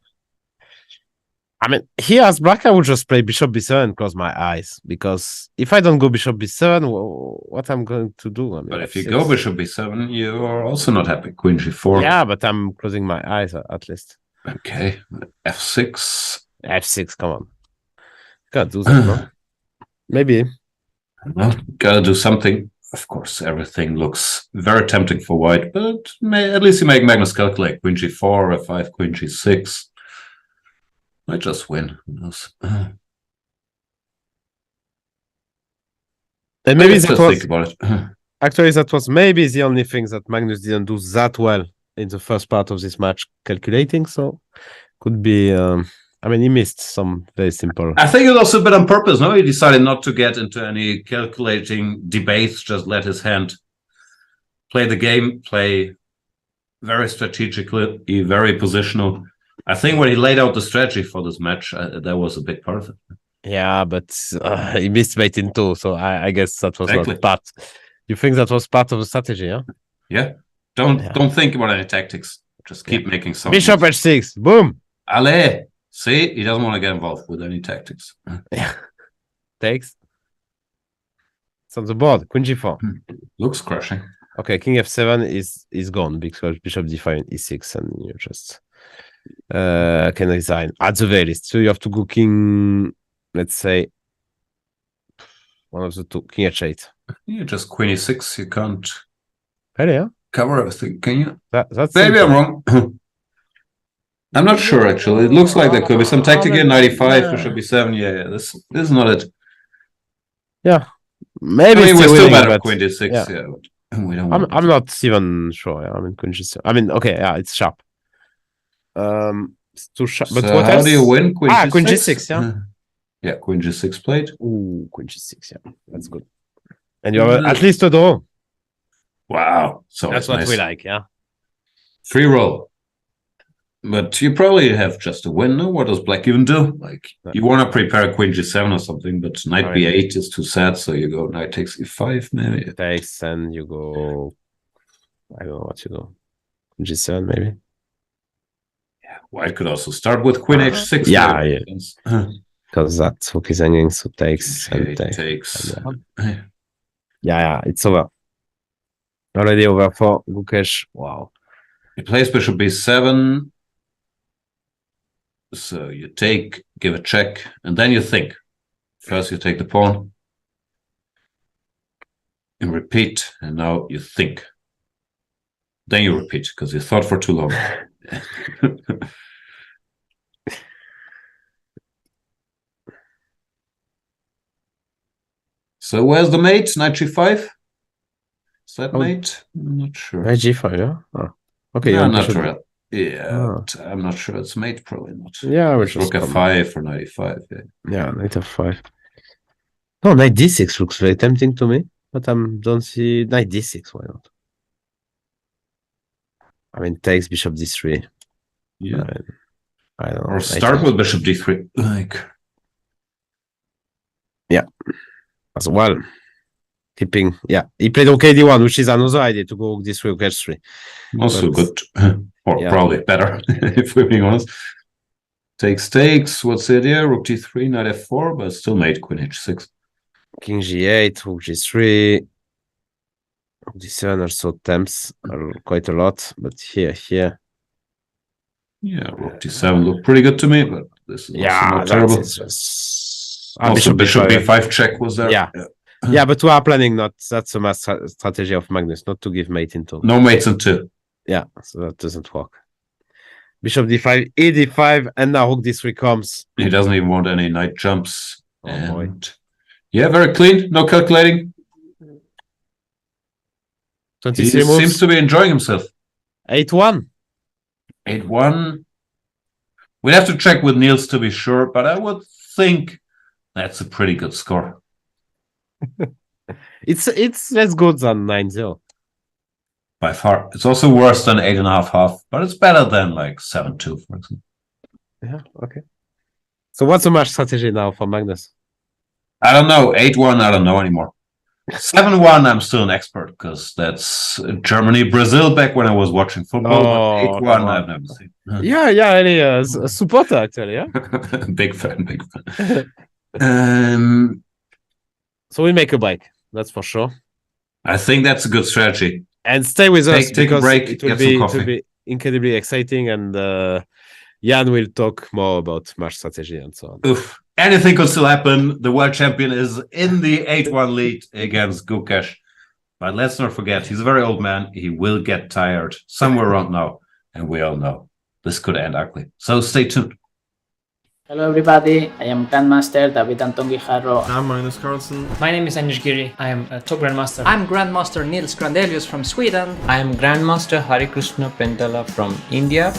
I mean, here as black, I would just play bishop b7 and close my eyes, because if I don't go bishop b7, what I'm going to do? I mean, but if you go bishop b7, you are also not happy. Queen g4. Yeah, but I'm closing my eyes at least. Okay, f6. F6, come on. Gotta do that, no? Maybe. Well, gotta do something. Of course, everything looks very tempting for white, but at least you make Magnus calculate. Queen g4, f5, queen g6. Might just win. Who knows? And maybe that was, think about it. Actually, that was maybe the only thing that Magnus didn't do that well in the first part of this match, calculating. So could be. I mean, he missed some very simple. I think it was also a bit on purpose. No, he decided not to get into any calculating debates. Just let his hand play the game, play very strategically, very positional. I think when he laid out the strategy for this match, that was a big part of it. Yeah, but he missed mate in two, so I guess that was not part. You think that was part of the strategy, yeah? Yeah. Don't think about any tactics. Just keep making some. Bishop h6, boom. Allez. See, he doesn't want to get involved with any tactics. Yeah. Takes. It's on the board. Queen g4. Looks crushing. Okay, king f7 is gone because bishop d5 and e6, and you just can resign at the very least. So you have to go king, let's say, one of the two, king h8. You just queen e6. You can't cover everything, can you? That's maybe simple. I'm wrong. I'm not sure, actually. It looks like there could be some tactic here. 95, bishop b7. Yeah, this is not it. Yeah. Maybe we're still winning, better queen d6. Yeah. Yeah. We don't want I'm not even sure. Yeah, I mean, queen g7. I mean, okay, yeah, it's sharp. It's too sharp. But So what how else? do you win? Queen G6? Queen g6, yeah. Yeah, Queen G6 played. Ooh, Queen g6, yeah. That's good. And you have at least a draw. Wow. So that's what we like, yeah. Free roll. But you probably have just a win. No? What does black even do? Like, you want to prepare Queen G7 or something, but knight B8 is too sad, so you go knight takes E5, maybe. Takes, and you go... I don't know what you do. Queen G7, maybe? Yeah, white could also start with Queen H6. Yeah, yeah. Because that hook is hanging, so takes and takes. Yeah, it's over. Already over for Gukesh. Wow. He plays bishop B7. So you take, give a check, and then you think. First you take the pawn. And repeat, and now you think. Then you repeat, because you thought for too long. So where's the mate? Knight G5? Is that mate? I'm not sure. Knight G5, yeah? Oh. Okay, no, not sure. Yeah, I'm not sure it's mate, probably not. Yeah, which Rook F5 or Knight E5. Yeah, Knight F5. No, Knight D6 looks very tempting to me, but I don't see Knight D6. Why not? I mean, takes Bishop D3. Yeah. I don't know. Or start with Bishop D3. Like. Yeah. As well. Keeping, yeah. He played OK D1, which is another idea to go this way, Rook H3. Also good. Or probably better, if we're being honest. Takes. What's the idea? Rook D3, Knight F4, but still mate Queen H6. King G8, Rook G3. Rook D7 also tempts quite a lot, but here. Yeah, Rook D7 looked pretty good to me, but this is also not terrible. Just... Also, Bishop B5 check was there. Yeah, but we are planning not. That's a mass strategy of Magnus, not to give mate in 2. No mates in 2. Yeah, so that doesn't work. Bishop D5, E5, and now Rook D3 comes. He doesn't even want any knight jumps. Boy. Yeah, very clean, no calculating. 23 he moves. Seems to be enjoying himself. 8-1. 8-1. We'd have to check with Niels to be sure, but I would think that's a pretty good score. It's less good than 9-0. By far. It's also worse than 8.5, but it's better than like 7-2, for example. Yeah, okay. So what's the match strategy now for Magnus? I don't know. 8-1, I don't know anymore. 7-1, I'm still an expert, because that's Germany, Brazil back when I was watching football. But 8-1, I've never seen. Yeah, really a supporter, actually, yeah? Big fan. So we make a break, that's for sure. I think that's a good strategy. And stay with us, take a break, it will be incredibly exciting, and Jan will talk more about match strategy and so on. Oof. Anything could still happen. The world champion is in the 8-1 lead against Gukesh. But let's not forget, he's a very old man. He will get tired somewhere around now. And we all know this could end ugly. So stay tuned. Hello everybody, I am Grandmaster David Anton Guijarro. I'm Magnus Carlsen. My name is Anish Giri. I am a top Grandmaster. I'm Grandmaster Nils Grandelius from Sweden. I am Grandmaster Hari Krishna Pentala from India.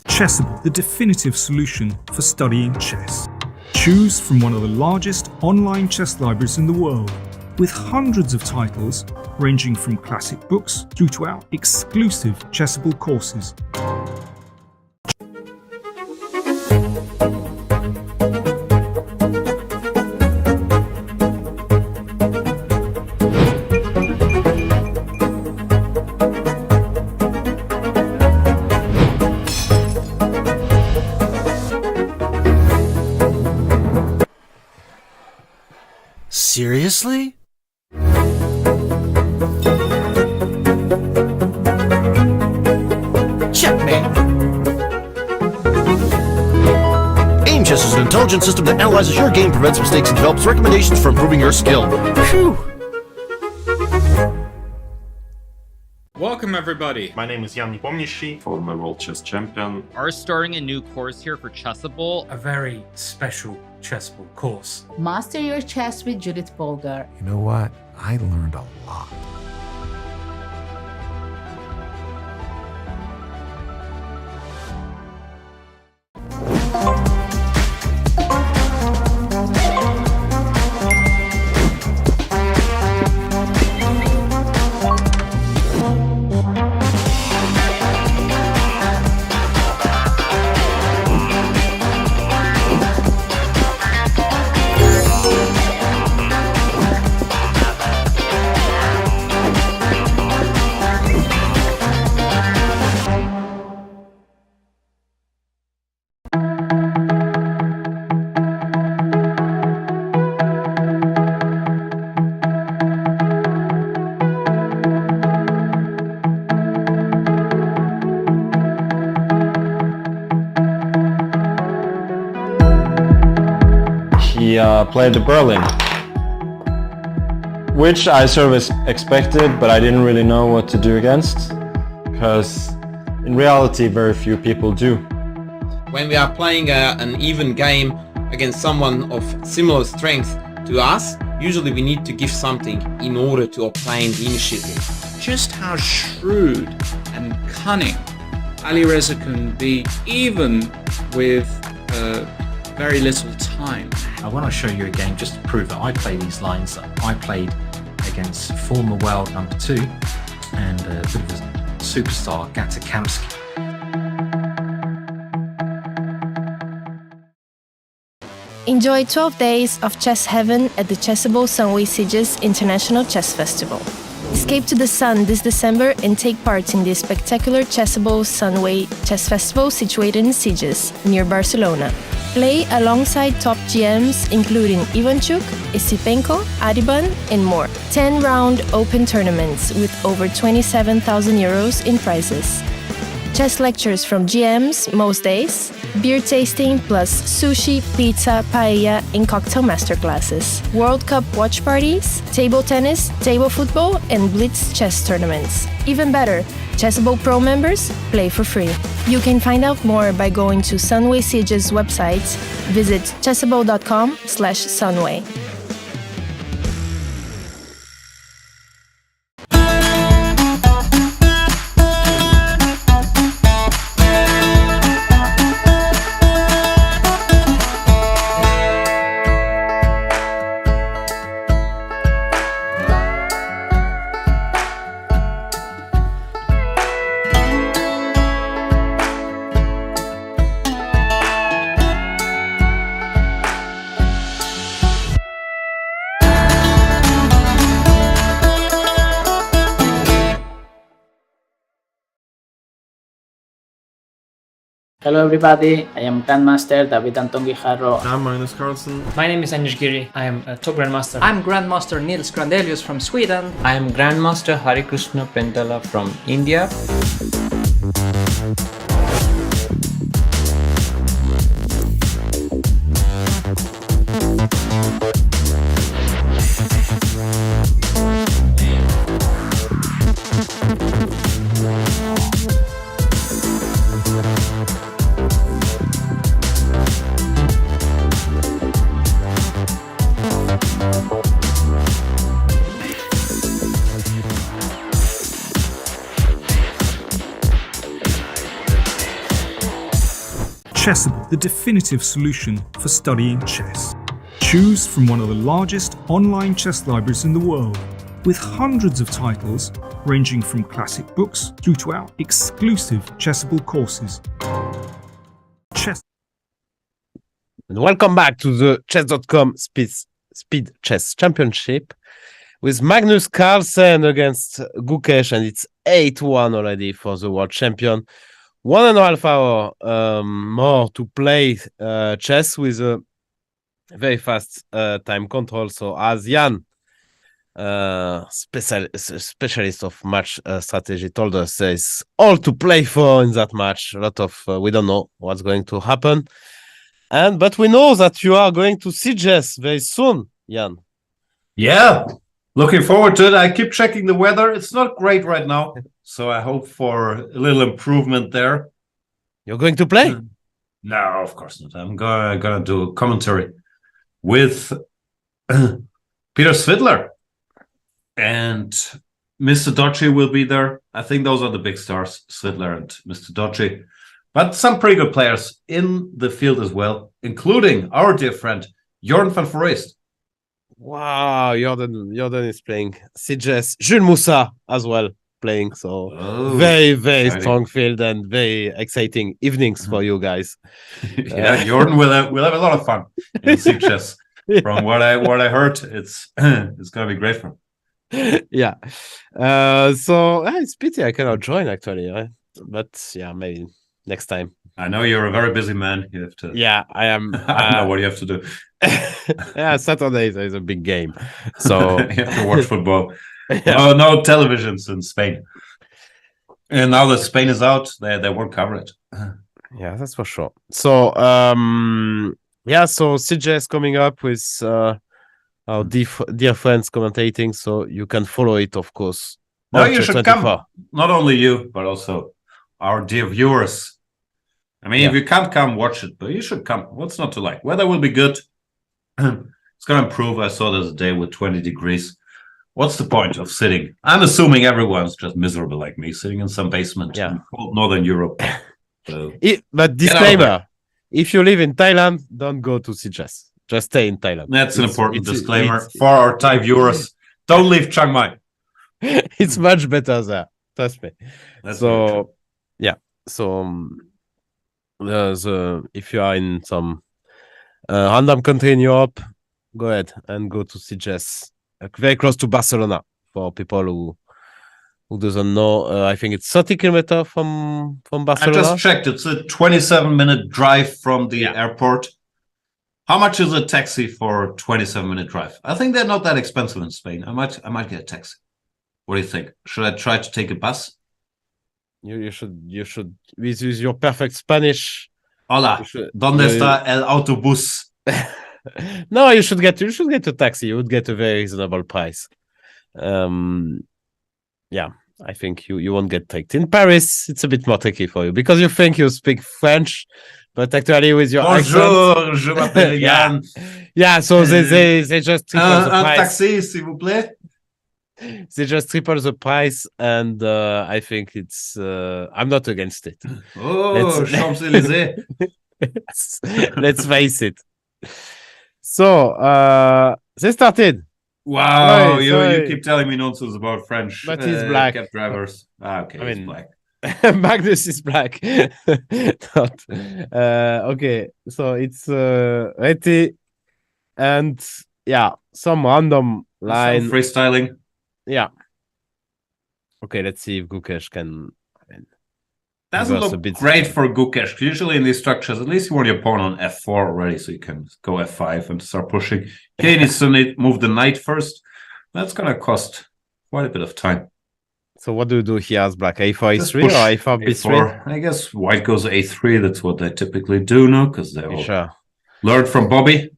Chessable, the definitive solution for studying chess. Choose from one of the largest online chess libraries in the world, with hundreds of titles ranging from classic books through to our exclusive Chessable courses. Seriously? Checkmate! Aim Chess is an intelligent system that analyzes your game, prevents mistakes, and develops recommendations for improving your skill. Phew! Welcome, everybody. My name is Jan Nepomniachtchi, former world chess champion. Are starting a new course here for Chessable. A very special Chessable course. Master your chess with Judith Polgar. You know what? I learned a lot. He played the Berlin, which I sort of expected, but I didn't really know what to do against, because in reality very few people do. When we are playing an even game against someone of similar strength to us, usually we need to give something in order to obtain the initiative. Just how shrewd and cunning Alireza can be, even with very little time. I want to show you a game just to prove that I play these lines that I played against former world number 2 and a bit of a superstar, Gustafsson. Enjoy 12 days of chess heaven at the Chessable Sunway Sieges International Chess Festival. Escape to the sun this December and take part in the spectacular Chessable Sunway Chess Festival situated in Sieges, near Barcelona. Play alongside top GMs including Ivanchuk, Isipenko, Adiban, and more. 10-round open tournaments with over 27,000 euros in prizes. Chess lectures from GMs most days, beer tasting plus sushi, pizza, paella, and cocktail masterclasses. World Cup watch parties, table tennis, table football, and blitz chess tournaments. Even better, Chessable Pro members play for free. You can find out more by going to Sunway Siege's website. Visit chessable.com/sunway. Hello everybody, I am Grandmaster David Anton Guijarro. I'm Magnus. My name is Giri. I am a top grandmaster. I'm Grandmaster Nils Grandelius from Sweden. I am Grandmaster Harikrishna Pentala from India. Chessable, the definitive solution for studying chess. Choose from one of the largest online chess libraries in the world, with hundreds of titles ranging from classic books through to our exclusive Chessable courses. And welcome back to the chess.com Speed Chess Championship with Magnus Carlsen against Gukesh, and it's 8-1 already for the world champion. 1.5 hours more to play chess with a very fast time control. So as Jan, specialist of match strategy, told us there's all to play for in that match. A lot of we don't know what's going to happen, but we know that you are going to see Jess very soon, Jan. Yeah, looking forward to it. I keep checking the weather. It's not great right now, so I hope for a little improvement there. You're going to play? No, of course not. I'm gonna do a commentary with Peter Svidler. And Mr. Dodgy will be there. I think those are the big stars, Svidler and Mr. Dodgy. But some pretty good players in the field as well, including our dear friend, Jorn van Forest. Wow, Jordan is playing. CJS, Jules Moussa as well playing. So very exciting. Strong field and very exciting evenings for you guys. Yeah, Jordan will have a lot of fun in CJS. From what I heard, it's gonna be great for him. Yeah. So it's pity I cannot join actually. But yeah, maybe next time. I know you're a very busy man. You have to. Yeah, I am. I know what you have to do. Yeah, Saturday is a big game, so you have to watch football. Yeah. No televisions in Spain. And now that Spain is out, they won't cover it. Yeah, that's for sure. So so CJ is coming up with our dear friends commentating, so you can follow it, of course. No, you should come. Not only you, but also our dear viewers. I mean, if you can't come, watch it, but you should come. What's not to like? Weather will be good. It's going to improve. I saw there's a day with 20 degrees. What's the point of sitting? I'm assuming everyone's just miserable like me, sitting in some basement in Northern Europe. So, but disclaimer, if you live in Thailand, don't go to CJS. Just stay in Thailand. That's an important disclaimer for our Thai viewers. Don't leave Chiang Mai. It's much better there. Trust me. That's so, yeah. So, if you are in some random country in Europe, go ahead and go to CJS. Very close to Barcelona for people who doesn't know. I think it's 30 kilometers from Barcelona. I just checked. It's a 27-minute drive from the airport. How much is a taxi for a 27-minute drive? I think they're not that expensive in Spain. I might get a taxi. What do you think? Should I try to take a bus? You should with your perfect Spanish. Hola, ¿dónde está el autobús? No, you should get a taxi. You would get a very reasonable price. Yeah, I think you won't get tricked. In Paris, it's a bit more tricky for you because you think you speak French, but actually with your Bonjour, accent, je m'appelle Yann. Yeah, so they just triple the price. Un taxi, s'il vous plaît. They just triple the price, and I think it's. I'm not against it. Oh, Champs-Élysées. Let's face it. So they started. Wow, you keep telling me nonsense about French. But he's black. Cab drivers. Okay, he's black. Magnus is black. Okay, so it's Reti and some random line. Some freestyling. Yeah. Okay, let's see if Gukesh can. Doesn't look great for Gukesh. Usually in these structures, at least you want your pawn on f4 already, so you can go f5 and start pushing. He needs to move the knight first. That's going to cost quite a bit of time. So what do you do here as black? a4, a3 or a4, b3? I guess white goes a3. That's what they typically do now, because they all learned from Bobby.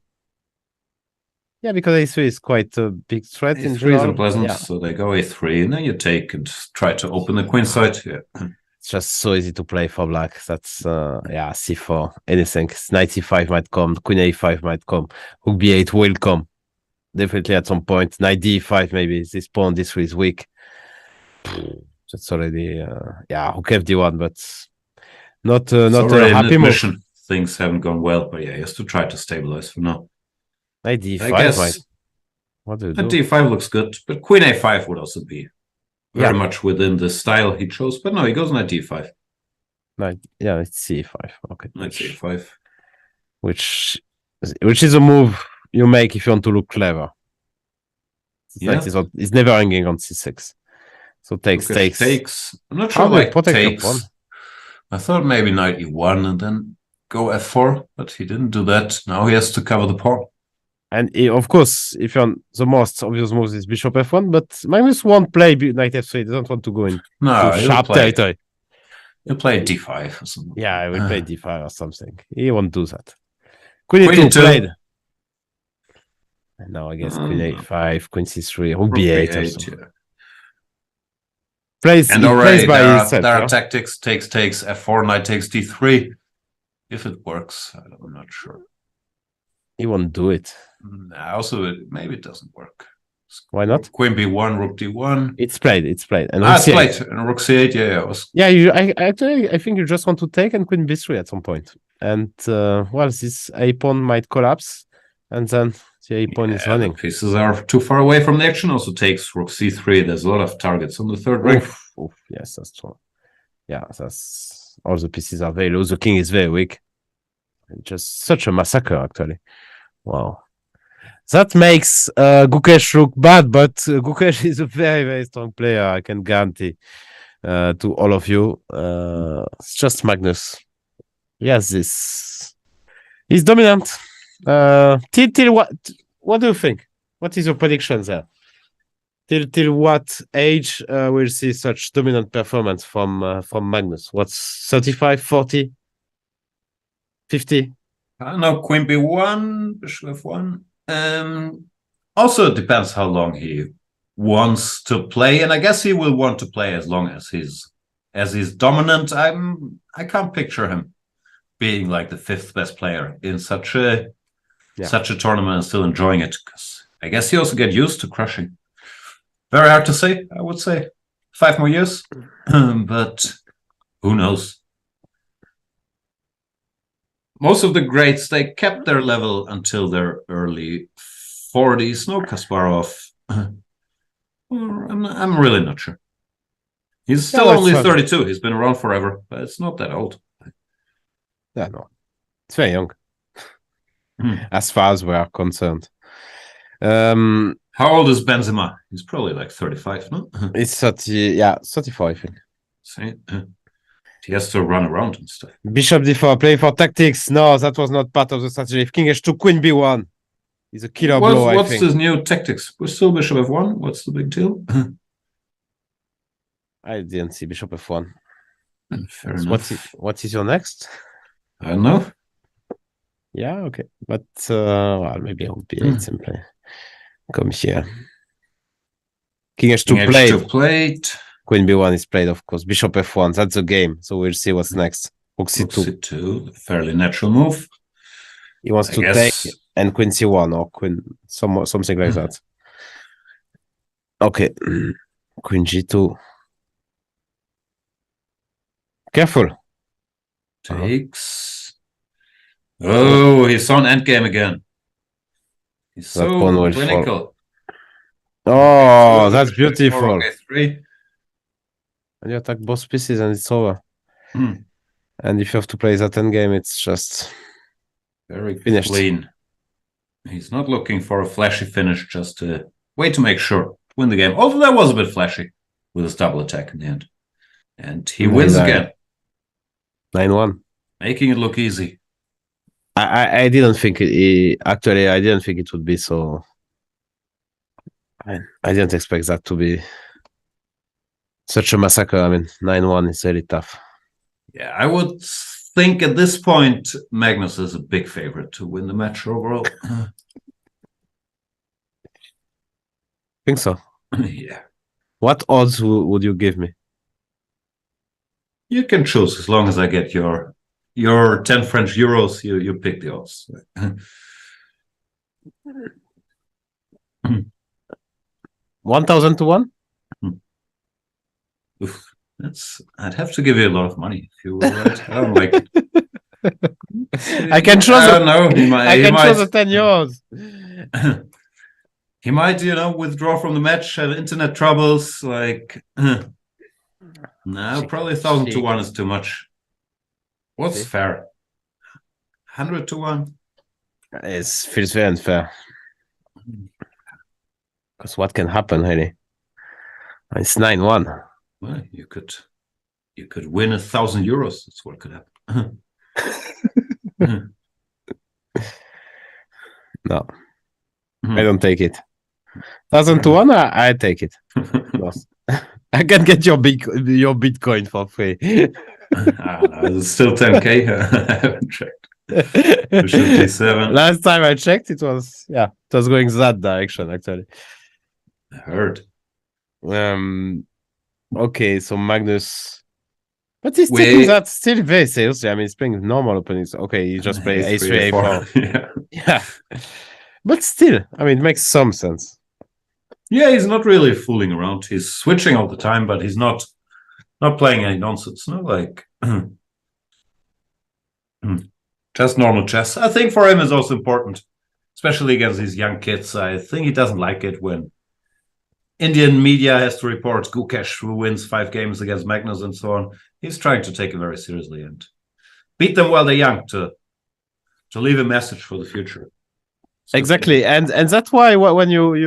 Yeah, because a3 is quite a big threat in a3 is general. unpleasant, so they go a3, and then you take and try to open the queen side. Yeah. It's just so easy to play for black. That's c4, anything. Knight c5 might come, queen a5 might come, rook b8 will come. Definitely at some point. Knight d5 maybe. This pawn, this is weak. That's already rook fd1, but not a happy move. Things haven't gone well, but yeah, he has to try to stabilize for now. Knight d5 might. What do you do? d5 looks good, but queen a5 would also be very much within the style he chose. But no, he goes knight d5. It's c5. Okay. Knight c5. Which is a move you make if you want to look clever. It's never hanging on c6. So takes. I'm not sure like takes. I thought maybe knight e1 and then go f4, but he didn't do that. Now he has to cover the pawn. And of course, if you're on the most obvious move is bishop f1, but Magnus won't play knight f3. He doesn't want to go in No, to he'll sharp play. territory. He'll play d5 or something. Yeah, I will play d5 or something. He won't do that. Queen Queen e2 E2. played. And now I guess queen a5, queen c3, rook b8 or something. yeah. Plays, And he already plays by there himself. are Yeah? tactics, takes, f4, knight takes d3. If it works, I'm not sure. He won't do it. Also, maybe it doesn't work. Why not? Queen b1, rook d1. It's played. It's played. And It's rook played. c8. And rook c8, yeah. It was... Yeah, I think you just want to take and queen b3 at some point. And well, this a pawn might collapse, and then the a pawn is running. The pieces are too far away from the action. Also takes rook c3. There's a lot of targets on the third ring. Yes, that's true. Yeah, that's all the pieces are very low. The king is very weak. Just such a massacre, actually. Wow. That makes Gukesh look bad, but Gukesh is a very, very strong player. I can guarantee to all of you. It's just Magnus. Yes, this. He's dominant. Till what do you think? What is your prediction there? Till what age we'll see such dominant performance from Magnus? What's 35, 40, 50? I don't know, queen b1, bishop f1. Also, it depends how long he wants to play, and I guess he will want to play as long as he's dominant. I can't picture him being like the 5th best player in such a tournament and still enjoying it, because I guess he also get used to crushing. Very hard to say, I would say. 5 more years, but who knows? Most of the greats, they kept their level until their early 40s. No Kasparov. I'm really not sure. He's still only 32. He's been around forever, but it's not that old. Yeah, no. It's very young. As far as we are concerned. How old is Benzema? He's probably like 35, no? It's 34, I think. See? He has to run around and stuff. Bishop d4, play for tactics. No, that was not part of the strategy. If king h2, queen b1 is a killer blow, I think. What's his new tactics? We're still bishop f1. What's the big deal? I didn't see bishop f1. Fair enough. What is your next? I don't know. Yeah, okay. But well, maybe rook b8 simply. Come here. King h2 played. Queen b1 is played, of course. Bishop f1, that's the game. So we'll see what's next. Rook c2, fairly natural move. He wants to take and queen c1 or queen something like that. Okay. Queen g2. Careful. Takes. Oh, he's on endgame again. He's so clinical. Oh, that's beautiful. And you attack both pieces and it's over. And if you have to play that endgame, it's just very finished. Clean. He's not looking for a flashy finish, just a way to make sure to win the game. Although that was a bit flashy with his double attack in the end. And he wins again. 9-1. Making it look easy. I didn't think actually I didn't think it would be so. I didn't expect that to be such a massacre. I mean, 9-1 is really tough. Yeah, I would think at this point Magnus is a big favorite to win the match overall. Think so? Yeah. What odds would you give me? You can choose as long as I get your 10 French euros. You pick the odds. 1,000 to 1? Oof, I'd have to give you a lot of money if you were right. I don't like it. I can choose. I don't know. I can choose the 10 euros. He might, withdraw from the match, have internet troubles. Like, no, probably 1,000 to 1 is too much. What's fair? 100 to 1. It feels very unfair. Because what can happen, really? It's 9-1. Well, you could win 1,000 euros. That's what could happen. No. I don't take it. 1,000 to 1, I take it. Yes. I can get your Bitcoin for free. It's still 10k. I haven't checked. Bishop d7. Last time I checked, it was going that direction actually. I heard. Okay, so Magnus, but he's taking that still very seriously. I mean, he's playing normal openings. Okay, he just plays a3, a4. Yeah, but still, I mean, it makes some sense. Yeah, he's not really fooling around. He's switching all the time, but he's not playing any nonsense. No, like just normal chess. I think for him is also important, especially against these young kids. I think he doesn't like it when Indian media has to report Gukesh, who wins 5 games against Magnus and so on. He's trying to take it very seriously and beat them while they're young to leave a message for the future. Exactly, and that's why when we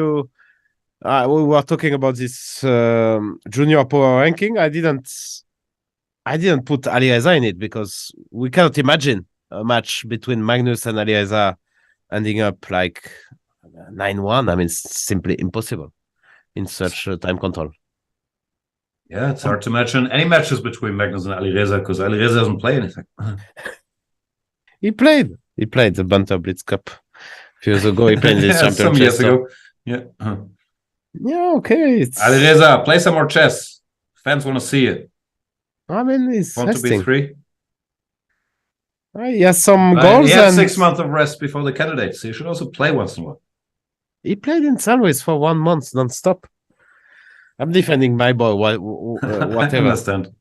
were talking about this junior power ranking, I didn't put Alireza in it because we cannot imagine a match between Magnus and Alireza ending up like 9-1. I mean, it's simply impossible in such time control. Yeah, it's hard to imagine any matches between Magnus and Alireza because Alireza doesn't play anything. He played the Banter Blitz Cup a few years ago. He played this championship some years ago. Yeah. Yeah, okay. Alireza, play some more chess. Fans want to see it. I mean, he's want to be 3. He has some goals. He had and 6 months of rest before the candidates. So he should also play once in a while. He played in Salwis for 1 month non-stop. I'm defending my boy, whatever. I understand.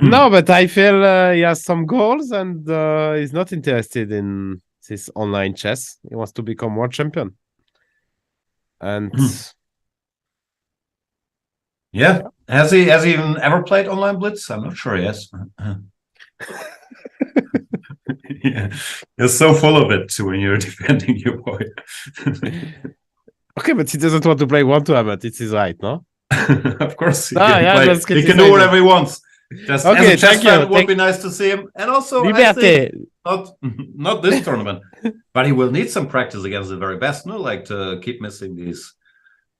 No, but I feel he has some goals and he's not interested in this online chess. He wants to become world champion. And yeah, has he even ever played online blitz? I'm not sure he has. Yeah, you're so full of it when you're defending your boy. Okay, but he doesn't want to play one tournament. It's his right, no? Of course, he he can do whatever he wants. Just okay, as a chess fan, it would be nice to see him. And also, I think not this tournament, but he will need some practice against the very best. No, like to keep missing these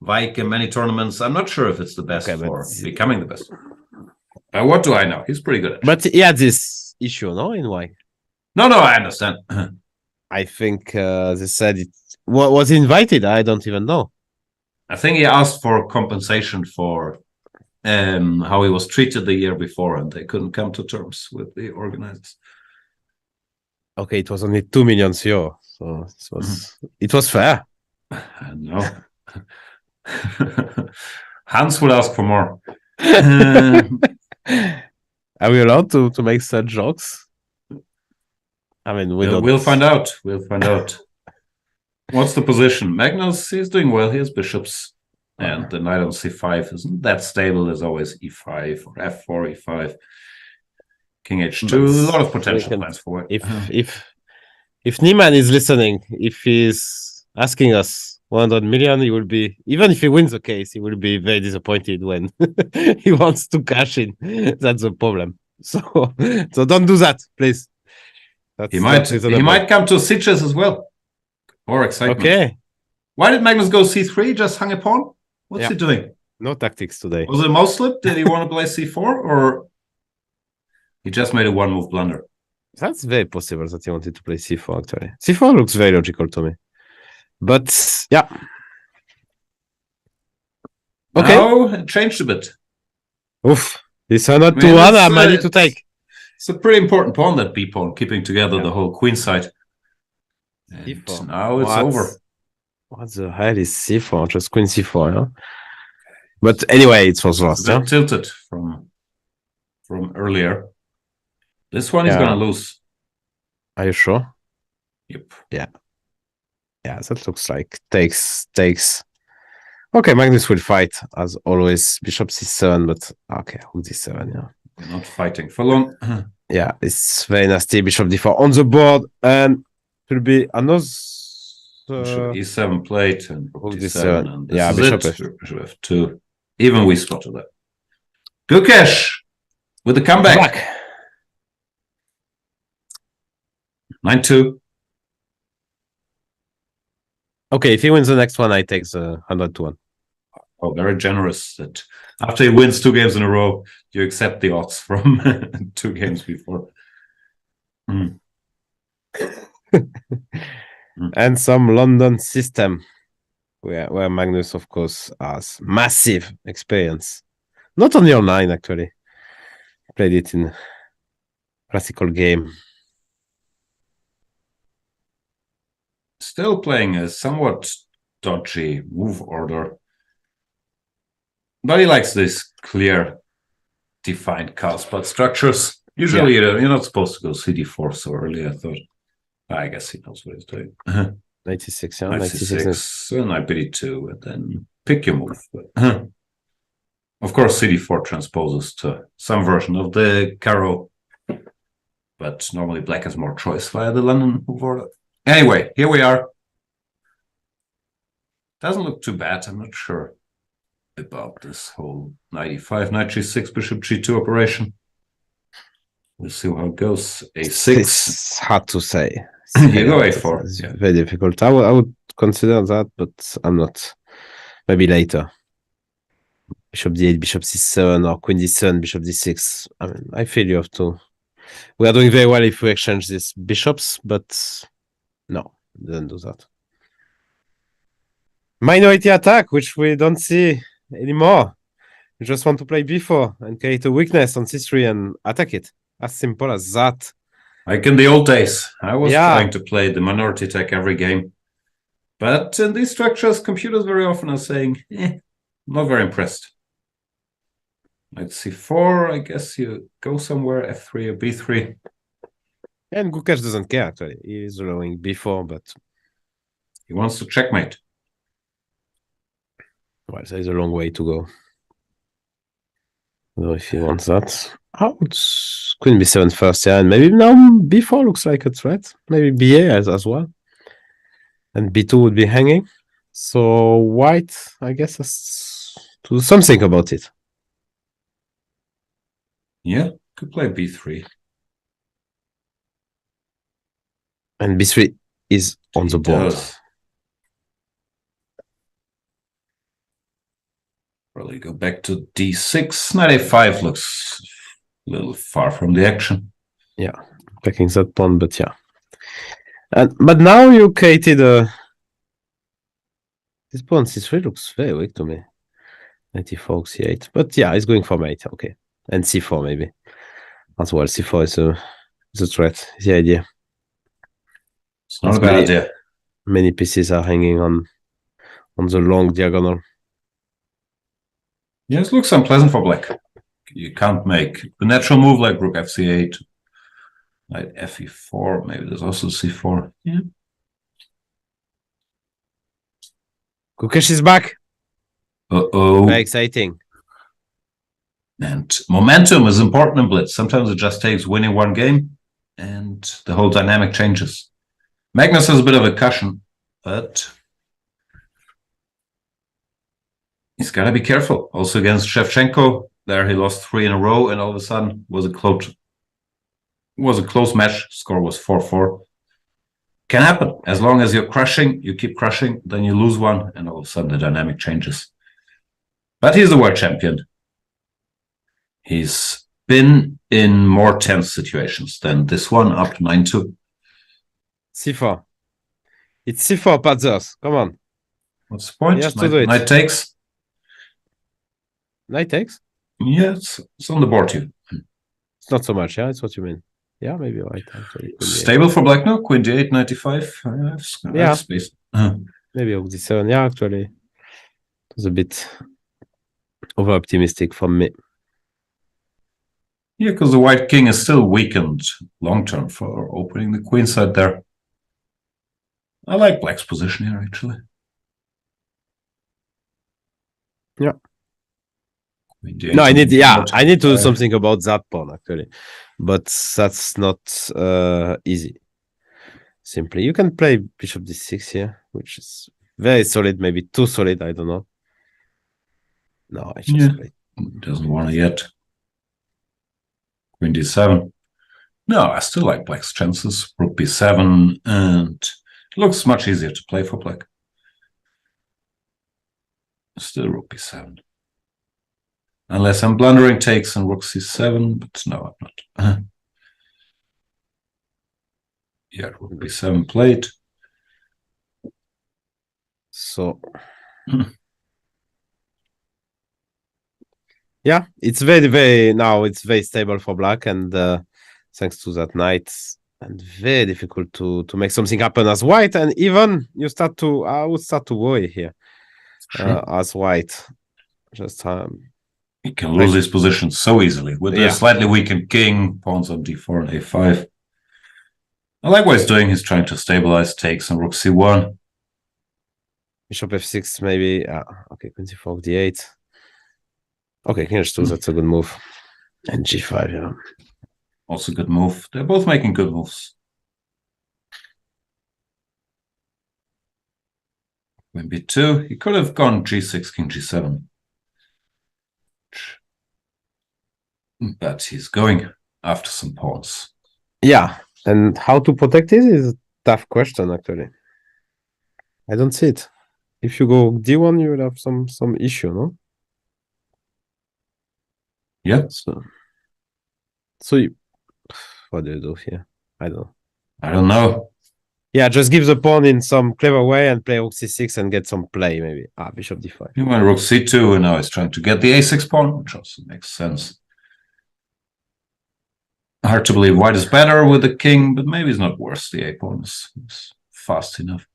Vike and many tournaments. I'm not sure if it's the best for becoming the best. What do I know? He's pretty good at it. But he had this issue, no? In why? No, I understand. I think they said it was invited. I don't even know. I think he asked for compensation for how he was treated the year before, and they couldn't come to terms with the organizers. Okay, it was only 2 million euro, so it was fair. No. Hans would ask for more. Are we allowed to make such jokes? I mean, we'll find out. We'll find out. What's the position? Magnus is doing well. He has bishops. And the knight on c5 isn't that stable. There's always e5 or f4, e5. King h2. A lot of potential plans for it. If Niemann is listening, if he's asking us 100 million, he will be, even if he wins the case, he will be very disappointed when he wants to cash in. That's the problem. So don't do that, please. He might come to sieges as well. More excitement. Okay. Why did Magnus go c3? Just hung a pawn? What's he doing? No tactics today. Was it a mouse slip? Did he want to play c4? Or he just made a one-move blunder? That's very possible that he wanted to play c4, actually. c4 looks very logical to me. But, yeah. Okay. Now it changed a bit. Oof. This 100 to 1, I'm ready to take. It's a pretty important pawn, that b-pawn, keeping together the whole queen side. And now it's over. What the hell is c4? Just queen c4, yeah? But anyway, it was lost. It's tilted from earlier. This one is going to lose. Are you sure? Yep. Yeah. Yeah, that looks like takes. Okay, Magnus will fight as always. Bishop c7, but okay, rook d7, yeah. We're not fighting for long. Yeah, it's very nasty. Bishop d4 on the board, and it will be another bishop e7 plate and rook d7. And yeah, bishop f2. Even we spotted that. Gukesh with the comeback. 9-2. Okay, if he wins the next one, I take the 100-1. Oh, very generous that after he wins 2 games in a row, you accept the odds from 2 games before. And some London system where Magnus, of course, has massive experience. Not only online, actually. Played it in classical game. Still playing a somewhat dodgy move order. But he likes this clear, defined castpad structures. Usually you're not supposed to go CD4 so early, I thought. I guess he knows what he's doing. 96, yeah. 96 and I BD2, and then pick your move. Of course, CD4 transposes to some version of the Caro, but normally black has more choice via the London move order. Anyway, here we are. Doesn't look too bad. I'm not sure about this whole 95, knight g6, bishop g2 operation. We'll see how it goes. A6. It's hard to say. You go A4. It's very difficult. I would consider that, but I'm not. Maybe later. Bishop d8, bishop c7, or queen d7, bishop d6. I mean, I feel you have to. We are doing very well if we exchange these bishops, but no, don't do that. Minority attack, which we don't see anymore. You just want to play b4 and create a weakness on c3 and attack it. As simple as that. Like in the old days, I was trying to play the minority attack every game. But in these structures, computers very often are saying, not very impressed. Knight c4, I guess you go somewhere, f3 or b3. And Gukesh doesn't care, actually. He is allowing b4, but he wants to checkmate. Well, there's a long way to go. I don't know if he wants that. Queen b7 first, yeah, and maybe now b4 looks like a threat. Maybe ba as well. And b2 would be hanging. So white, I guess, has to do something about it. Yeah, could play b3. And b3 is on the board. Probably go back to d6. Knight a5 looks a little far from the action. Yeah, taking that pawn, but yeah. But now you created a... This pawn c3 looks very weak to me. 94, c8. But yeah, it's going for mate, okay. And c4 maybe. As well, c4 is a threat, is the idea. It's not a bad idea. Many pieces are hanging on the long diagonal. Yes, looks unpleasant for black. You can't make the natural move like rook fc8, knight fe4. Maybe there's also c4. Yeah. Gukesh is back. Very exciting. And momentum is important in blitz. Sometimes it just takes winning one game, and the whole dynamic changes. Magnus has a bit of a cushion, but he's got to be careful. Also against Shevchenko, there he lost 3 in a row, and all of a sudden was a close match. Score was 4-4. Can happen. As long as you're crushing, you keep crushing, then you lose one, and all of a sudden the dynamic changes. But he's the world champion. He's been in more tense situations than this one, up to 9-2. c4. It's c4, Padzers. Come on. What's the point? He has to do it. Knight takes. Knight takes? Yeah, it's on the board too. It's not so much, yeah? It's what you mean. Yeah, maybe right. Actually. Stable for black now. Queen d8, 95. Yeah. Space. Maybe rook d7. Yeah, actually. It was a bit over-optimistic from me. Yeah, because the white king is still weakened long-term for opening the queen side there. I like black's position here, actually. Yeah. No, I need to do something about that pawn, actually. But that's not easy. Simply. You can play bishop d6 here, which is very solid, maybe too solid, I don't know. No, I just play. Doesn't want it yet. Queen d7. No, I still like black's chances. Rook b7, and it looks much easier to play for black. Still rook b7. Unless I'm blundering, takes and rook c7, but no, I'm not. Yeah, rook b7 played. So yeah, it's very now it's very stable for black, and thanks to that knight, and very difficult to make something happen as white, and even I would start to worry here as white. Just he can lose his position so easily with a slightly weakened king, pawns on d4 and a5. I like what he's doing. He's trying to stabilize, takes on rook c1. Bishop f6 maybe. Okay, queen c4, d8. Okay, king h2, that's a good move. And g5, yeah. Also good move. They're both making good moves. Queen b2. He could have gone g6, king g7. But he's going after some pawns. Yeah, and how to protect it is a tough question, actually. I don't see it. If you go d1, you will have some issue, no? Yeah. So what do you do here? I don't know. Yeah, just give the pawn in some clever way and play rook c6 and get some play, maybe. Bishop d5. He went rook c2, and now he's trying to get the a6 pawn, which also makes sense. Hard to believe white is better with the king, but maybe it's not worse. The a pawn is fast enough.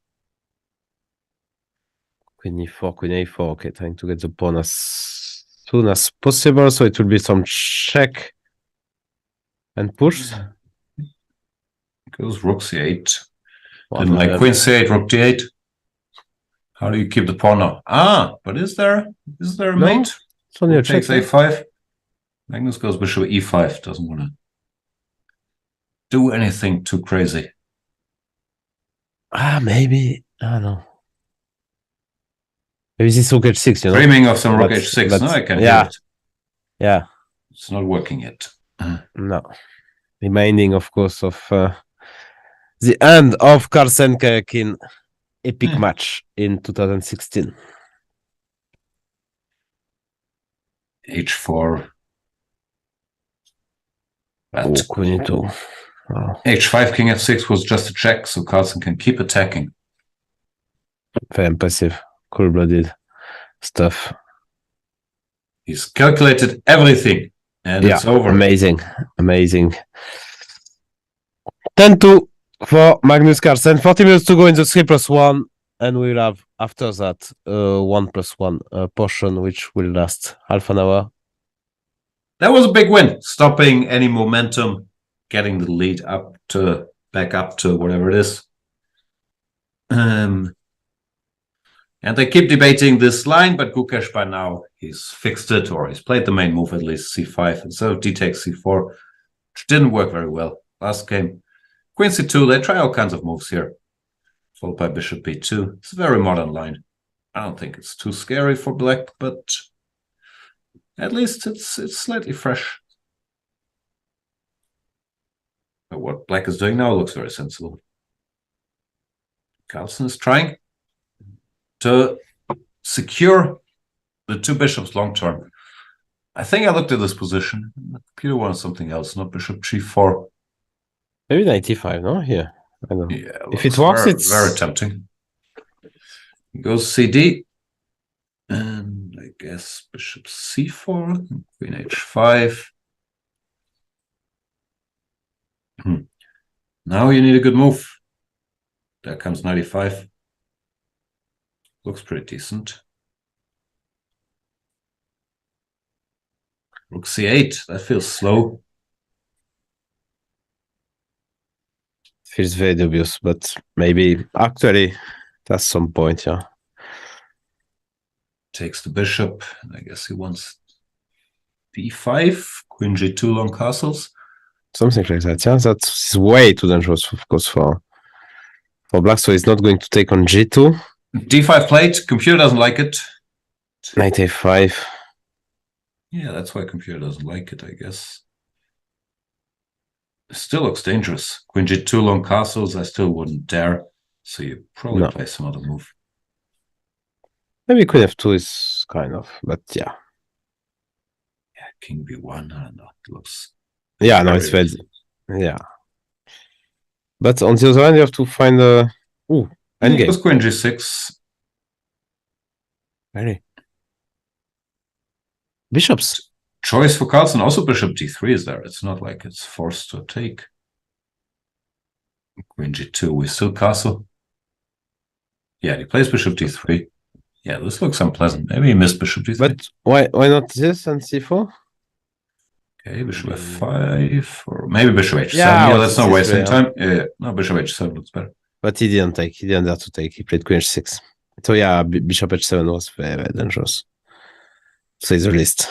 Queen e4, queen a4. Okay, trying to get the pawn as soon as possible, so it will be some check and push. Goes rook c8. Didn't like queen c8, rook d8. How do you keep the pawn now? But is there a mate? It's only a check. Takes a5. Magnus goes bishop e5. Doesn't want to do anything too crazy. Maybe. I don't know. Maybe this rook h6, you know? Dreaming of some rook h6. No, I can hear it. Yeah. It's not working yet. No. Reminding, of course, of the end of Carlsen Kayakin epic match in 2016. h4. Queen e2. h5, king f6 was just a check, so Carlsen can keep attacking. Very impressive. Cold-blooded stuff. He's calculated everything, and it's over. Amazing. 10-2 for Magnus Carlsen. 40 minutes to go in the 3+1, and we'll have, after that, 1+1 portion, which will last half an hour. That was a big win, stopping any momentum, getting the lead back up to whatever it is. And they keep debating this line, but Gukesh by now, he's fixed it, or he's played the main move at least, c5, instead of d takes c4, which didn't work very well last game. Queen c2, they try all kinds of moves here, followed by bishop b2. It's a very modern line. I don't think it's too scary for black, but at least it's slightly fresh. But what black is doing now looks very sensible. Carlsen is trying to secure the two bishops long term. I think I looked at this position. The computer wants something else, not bishop g4. Maybe 95, no? Here. I don't know. Yeah, if it works, it's very tempting. He goes cd. And I guess bishop c4, queen h5. Now you need a good move. There comes 95. Looks pretty decent. Rook c8, that feels slow. Feels very dubious, but maybe actually at some point, yeah. Takes the bishop. I guess he wants b5, queen g2 long castles. Something like that, yeah. That's way too dangerous, of course, for black, so he's not going to take on g2. d5 played. Computer doesn't like it. Knight a5. Yeah, that's why computer doesn't like it, I guess. It still looks dangerous. Queen g2 long castles, I still wouldn't dare. So you probably play some other move. Maybe queen f2 is kind of, but yeah. Yeah, king b1. I don't know. It looks. Yeah, no, it's very. Yeah. But on the other hand, you have to find a. Ooh, endgame. It queen g6. Very. Bishops. Choice for Carlsen. Also, bishop d3 is there. It's not like it's forced to take. Queen g2. We still castle. Yeah, he plays bishop d3. Yeah, this looks unpleasant. Maybe he missed bishop d3. But why not this and c4? Okay, bishop f5 or maybe bishop h7. Yeah, Yeah, let's not waste any way, time. Yeah, no, bishop h7 looks better. But he didn't take. He didn't dare to take. He played queen h6. So yeah, bishop h7 was very, very dangerous. To say the least.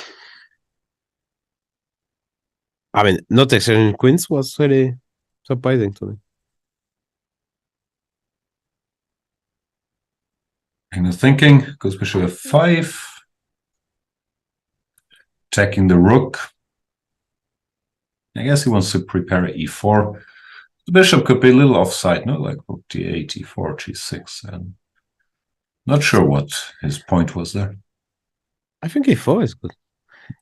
I mean, not exchanging queens was really surprising to me. And thinking, goes bishop f5. Attacking the rook. I guess he wants to prepare e4. The bishop could be a little offside, no? Like rook d8, e4, g6. And not sure what his point was there. I think e4 is good.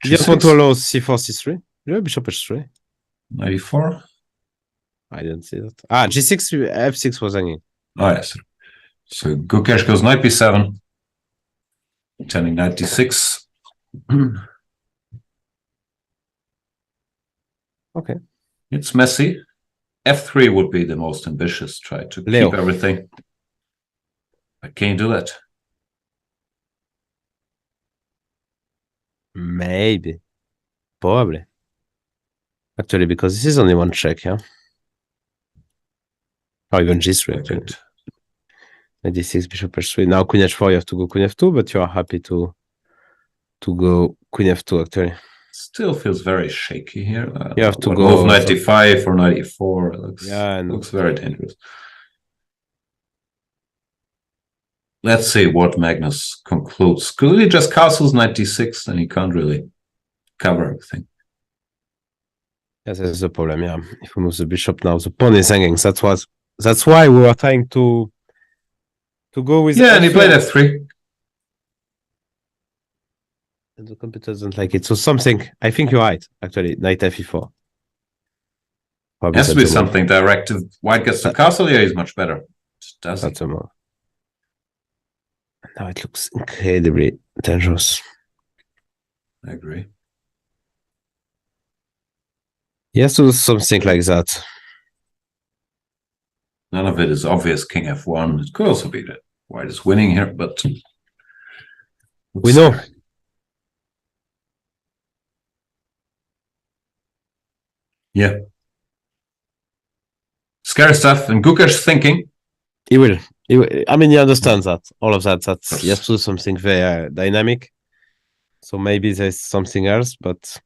You just want to allow c4, c3? Yeah, bishop h3. Knight e4? I didn't see that. Ah, g6, f6 was hanging. Oh, yes. So Gukesh goes knight b7. Turning knight d6. Okay. It's messy. f3 would be the most ambitious. Try to keep everything. I can't do that. Maybe. Probably. Actually, because this is only one check, yeah? Or even g3, actually. Knight d6, bishop h3. Now queen h4, you have to go queen f2, but you are happy to go queen f2, actually. Still feels very shaky here. You have to go knight d5 or knight e4. Looks very dangerous. Let's see what Magnus concludes. Because he just castles knight d6, then he can't really cover everything. Yes, that's the problem, yeah. If we move the bishop now, the pawn is hanging. That's why we were trying to go with. Yeah, and he played f3. And the computer doesn't like it. So something, I think you're right, actually. Knight fe4. Has to be something direct. If white gets the castle, yeah, he's much better. Does that's a more. Now it looks incredibly dangerous. I agree. He has to do something like that. None of it is obvious. King f1. It could also be that white is winning here, but we know. Yeah. Scary stuff. And Gukesh thinking. He will. I mean, he understands that. All of that. That's he has to do something very dynamic. So maybe there's something else, but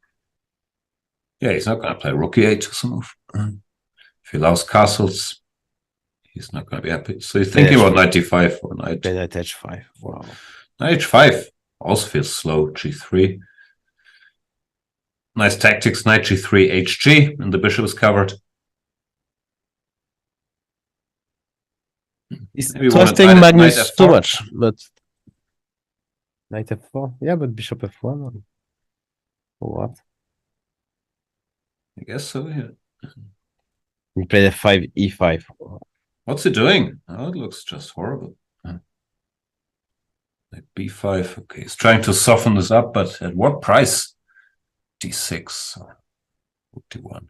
yeah, he's not going to play rook e8 or some move. If he allows castles, he's not going to be happy. So he's thinking about knight d5 or knight h5. Wow. Knight h5 also feels slow. G3. Nice tactics. Knight g3, hg, and the bishop is covered. He's trusting Magnus too much, but knight f4. Yeah, but bishop f1 or what? I guess so. Yeah. He played f5, e5. What's he doing? Oh, it looks just horrible. Like b5. Okay, he's trying to soften this up, but at what price? d6 or d1.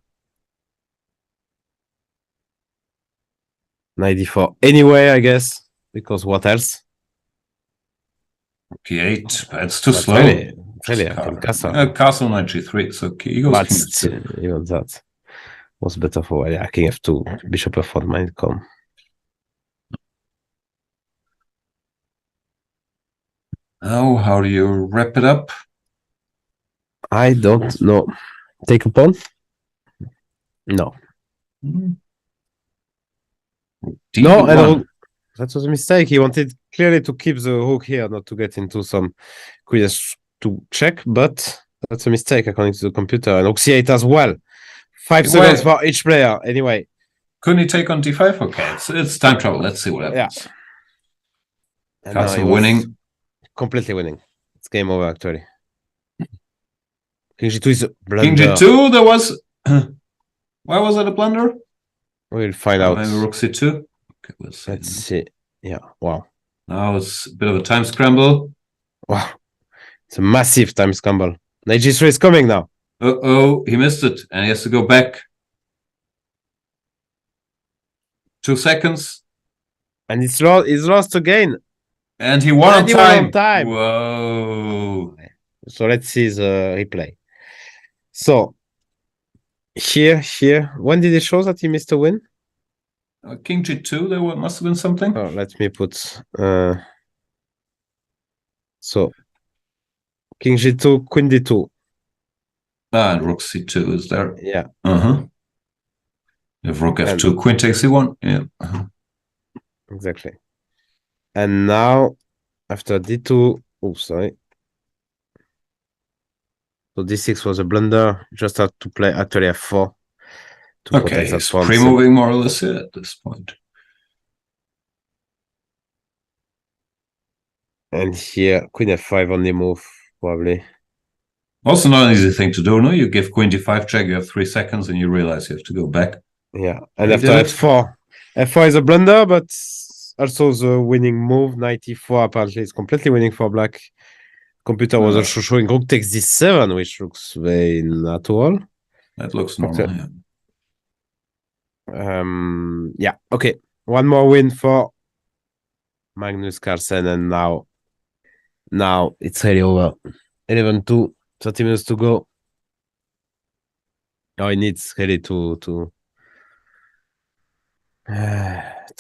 Knight d4 anyway, I guess, because what else? G8, but it's too but slow. Really, I can castle. Castle knight g3, it's okay. He goes but king still, even that was better for king f2, bishop f4 might come. Now, how do you wrap it up? I don't know. Take a pawn? No. No, I don't. That was a mistake. He wanted clearly to keep the rook here, not to get into some queen to check, but that's a mistake according to the computer. And rook c8 as well. 5 seconds for each player. Anyway. Couldn't he take on d5? Okay, it's time trouble. Let's see what happens. Yeah. Castle winning. completely winning. It's game over actually. King G2 is a blunder. King G2, there was... Why was that a blunder? We'll find out. Maybe Rook C2. Okay, we'll see. Let's see. Yeah, wow. Now it's a bit of a time scramble. Wow. It's a massive time scramble. Knight G3 is coming now. Uh-oh, he missed it. And he has to go back. 2 seconds. And he's lost again. And he won on time. time. Whoa. So let's see the replay. So here. When did it show that he missed a win? King G2, there must have been something. Oh, let me put so King G2, Queen D2. And Rook C2 is there. Yeah. If Rook F2, Queen takes C1. Yeah. Exactly. And now after D2, oh sorry. So D6 was a blunder. Just have to play actually F4 to Okay, he's pre-moving more or less here at this point. And here, Queen F5 only move, probably. Also not an easy thing to do, no? You give Queen D5 check, you have 3 seconds, and you realize you have to go back. Yeah, and after F4. F4 is a blunder, but also the winning move. Knight E4 apparently is completely winning for black. Computer was also showing Rook takes D7, which looks very natural. That looks normal, yeah, okay. One more win for Magnus Carlsen, and now it's really over. 11-2, 30 minutes to go. Oh, he needs really to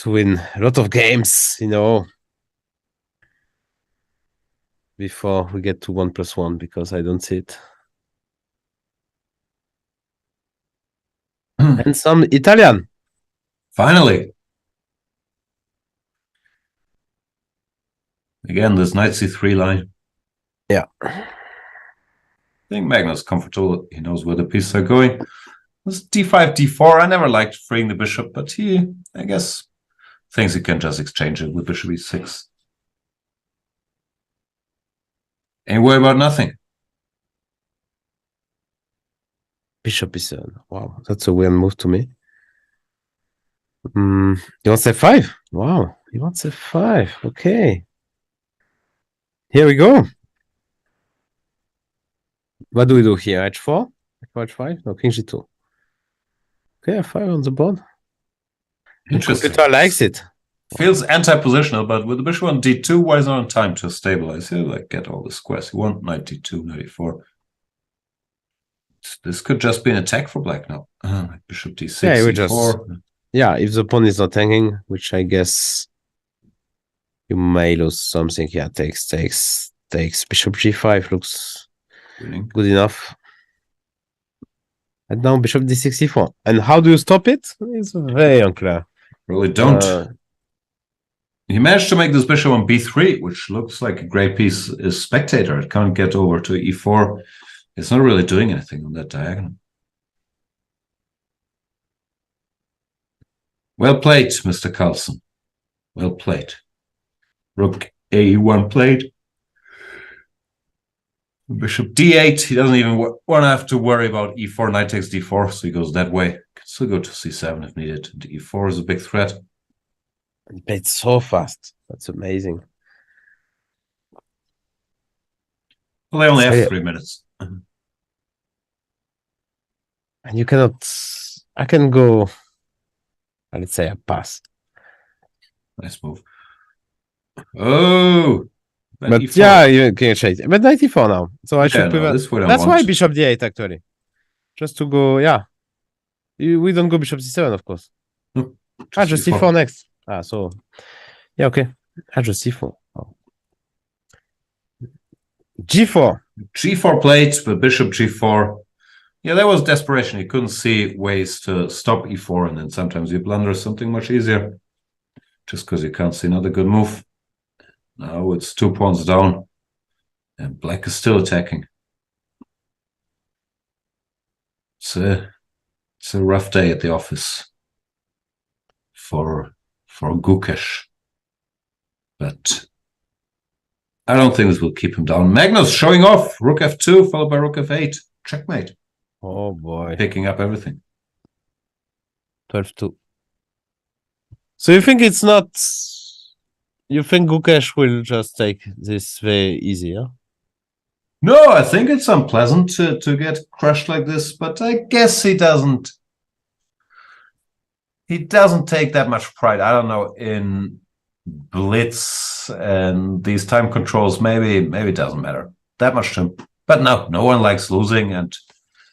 win a lot of games, before we get to 1+1, because I don't see it. And some Italian. Finally. Again, this Knight C3 line. Yeah. I think Magnus is comfortable. He knows where the pieces are going. This D5, D4. I never liked freeing the bishop, but I guess, thinks he can just exchange it with bishop E6. Ain't worry about nothing. Bishop E7. Wow, that's a weird move to me. He wants F5. Wow, he wants F5. Okay. Here we go. What do we do here? H4? H5? No, King G2. Okay, F5 on the board. Interesting. Computer likes it. Feels anti-positional, but with the bishop on D2, why is it on time to stabilize here? Like, get all the squares you want. Knight D2, Knight E4. This could just be an attack for black now. Bishop D6, yeah, E4. Yeah, if the pawn is not hanging, which I guess you may lose something. Yeah, takes. Bishop G5 looks good enough. And now Bishop D6, E4. And how do you stop it? It's very unclear. Really don't. He managed to make this bishop on B3, which looks like a great piece. Is spectator. It can't get over to E4. It's not really doing anything on that diagonal. Well played, Mr. Carlsen. Well played. Rook A1 played. Bishop D8. He doesn't even want to have to worry about E4. Knight takes D4, so he goes that way. Can still go to C7 if needed. And E4 is a big threat. He played so fast. That's amazing. Well, they only have 3 minutes. And you cannot... I can go... Let's say a pass. Nice move. Oh! But E4. yeah, you can change it. But Knight E4 now. So I should prevent... That's why Bishop D8 actually. Just to go, yeah. We don't go Bishop C7, of course. No, just C4 next. So... Yeah, okay. Just C4. Oh. G4. G4 played, but Bishop G4. Yeah, that was desperation. He couldn't see ways to stop E4, and then sometimes you blunder something much easier. Just because you can't see another good move. Now it's 2 pawns down. And black is still attacking. It's a rough day at the office for Gukesh. But I don't think this will keep him down. Magnus showing off. Rook f2 followed by rook f8. Checkmate. Oh boy. Picking up everything. 12-2. So you think it's not... You think Gukesh will just take this very easy, huh? No, I think it's unpleasant to get crushed like this, but I guess he doesn't take that much pride. I don't know, in blitz and these time controls, maybe it doesn't matter that much to him. But no one likes losing, and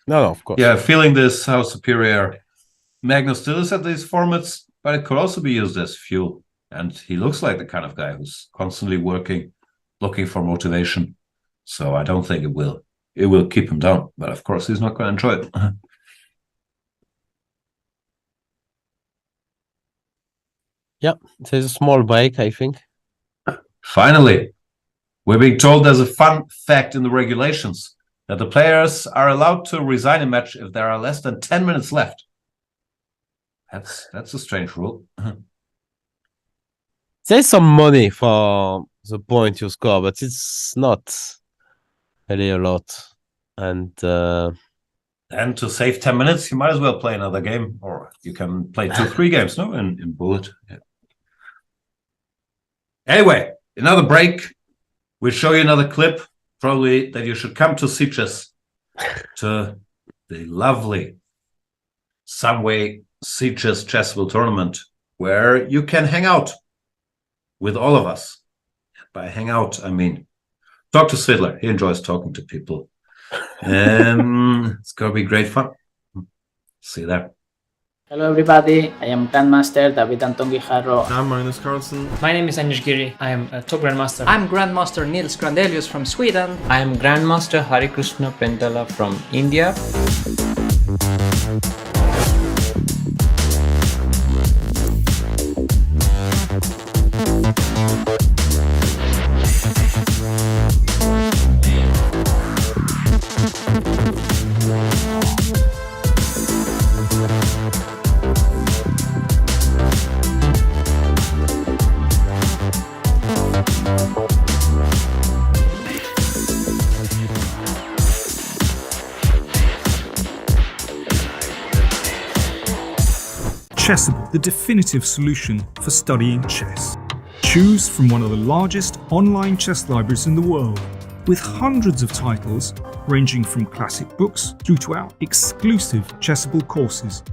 no, of course. Yeah, feeling this how superior Magnus still is at these formats, but it could also be used as fuel. And he looks like the kind of guy who's constantly working, looking for motivation. So I don't think it will keep him down. But of course, he's not going to enjoy it. Yeah, there's a small break, I think. Finally, we're being told there's a fun fact in the regulations that the players are allowed to resign a match if there are less than 10 minutes left. That's a strange rule. There's some money for the point you score, but it's not really a lot. And to save 10 minutes, you might as well play another game, or you can play 2-3 games, no? In Bullet. Yeah. Anyway, another break. We'll show you another clip, probably that you should come to Sieges, to the lovely Sunway Sieges Chessable Tournament, where you can hang out with all of us. By hang out, I mean talk to Sidler. He enjoys talking to people. It's going to be great fun. See you there. Hello everybody, I am Grandmaster David Anton Guijarro. I'm Magnus Carlsen. My name is Anish Giri. I am a top Grandmaster. I'm Grandmaster Nils Grandelius from Sweden. I am Grandmaster Harikrishna Pentala from India. Chessable, the definitive solution for studying chess. Choose from one of the largest online chess libraries in the world, with hundreds of titles ranging from classic books through to our exclusive Chessable courses.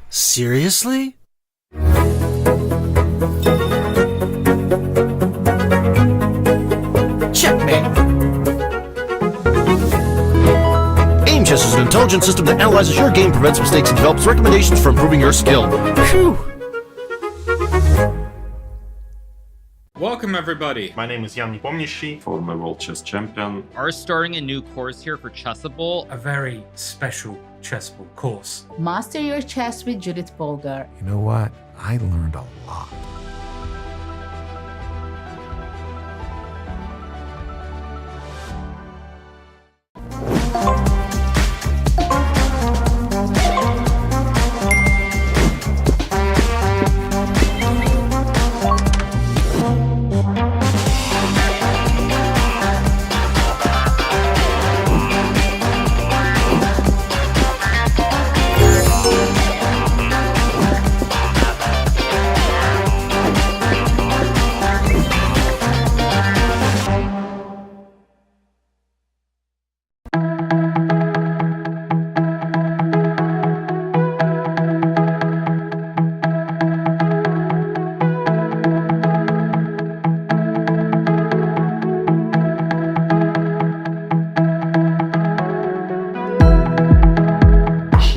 Seriously? Checkmate! Aim Chess is an intelligent system that analyzes your game, prevents mistakes, and develops recommendations for improving your skill. Phew! Welcome everybody. My name is Jan Nepomniachtchi, former world chess champion. Are starting a new course here for Chessable. A very special Chessable course. Master your chess with Judith Polgar. You know what? I learned a lot.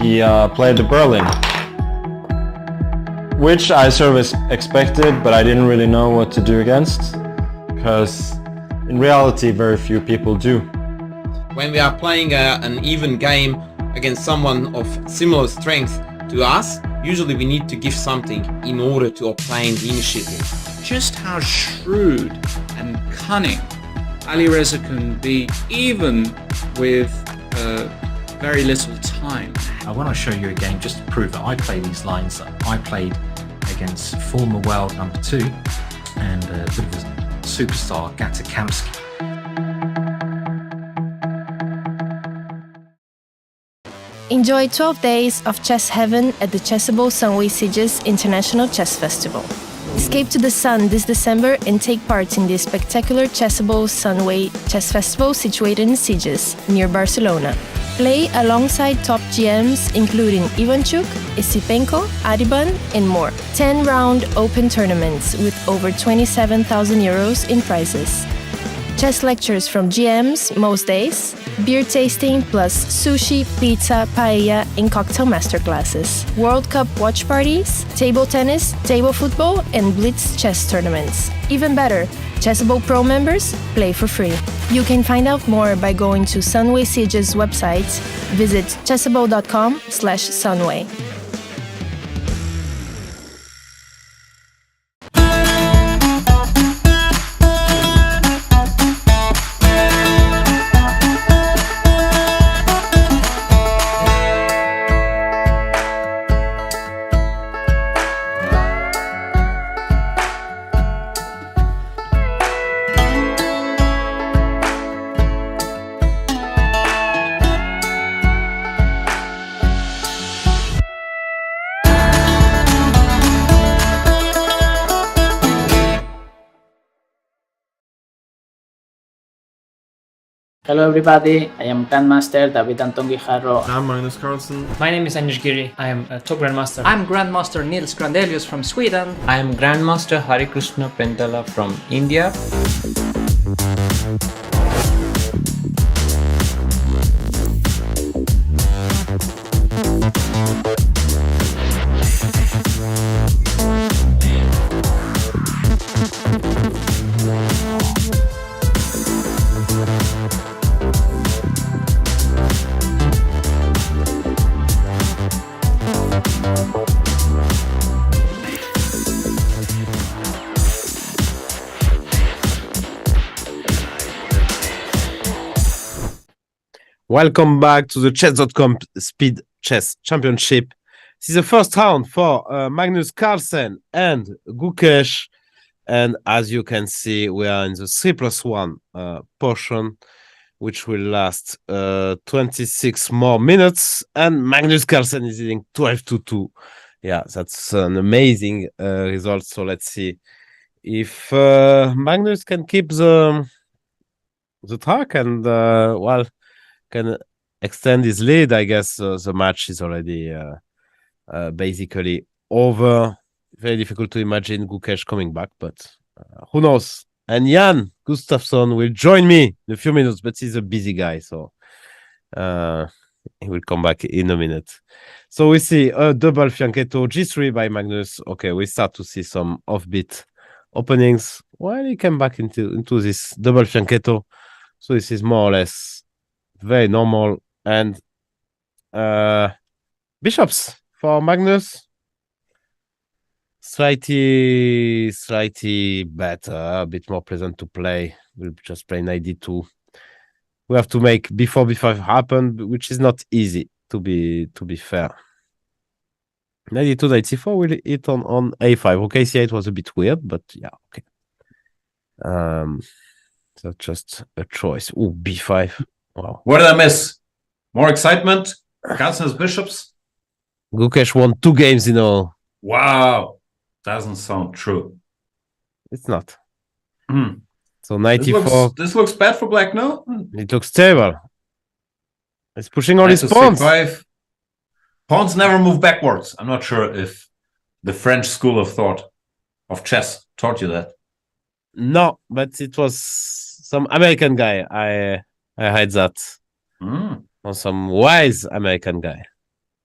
He played the Berlin, which I sort of expected, but I didn't really know what to do against, because in reality very few people do. When we are playing an even game against someone of similar strength to us, Usually we need to give something in order to obtain the initiative. Just how shrewd and cunning Alireza can be, even with very little time. I want to show you a game just to prove that I play these lines that I played against former world number 2 and a bit of a superstar, Gustafsson. Enjoy 12 days of chess heaven at the Chessable Sunway Sieges International Chess Festival. Escape to the sun this December and take part in the spectacular Chessable Sunway Chess Festival situated in Sieges, near Barcelona. Play alongside top GMs including Ivanchuk, Isipenko, Adiban, and more. 10-round open tournaments with over 27,000 euros in prizes. Chess lectures from GMs most days, beer tasting plus sushi, pizza, paella, and cocktail masterclasses. World Cup watch parties, table tennis, table football, and blitz chess tournaments. Even better, Chessable Pro members play for free. You can find out more by going to Sunway Siege's website. Visit chessable.com/sunway. Hello everybody, I am Grandmaster David Anton Guijarro. I'm Magnus Carlsen. My name is Anish Giri. I am a top grandmaster. I'm Grandmaster Nils Grandelius from Sweden. I am Grandmaster Harikrishna Pentala from India. Welcome back to the Chess.com Speed Chess Championship. This is the first round for Magnus Carlsen and Gukesh. And as you can see, we are in the 3+1 portion, which will last 26 more minutes. And Magnus Carlsen is leading 12-2. Yeah, that's an amazing result. So let's see if Magnus can keep the track and, well, can extend his lead. I guess the match is already basically over. Very difficult to imagine Gukesh coming back, but who knows? And Jan Gustafsson will join me in a few minutes, but he's a busy guy, so he will come back in a minute. So we see a double fianchetto G3 by Magnus. Okay, we start to see some offbeat openings. Well, he came back into this double fianchetto, so this is more or less very normal. And bishops for Magnus, slightly better, a bit more pleasant to play. We'll just play knight d2. We have to make before b5 happen, which is not easy, to be fair. Knight d2, knight c4 will hit on a5. Okay, c8 was a bit weird, but yeah, okay. So just a choice. Ooh, b5. Wow. What did I miss? More excitement? Carlsen's bishops? Gukesh won 2 games in all. Wow. Doesn't sound true. It's not. So knight e4. This looks bad for black, no? It looks terrible. It's pushing all his pawns. Pawns never move backwards. I'm not sure if the French school of thought of chess taught you that. No, but it was some American guy. I heard that. Or some wise American guy.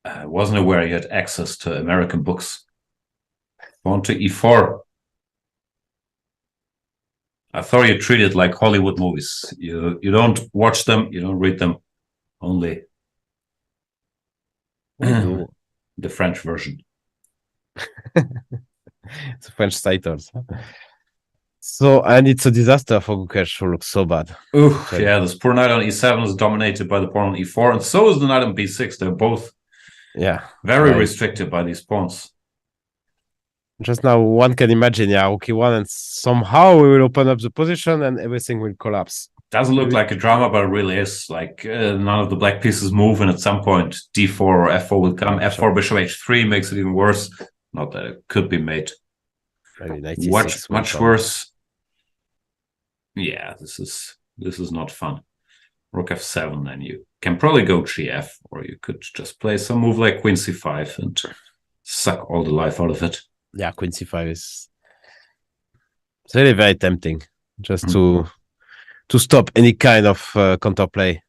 I wasn't aware you had access to American books. Pawn to e4. I thought you treated like Hollywood movies. You don't watch them, you don't read them, only the French version. It's French titles. So, and it's a disaster for Gukesh, who looks so bad. Ooh, yeah, this poor knight on e7 is dominated by the pawn on e4, and so is the knight on b6. They're both very restricted by these pawns. Just now, one can imagine, rook e1, and somehow we will open up the position and everything will collapse. Doesn't look like a drama, but it really is. Like, none of the black pieces move, and at some point, d4 or f4 will come. F4, bishop h3 makes it even worse. Not that it could be made much worse. Yeah, this is not fun. Rook f7, and you can probably go gf, or you could just play some move like queen c5 and suck all the life out of it. Yeah, queen c5 is really very tempting, just to stop any kind of counterplay.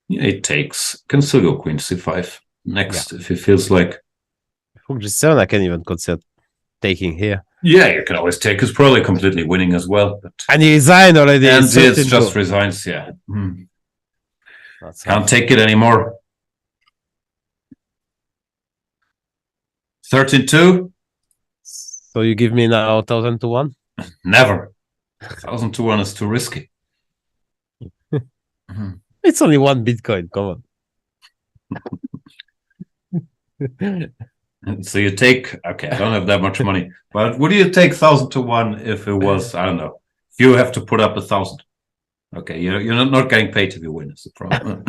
Yeah, it takes. Can still go queen c5 next if it feels like. Rook g7, I can even consider taking here. Yeah, you can always take. It's probably completely winning as well. But... And he resigned already. And it's just resigns, yeah. Can't take it anymore. 13-2. So you give me now 1,000 to 1? Never. 1,000 to 1 is too risky. It's only 1 Bitcoin, come on. So you take, okay, I don't have that much money, but would you take 1,000 to 1 if it was, I don't know, if you have to put up 1,000? Okay, you're not getting paid if you win, is the problem.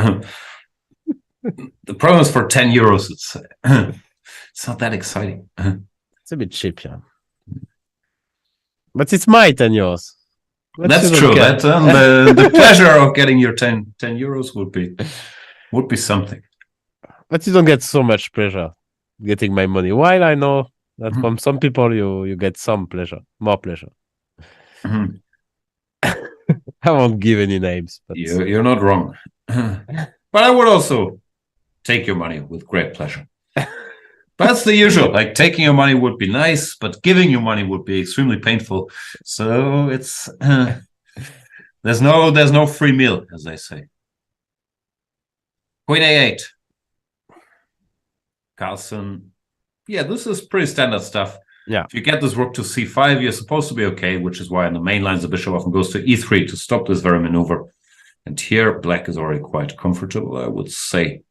The problem is for 10 euros, it's not that exciting. It's a bit cheap, yeah. But it's my 10 euros. That's true. The pleasure of getting your 10 euros would be something. But you don't get so much pleasure getting my money. While I know that from some people you get some pleasure, more pleasure. I won't give any names. But you're not wrong. But I would also take your money with great pleasure. That's the usual. Like, taking your money would be nice, but giving you money would be extremely painful. So it's there's no free meal, as they say. Queen a8. Carlsen. Yeah, this is pretty standard stuff. Yeah. If you get this rook to c5, you're supposed to be okay, which is why in the main lines the bishop often goes to e3 to stop this very maneuver. And here, black is already quite comfortable, I would say.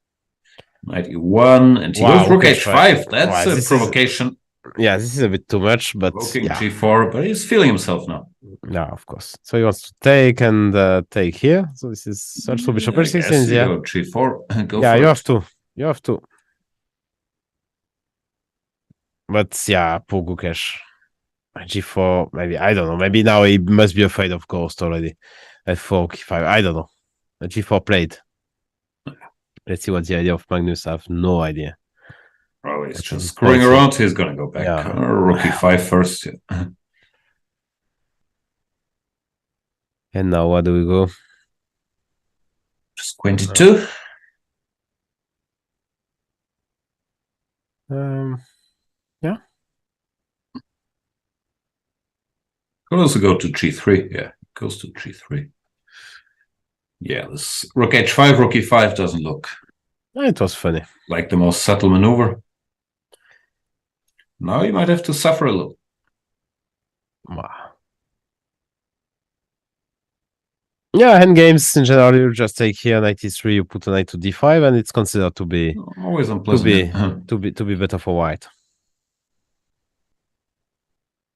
Knight e1, and he goes rook h5. That's a provocation. Yeah, this is a bit too much, but Provoking g4, but he's feeling himself now. Yeah, of course. So he wants to take and take here. So this is search for bishop h6. Yeah, g4. Go yeah, for you it. have to. You have to. But yeah, poor Gukesh. G4, maybe, I don't know. Maybe now he must be afraid of ghost already. F4, K5, I don't know. A G4 played. Let's see what's the idea of Magnus. I have no idea. Probably he's just screwing around. He's going to go back. Yeah. Rook e5 first. Yeah. And now what do we go? Just 22. Yeah. Could also go to g3. Yeah, goes to g3. Yeah, this rook h5, rook e5 doesn't look It was funny. like the most subtle maneuver. Now you might have to suffer a little. Wow. Yeah, hand games in general, you just take here knight e3, you put a knight to d5, and it's considered to be Always unpleasant. to be better for white.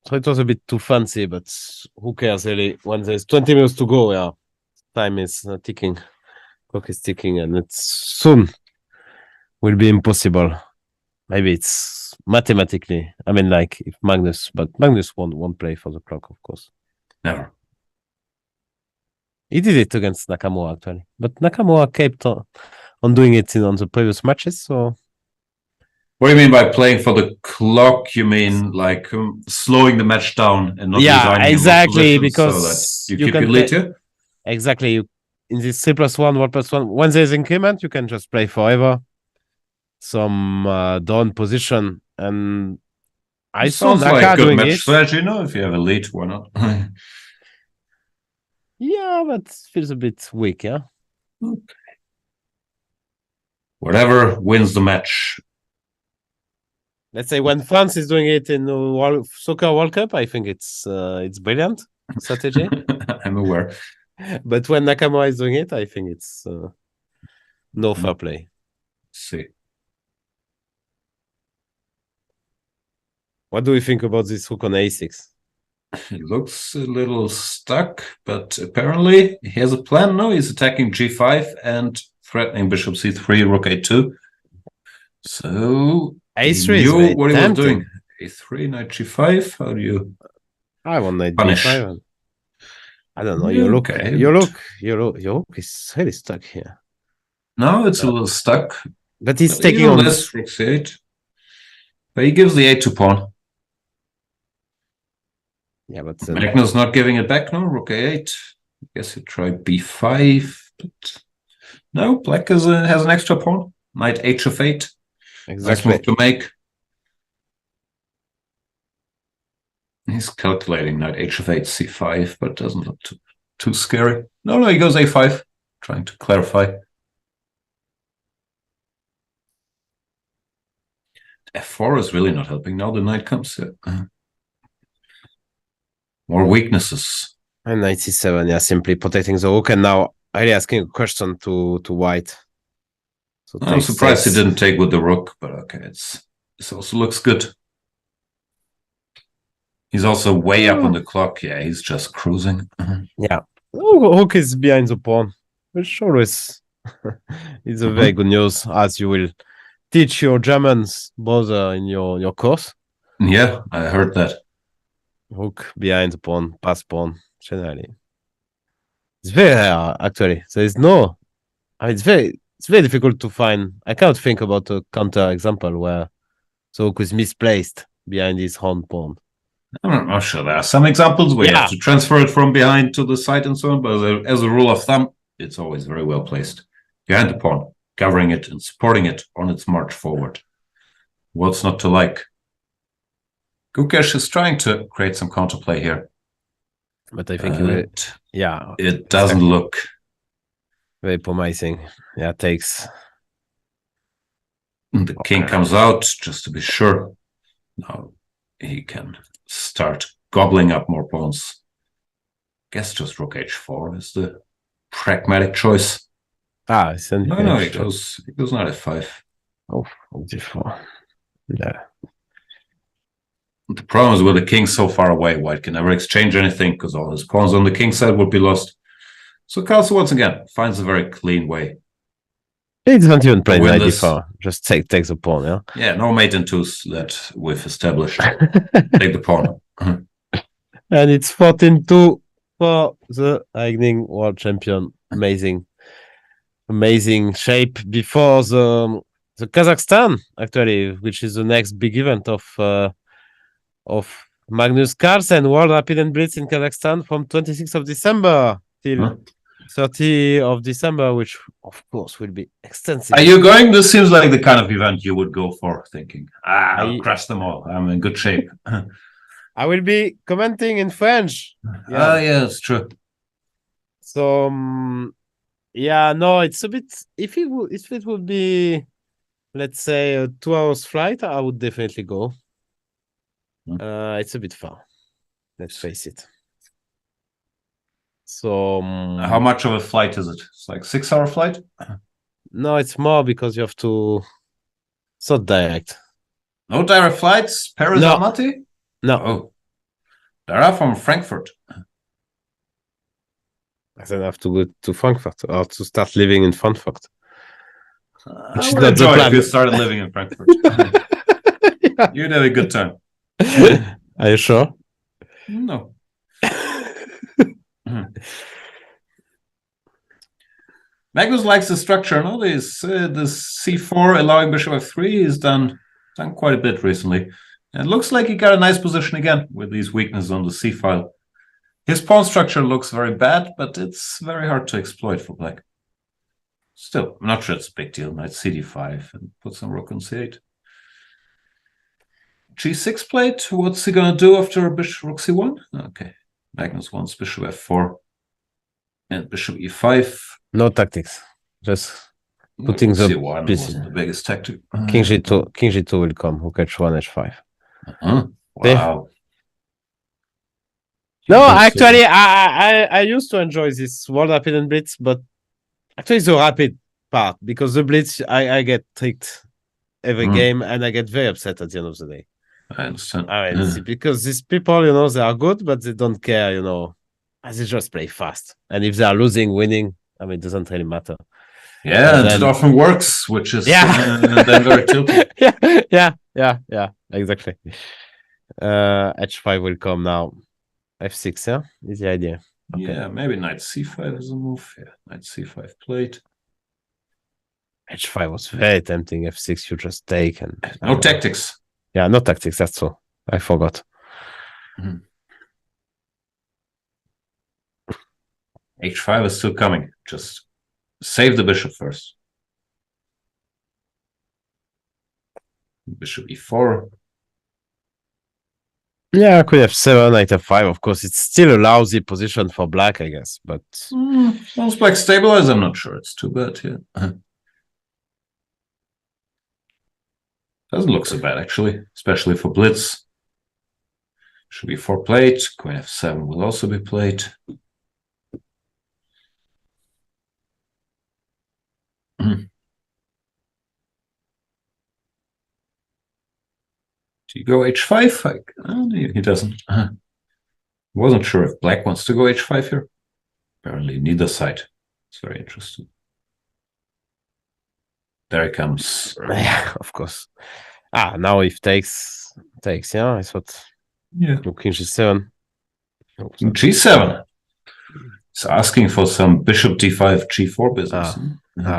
So it was a bit too fancy, but who cares really? When there's 20 minutes to go, yeah, time is ticking, clock is ticking, and it's soon will be impossible. Maybe it's mathematically. I mean, like if Magnus, but Magnus won't play for the clock, of course. Never. He did it against Nakamura actually, but Nakamura kept on doing it on the previous matches. So, what do you mean by playing for the clock? You mean like slowing the match down and not resigning exactly, in one position because so that you keep your lead here? Exactly. In this 3+1, 1+1, when there's increment, you can just play forever. Some down position, and I saw Sounds Naka like good doing match it. strategy. No, if you have a lead, why not? Yeah, but feels a bit weak. Yeah. Whatever wins the match. let's say when France is doing it in the Soccer World Cup, I think it's brilliant strategy. I'm aware. But when Nakamura is doing it, I think it's no fair play. See. What do we think about this rook on a6? He looks a little stuck, but apparently he has a plan. No, he's attacking g5 and threatening bishop c3, rook a2. So a3 he is knew very what he was tempting. doing. a3, knight g5. How do you? I want knight punish? b5. I don't know. Yeah, Your look okay, is really stuck here. No, it's a little stuck. But he's But taking even on this rook c8. But he gives the a2 pawn. Yeah, but Magnus not giving it back. No, rook a8. I guess you try b5. But no, black has an extra pawn. Knight h of 8. Exactly. Nice move to make. He's calculating knight h of 8, c5, but doesn't look too scary. No, he goes a5, trying to clarify. f4 is really not helping. Now the knight comes here. More weaknesses. And knight c7, yeah, simply protecting the rook, and now really asking a question to white. So I'm surprised he didn't take with the rook, but okay, this also looks good. He's also way up on the clock. Yeah, he's just cruising. Yeah. Rook is behind the pawn, which always is a very good news, as you will teach your Germans brother in your course. Yeah, I heard that. Rook behind the pawn, pass pawn, generally. It's very rare, actually. There is no... I mean, it's very difficult to find... I cannot think about a counter example where the rook is misplaced behind his own pawn. I'm not sure. There are some examples where you have to transfer it from behind to the side and so on, but as a rule of thumb, it's always very well placed. Behind the pawn, covering it and supporting it on its march forward. What's not to like? Gukesh is trying to create some counterplay here. But I think it doesn't look very promising. Yeah, takes. The king comes out, just to be sure. Now he can start gobbling up more pawns. Guess just rook h4 is the pragmatic choice. No, he goes knight f5. Oh, d4. Yeah. The problem is with the king so far away, white can never exchange anything because all his pawns on the king side would be lost. So Carlsen once again finds a very clean way. He doesn't even play knight d4. Just takes the pawn, yeah? Yeah, no mate in twos that we've established. Take the pawn. And it's 14-2 for the reigning world champion. Amazing shape before the Kazakhstan, actually, which is the next big event of Magnus Carlsen, World Rapid and Blitz in Kazakhstan from 26th of December till 30th of December, which of course will be extensive. Are you going? This seems like the kind of event you would go for, thinking, I'll crush them all. I'm in good shape. I will be commenting in French. Yeah, it's true. So, yeah, no, it's a bit. If it would be, let's say, a 2 hours flight, I would definitely go. It's a bit far. Let's face it. So, how much of a flight is it? It's like 6 hour flight? No, it's more because you have to. It's not direct. No direct flights? Paris Almaty? No. Oh. There are from Frankfurt. I then have to go to Frankfurt or to start living in Frankfurt. Which is not the plan. If you started living in Frankfurt. You'd have a good time. Are you sure? No. Magnus likes the structure. No, this c4 allowing bishop f3 is done quite a bit recently. And it looks like he got a nice position again with these weaknesses on the c file. His pawn structure looks very bad, but it's very hard to exploit for black. Still, I'm not sure it's a big deal. Knight cd5 and put some rook on c8. g6 played. What's he gonna do after bishop rook c1? Okay, Magnus wants bishop f4 and bishop e5. No tactics, just putting the C1 piece. wasn't the biggest tactic. King G2 will come. Rook H1, H5. Wow. No, actually, I used to enjoy this World Rapid and Blitz, but actually the Rapid part, because the Blitz, I get tricked every game and I get very upset at the end of the day. I understand. I mean, because these people, they are good, but they don't care, they just play fast. And if they are losing, winning, it doesn't really matter. Yeah, and it often works, which is then very tilting. Yeah, exactly. H5 will come now. F6, yeah, is the idea. Okay. Yeah, maybe knight c5 is a move. Yeah, knight c5 played. H5 was very tempting. F6, you just take and no tactics. Yeah, no tactics. That's all. I forgot. H5 is still coming. Just save the bishop first. Bishop e4. Yeah, queen f7, knight f5. Of course, it's still a lousy position for black, I guess. But once black stabilize, I'm not sure it's too bad here. Doesn't look so bad, actually, especially for blitz. Should be 4 played. Queen f7 will also be played. Do you go h5? Oh, he doesn't. Wasn't sure if black wants to go h5 here. Apparently neither side. It's very interesting. There he comes. Yeah, of course. Now if takes, yeah, I thought. Yeah. King g7. King g7. He's asking for some bishop d5, g4 business.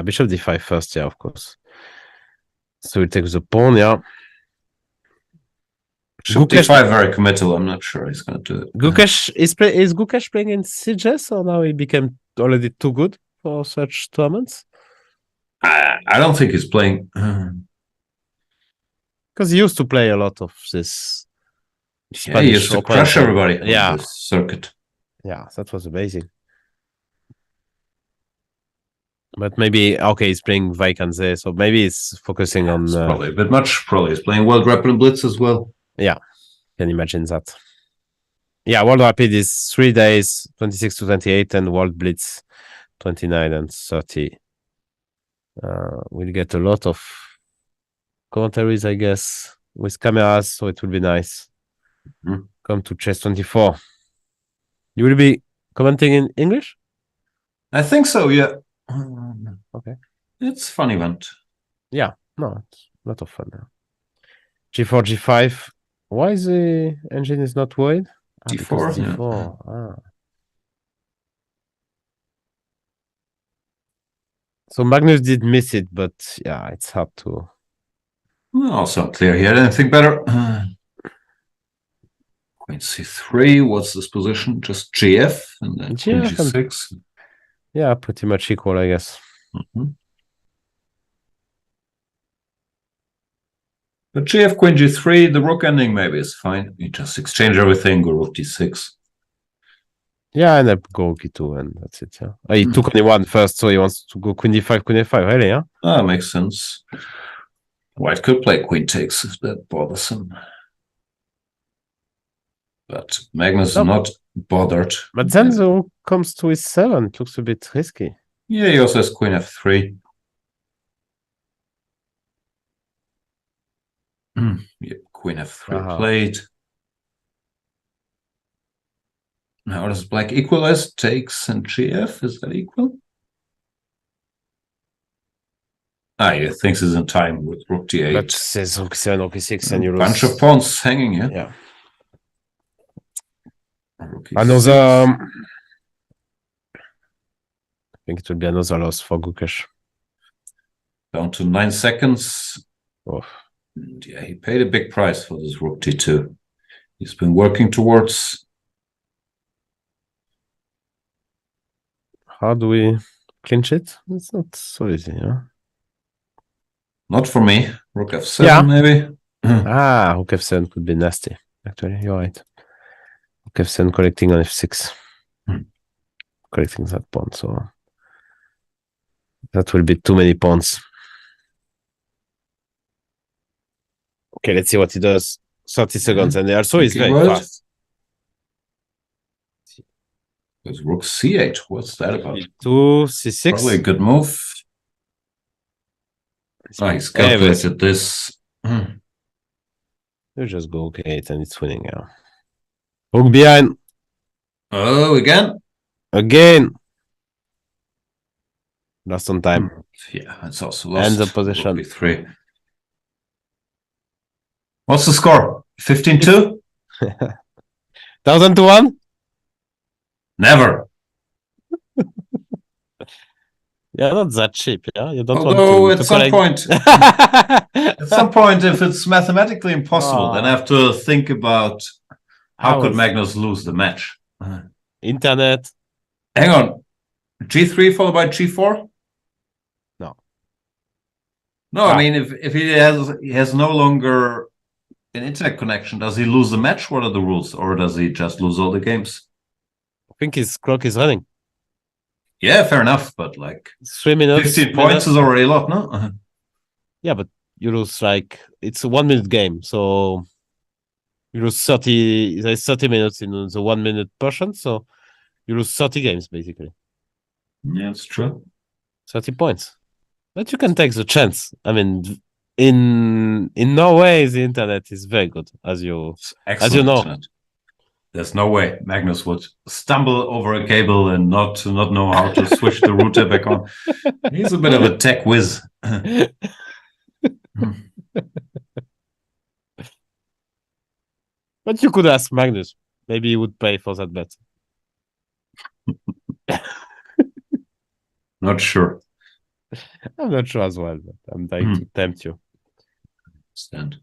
Bishop d5 first, yeah, of course. So we take the pawn, yeah. Bishop d5 very committal. I'm not sure he's going to do it. Gukesh is Gukesh playing in CGS, or now he became already too good for such tournaments? I don't think he's playing. Because he used to play a lot of this. Yeah, he used to crush everybody on this circuit. Yeah, that was amazing. But maybe, he's playing Vaikanze, so maybe he's focusing on... It's probably a bit much. Probably he's playing World Rapid and Blitz as well. Yeah, can imagine that. Yeah, World Rapid is 3 days, 26 to 28, and World Blitz 29 and 30. We'll get a lot of commentaries, I guess, with cameras, so it will be nice. Come to Chess 24. You will be commenting in English? I think so, yeah. Okay. It's a fun event. Yeah, no, it's a lot of fun now. G4, G5. Why the engine is not worried? D4. D4. So Magnus did miss it, but yeah, it's hard to... Also clear he had anything better. Queen c3, what's this position? Just gf and then queen g6. Yeah, pretty much equal, I guess. But gf, queen g3, the rook ending maybe is fine. You just exchange everything, go rook d6. Yeah, and then go e2, and that's it, yeah. He took only one first, so he wants to go queen d5, queen a5, really, yeah? Makes sense. White could play queen takes if that bothers him. But Magnus is not bothered. But then the rook comes to e7, it looks a bit risky. Yeah, he also has queen f3. Yeah, queen f3 played. Now does black equalize? Takes and gf, is that equal? He thinks he's in time with rook d8. But says rook 7, rook e6, and you lose. Bunch of pawns hanging here. Yeah. Another... I think it will be another loss for Gukesh. Down to 9 seconds. And yeah, he paid a big price for this rook d2. He's been working towards... How do we clinch it? It's not so easy, yeah? Not for me. Rook f7, maybe. Rook f7 could be nasty. Actually, you're right. Rook f7 collecting on f6. Collecting that pawn, so... That will be too many pawns. Okay, let's see what he does. 30 seconds, and also he's very fast. There's rook c8. What's that about? C2, c6. Probably a good move. Oh, he's calculated this. You just go okay, and it's winning now. Rook behind. Oh, again? Again. Lost on time. Yeah, it's also lost. And the position. Rook b3. What's the score? 15-2? 1,000 to 1? Never. Yeah, not that cheap. Yeah, you don't Although want to at some collect... point, at some point, if it's mathematically impossible, then I have to think about how could Magnus lose the match. Internet. Hang on, G3 followed by G4. No. No, I mean if he has no longer an internet connection, does he lose the match? What are the rules, or does he just lose all the games? I think his clock is running. Yeah, fair enough, but like 3 minutes. 15 points is already a lot, no? Yeah, but you lose like it's a 1 minute game, so you lose 30. There's 30 minutes in the 1 minute portion, so you lose 30 games basically. Yeah, it's true. 30 points, but you can take the chance. I mean, in Norway, the internet is very good, as you know. Internet. There's no way Magnus would stumble over a cable and not know how to switch the router back on. He's a bit of a tech whiz. But you could ask Magnus. Maybe he would pay for that bet. Not sure. I'm not sure as well, but I'm trying to tempt you. Stand.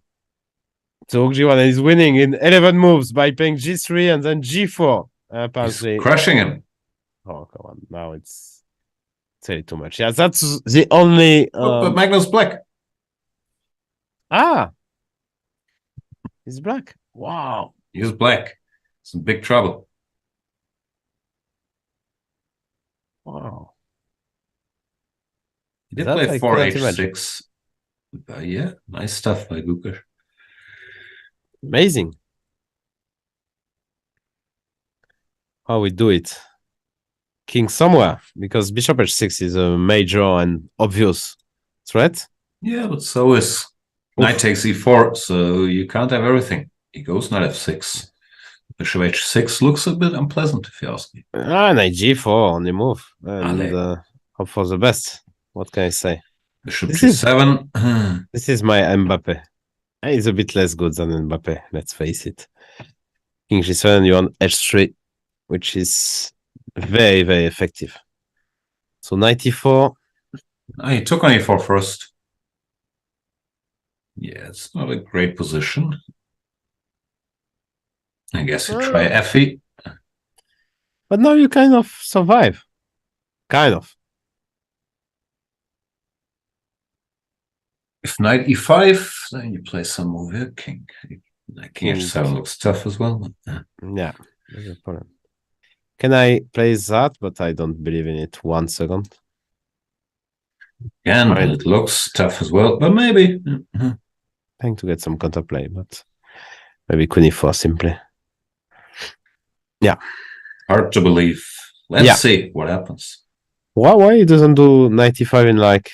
So G1 is winning in 11 moves by playing G3 and then G4. Apparently, he's crushing him. Oh, come on. Now it's really too much. Yeah, that's the only... but Magnus black. Ah! He's black. Wow. He's black. It's in big trouble. Wow. He did play 4h6. Yeah, nice stuff by Gukesh. Amazing. How we do it. King somewhere, because bishop h6 is a major and obvious threat. Yeah, but so is knight takes e4, so you can't have everything. He goes knight f6. Bishop h6 looks a bit unpleasant, if you ask me. Knight g4 on the move. And hope for the best. What can I say? Bishop g7. This is my Mbappe. He's a bit less good than Mbappe, let's face it. King g7, you're on h3, which is very, very effective. So knight e4. Oh, he took on e4 first. Yeah, it's not a great position. I guess you try fe. But now you kind of survive. Kind of. If knight e5, then you play some move here. King h7 looks tough as well. Yeah, there's a problem. Can I play that? But I don't believe in it. 1 second. Again, it looks tough as well, but maybe. Trying to get some counterplay, but maybe queen e4 simply. Yeah. Hard to believe. Let's see what happens. Why he doesn't do 95 in like...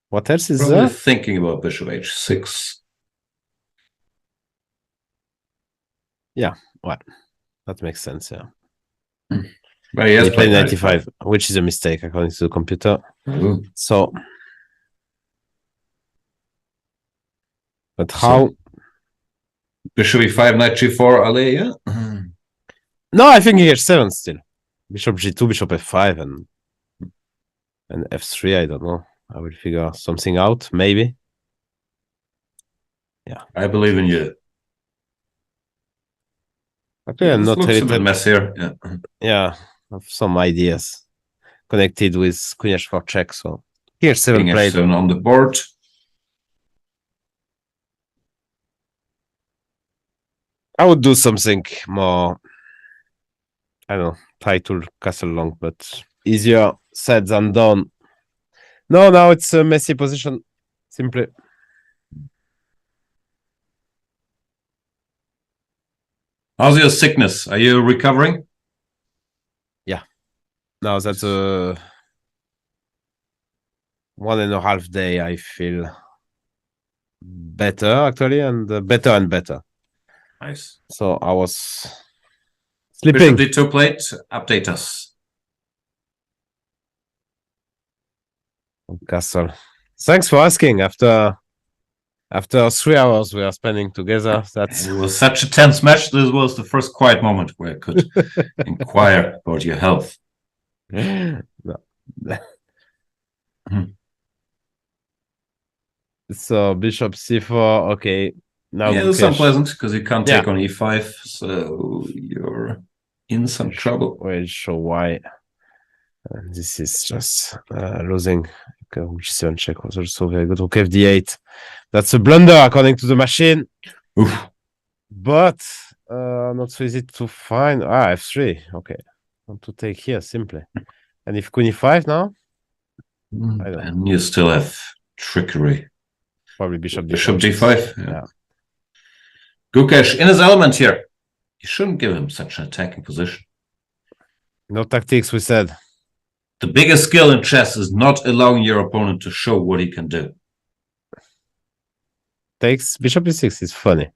What else is Probably there? thinking about bishop h6. Yeah, well, that makes sense, yeah. But he has played 95, which is a mistake according to the computer. So... But how... Bishop e5, knight g4, Ale, yeah? No, I think he gets 7 still. Bishop g2, bishop f5, and f3, I don't know. I will figure something out, maybe. Yeah. I believe in you. Okay, I'm not looks a bit messier. Yeah. Yeah, I have some ideas connected with queen h4 check, so here's 7 King played. h7 on the board. I would do something more, I don't know, title castle long, but easier said than done. No, now it's a messy position. Simply. How's your sickness? Are you recovering? Yeah. Now that's a 1.5 day. I feel better actually, and better and better. Nice. So I was Bishop sleeping. D2 plate. Update us. Castle. Thanks for asking. After 3 hours we are spending together, that's It was such a tense match. This was the first quiet moment where I could inquire about your health. No. So bishop c4. Okay. Now Yeah, it's Gukesh. unpleasant because you can't take Yeah. on e5, so you're in some trouble. We'll show why. This is just losing. Okay, g7 check was also very good. Okay, fd8. That's a blunder according to the machine. Oof. But not so easy to find. F3. Okay. Want to take here simply. And if queen e5 now? I don't know. And you still have trickery. Probably bishop d5. Bishop d5. Yeah. Gukesh in his element here. You shouldn't give him such an attacking position. No tactics, we said. The biggest skill in chess is not allowing your opponent to show what he can do. Takes bishop e6 is funny.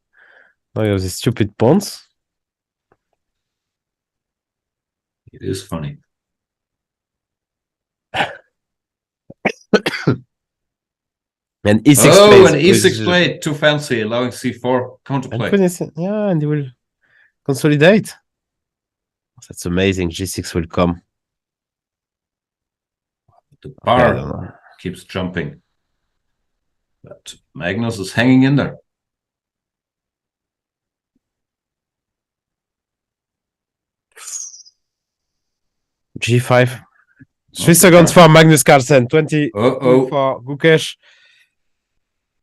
Now you have these stupid pawns. It is funny. And e6 oh, plays an e6 with- play, too fancy, allowing c4 counterplay. Yeah, and he will consolidate. That's amazing. G6 will come. The I bar don't know. keeps jumping. But Magnus is hanging in there. G5. 3 seconds for Magnus Carlsen. 20 Uh-oh. for Gukesh.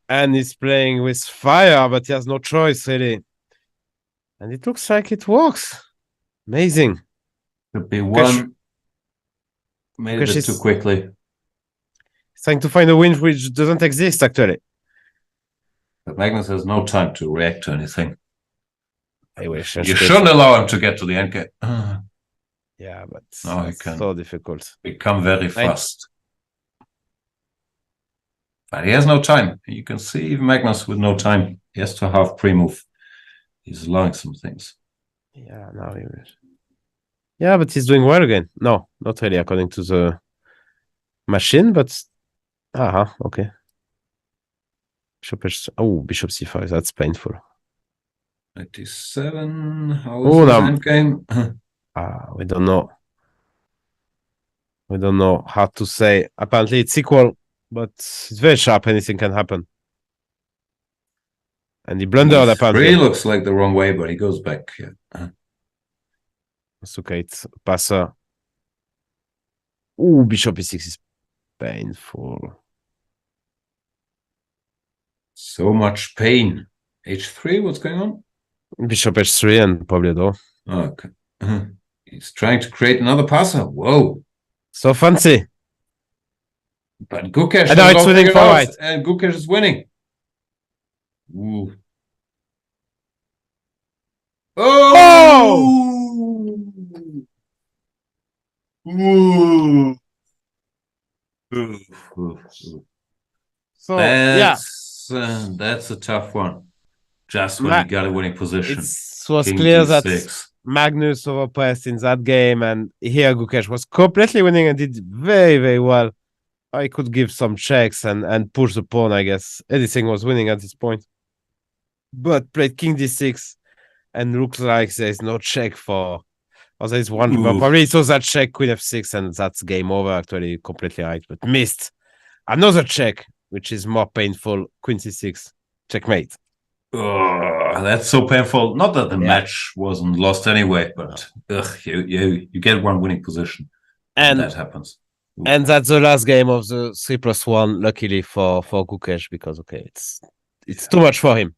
And he's playing with fire, but he has no choice, really. And it looks like it works. Amazing. Could be Gukesh- one. Made Gukesh it is- too quickly. He's trying to find a win which doesn't exist, actually. But Magnus has no time to react to anything. I wish. You shouldn't allow him to get to the endgame. Yeah, but No, he it's can. so difficult. Become very fast. But he has no time. You can see even Magnus with no time. He has to have pre-move. He's allowing some things. Yeah, now he will. Yeah, but he's doing well again. No, not really, according to the machine, but okay. Bishop c5. That's painful. 97. How is Oh, his no. endgame? We don't know. We don't know how to say. Apparently, it's equal, but it's very sharp. Anything can happen. And he blundered, apparently. Really looks like the wrong way, but he goes back. Yeah. It's okay. It's passer. Ooh, bishop e6 is painful. So much pain. H3, what's going on? Bishop h3 and probably though. Okay. He's trying to create another passer. Whoa. So fancy. But Gukesh And now has it's all winning figured for out, white. and Gukesh is winning. Ooh. Oh! Ooh. So yeah, That's a tough one. Just when Ma- you got a winning position. it was King clear that D6. Magnus overpressed in that game, and here Gukesh was completely winning and did very, very well. I could give some checks and push the pawn, I guess. Anything was winning at this point. But played King D6 and looks like there's no check for. Or there's one. Well, Ooh. probably it was that check, Queen F6, and that's game over, actually, completely right. But missed another check, which is more painful. Queen C6, checkmate. Oh, that's so painful. Not that the match wasn't lost anyway, but you get one winning position. And that happens. And that's the last game of the 3+1, luckily for Gukesh, because it's too much for him.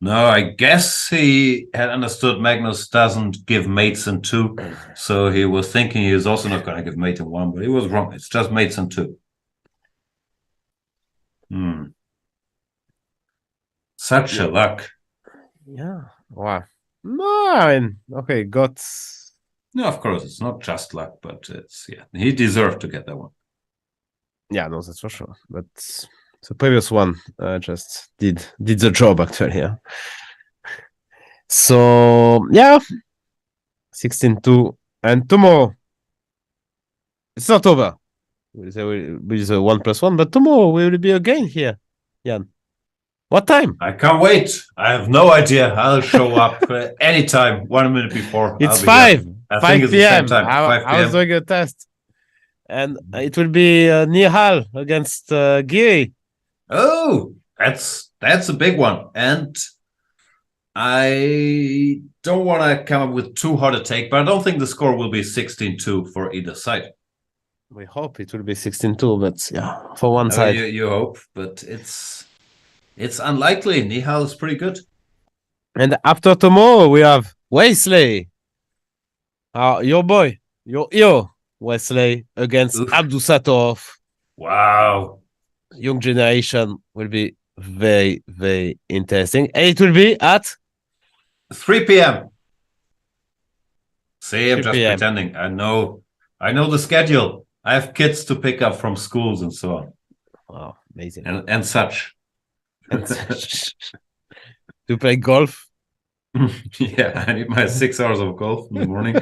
No, I guess he had understood Magnus doesn't give mates in 2, so he was thinking he was also not going to give mate in 1, but he was wrong. It's just mates in 2. Such a luck. Yeah. Wow. No, I mean, okay, got. No, of course, it's not just luck, but it's, yeah, he deserved to get that one. Yeah, no, that's for sure. But the previous one just did the job actually. Yeah. So yeah, 16-2, and tomorrow it's not over. With a 1+1, but tomorrow we will be again here, Jan. What time? I can't wait. I have no idea. I'll show up anytime, 1 minute before. It's I'll be 5. there. I 5 think it's the same p.m. time. 5 I was p.m. doing a test, and it will be Nihal against Giri. Oh, that's a big one, and I don't want to come up with too hard a take, but I don't think the score will be 16-2 for either side. We hope it will be 16-2, but yeah, for one side. You hope, but it's unlikely. Nihal is pretty good. And after tomorrow, we have Wesley. Your boy, your Wesley against Abdusatov. Wow. Young generation will be very, very interesting. And it will be at 3 p.m. See, I'm 3 just p.m. pretending. I know the schedule. I have kids to pick up from schools and so on. Wow, amazing. And such. And such. Do you play golf? Yeah, I need my 6 hours of golf in the morning.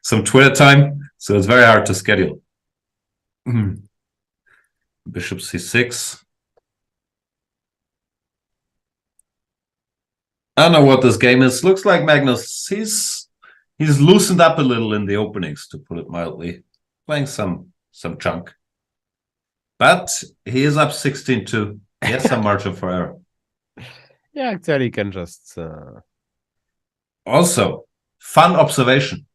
Some Twitter time, so it's very hard to schedule. Bishop c6. I don't know what this game is. Looks like Magnus, he's loosened up a little in the openings, to put it mildly. Playing some chunk. But he is up 16-2. He has some margin for error. Yeah, actually, you can just. Also, fun observation.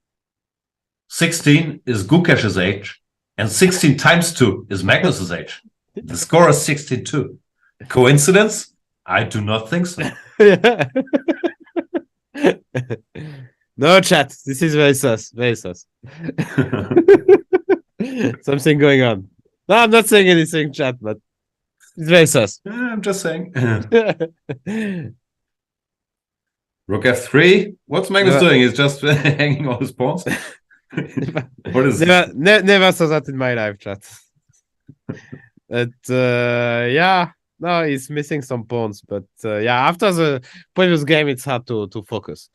16 is Gukesh's age, and 16 times 2 is Magnus's age. The score is 16-2. Coincidence? I do not think so. No, chat. This is very sus. Very sus. Something going on. No, I'm not saying anything, chat, but it's very sus. I'm just saying. Rook f3. What's Magnus doing? He's just hanging all his pawns. What is never saw that in my life, chat. But yeah, no, he's missing some pawns. But yeah, after the previous game, it's hard to focus.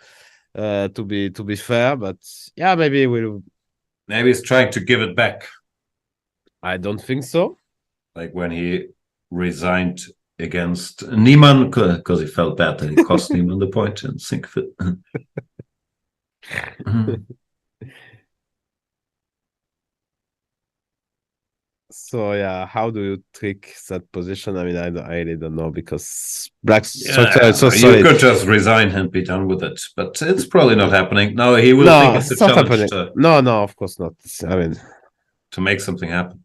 To be fair, but yeah, maybe he's trying to give it back. I don't think so. Like when he resigned against Niemann because he felt bad that he cost Niemann the point and sink fit. So yeah, how do you trick that position? I mean, I really don't know because black's structure is so solid. You could just resign and be done with it, but it's probably not happening. No, he will think it's a challenge. No, of course not. I mean, to make something happen.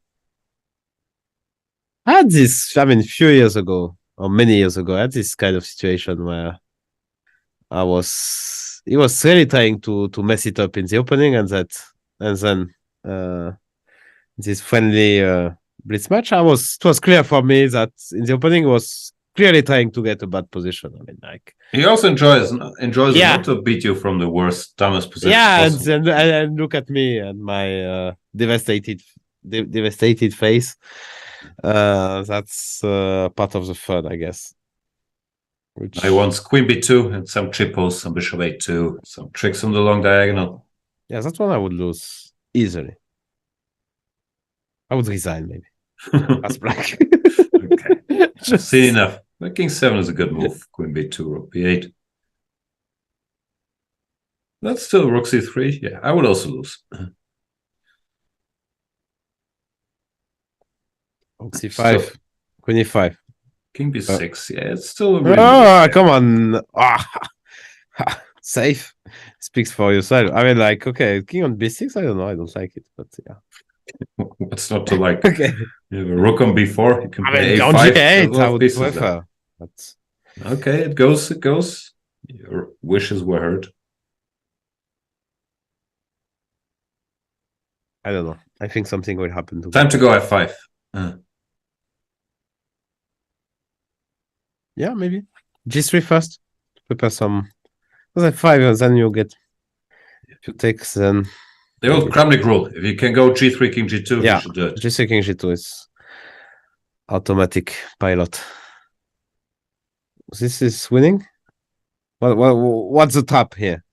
I had this. I mean, a few years ago or many years ago, I had this kind of situation where he was really trying to mess it up in the opening, and then. This friendly blitz match, it was clear for me that in the opening he was clearly trying to get a bad position. I mean, like he also enjoys not to beat you from the worst, dumbest position. Yeah, and look at me and my devastated face. That's part of the fun, I guess. I wants queen b2 and some triples, some bishop a2, some tricks on the long diagonal. Yeah, that one I would lose easily. I would resign, maybe. As black. Okay. I've seen enough. But king 7 is a good move. Queen b2, rook b8. That's still rook c3. Yeah, I would also lose. Rook c5. So, queen e5. King b6. Yeah, it's still a really come on. Safe. Speaks for yourself. I mean, like, okay, king on b6, I don't know. I don't like it, but yeah. What's not to like? Okay. You have a rook on b4. You can I play mean, a5. on There's a G8, lot I of would pieces there. prefer. But Okay, it goes. It goes. Your wishes were heard. I don't know. I think something will happen to Time to go f5. Yeah, maybe. G3 first. Prepare some. Because f5, and then you get. If you take, then. The old Kramnik rule. If you can go g3, king g2, Yeah, you should do it. G3, king g2 is automatic pilot. This is winning? What's the trap here?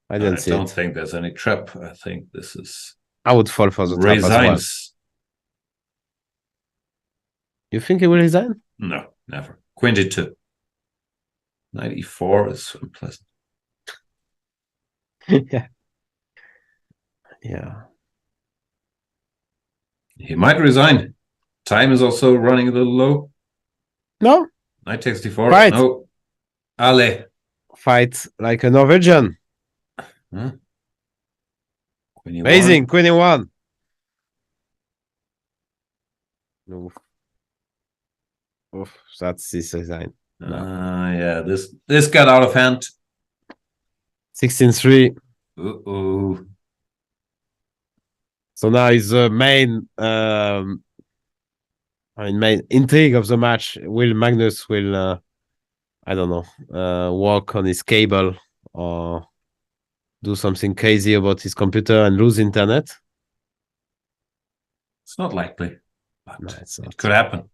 I didn't see don't it. think there's any trap. I think this is. I would fall for the trap as well. Resigns. You think he will resign? No, never. Queen g2. Knight e4 is unpleasant. Yeah. Yeah. He might resign. Time is also running a little low. No. Knight takes d4. Fight. No. Ale. Fight like a Norwegian. Huh? Queen e1. Amazing. Queen e1. No. Oof, that's this design. No. Yeah, this got out of hand. 16-3. Uh-oh. So now is the main main intrigue of the match. Will Magnus I don't know, walk on his cable or do something crazy about his computer and lose internet? It's not likely, but no, it's not. It could happen.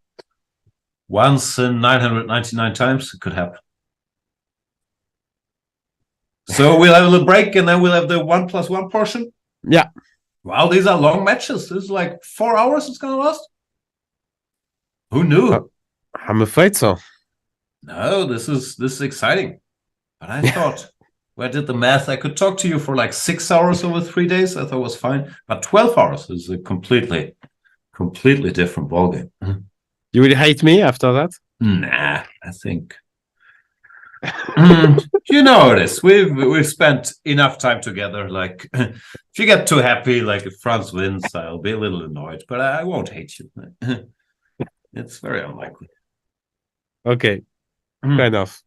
Once in 999 times, it could happen. So we'll have a little break and then we'll have the 1+1 portion. Yeah. Wow, these are long matches. This is like 4 hours it's going to last. Who knew? I'm afraid so. No, this is exciting. But I thought, when I did the math, I could talk to you for like 6 hours over 3 days. I thought it was fine. But 12 hours is a completely different ballgame. You will hate me after that? Nah, I think. You know how it is. We've spent enough time together. Like, if you get too happy, like if France wins, I'll be a little annoyed, but I won't hate you. It's very unlikely. Okay, fair enough.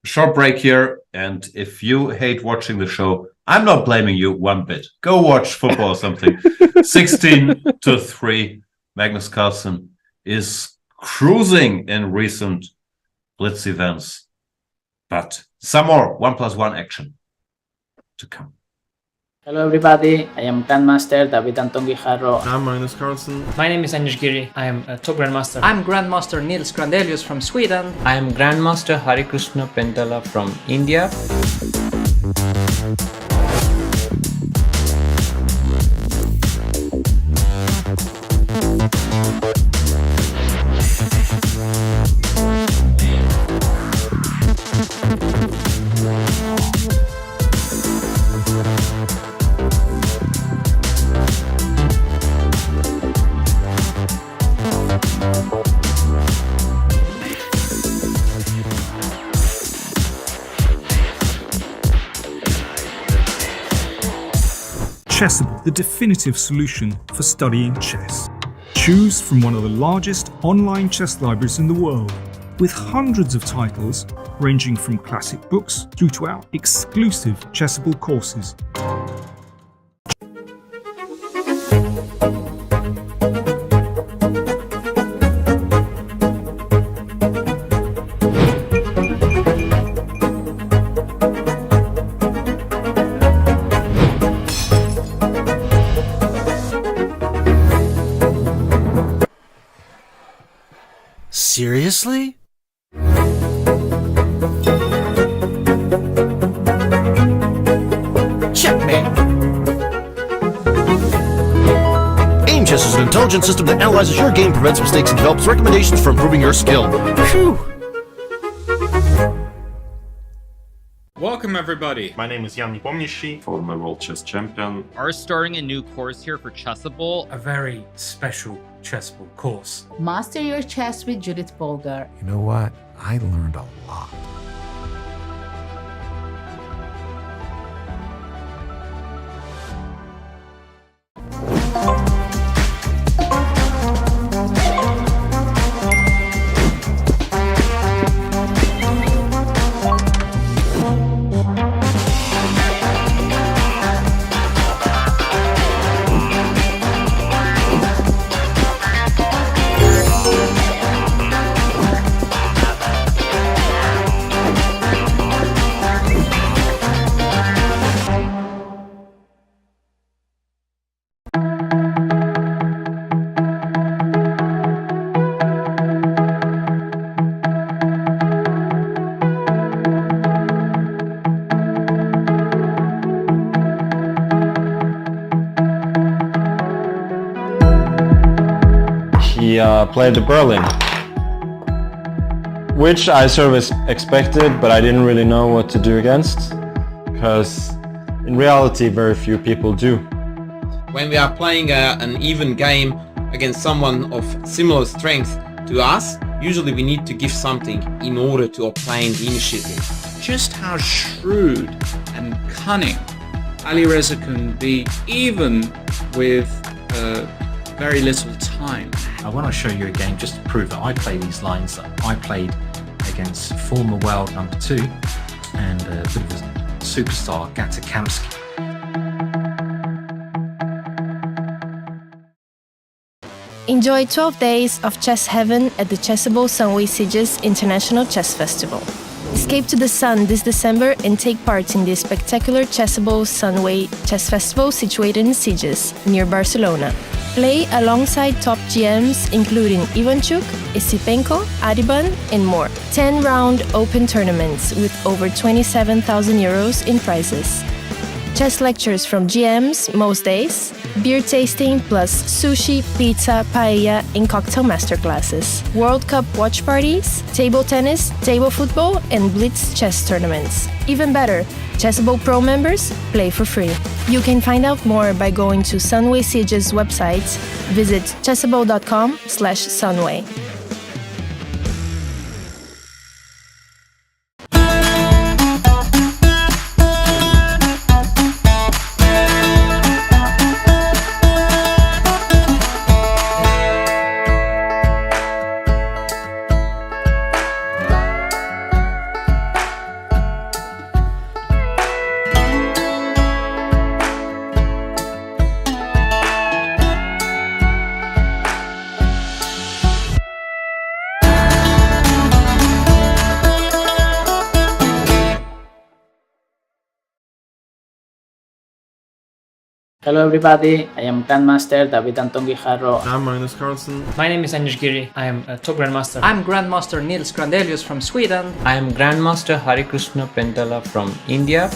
Short break here, and if you hate watching the show, I'm not blaming you one bit. Go watch football or something. 16-3, Magnus Carlsen is cruising in recent Blitz events. But some more 1+1 action to come. Hello everybody, I am Grandmaster David Anton Guijarro. I'm Magnus Carlsen. My name is Anish Giri. I am a top Grandmaster. I'm Grandmaster Nils Grandelius from Sweden. I am Grandmaster Harikrishna Pentala from India. Chessable, the definitive solution for studying chess. Choose from one of the largest online chess libraries in the world, with hundreds of titles ranging from classic books through to our exclusive Chessable courses. Seriously? Checkmate! Aim Chess is an intelligent system that analyzes your game, prevents mistakes, and develops recommendations for improving your skill. Phew! Welcome everybody. My name is Jan Pomnishi, former world chess champion. Are starting a new course here for Chessable. A very special Chessable course. Master your chess with Judith Polgar. You know what? I learned a lot. he played the Berlin, which I sort of expected, but I didn't really know what to do against, because in reality very few people do. When we are playing an even game against someone of similar strength to us, usually we need to give something in order to obtain the initiative. Just how shrewd and cunning Alireza can be, even with very little time. I want to show you a game just to prove that I play these lines that I played against former world number 2 and a bit of a superstar, Gustafsson. Enjoy 12 days of chess heaven at the Chessable Sunway Sieges International Chess Festival. Escape to the sun this December and take part in the spectacular Chessable Sunway Chess Festival situated in Sieges, near Barcelona. Play alongside top GMs including Ivanchuk, Isipenko, Adiban, and more. 10-round open tournaments with over 27,000 euros in prizes. Chess lectures from GMs most days, beer tasting plus sushi, pizza, paella, and cocktail masterclasses. World Cup watch parties, table tennis, table football, and blitz chess tournaments. Even better, Chessable Pro members play for free. You can find out more by going to Sunway Siege's website. Visit chessable.com/sunway. Hello everybody, I am Grandmaster David Anton Guijarro. I'm Magnus Carlsen. My name is Anish Giri. I am a top Grandmaster. I'm Grandmaster Nils Grandelius from Sweden. I am Grandmaster Harikrishna Pentala from India.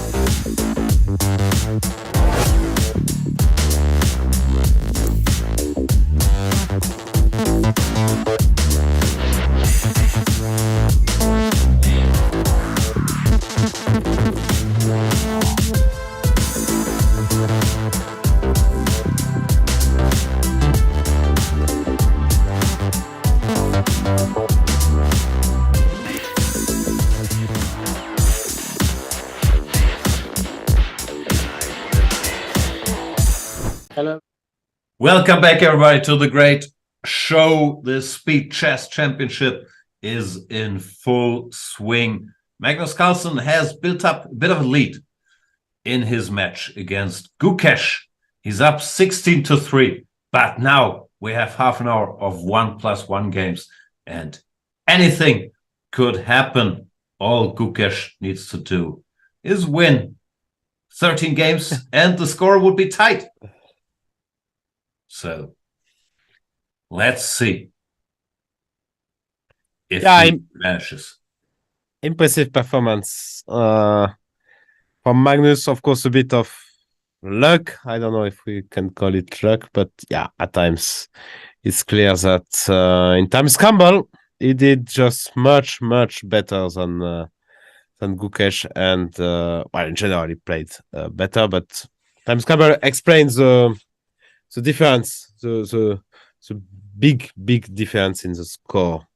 Hello. Welcome back, everybody, to the great show. The Speed Chess Championship is in full swing. Magnus Carlsen has built up a bit of a lead in his match against Gukesh. He's up 16-3, but now we have half an hour of 1+1 games, and anything could happen. All Gukesh needs to do is win 13 games, and the score would be tight. So let's see if he manages. Impressive performance from Magnus. Of course, a bit of luck. I don't know if we can call it luck, but yeah, at times it's clear that in time scramble he did just much better than Gukesh, and well, in general he played better. But time scramble explains the difference, the big difference in the score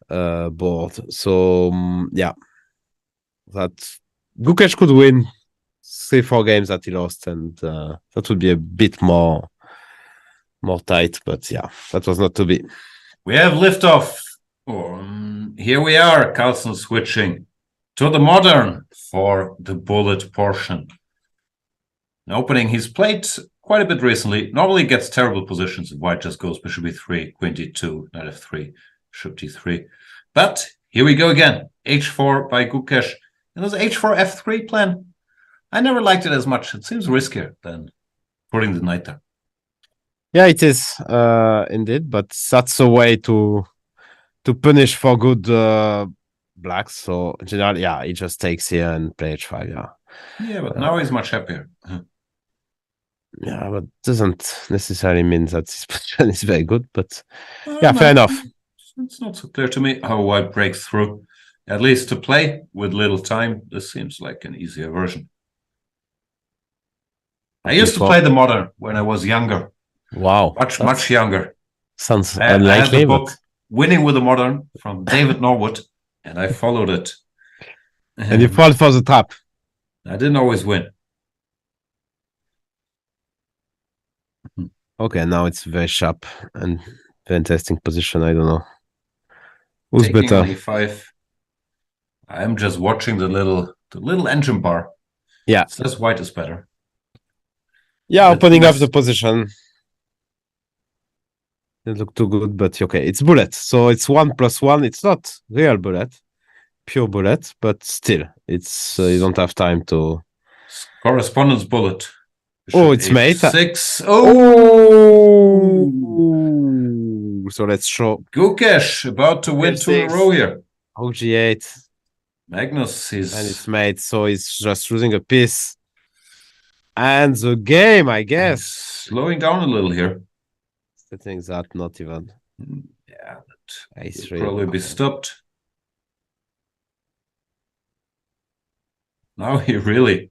board. So yeah, that Gukesh could win 3-4 games that he lost, and that would be a bit more tight. But yeah, that was not to be. We have liftoff. Here we are. Carlsen switching to the modern for the bullet portion. An opening he's played quite a bit recently. Normally gets terrible positions. White just goes bishop e3, queen d2, knight f3, bishop d3. But here we go again. h4 by Gukesh. And there's h4 f3 plan. I never liked it as much. It seems riskier than putting the knight there. Yeah, it is indeed, but that's a way to punish for good blacks. So in general, yeah, he just takes here and play h5. Yeah. Yeah, but now he's much happier. Yeah, but doesn't necessarily mean that this position is very good. But No, fair enough. It's not so clear to me how white breaks through. At least to play with little time, this seems like an easier version. I used to play the modern when I was younger. Wow. Much younger. Sounds I had unlikely, the book but... Winning with the Modern from David Norwood, and I followed it. And you fall for the trap. I didn't always win. Okay, now it's very sharp and very interesting position. I don't know. Who's Taking better? on e5. I'm just watching the little engine bar. Yeah. It says white is better. Yeah, opening up the position. Didn't look too good, but okay. It's bullet. So it's 1+1. It's not real bullet. Pure bullet, but still. It's you don't have time to... Correspondence bullet. Oh, it's mate. 6. Oh! So let's show. Gukesh about to win 2 in a row here. OG8. Magnus is... And it's mate, so he's just losing a piece. And the game, I guess. Slowing down a little here. Setting that not even. Yeah, that A3 will probably be stopped. Now he really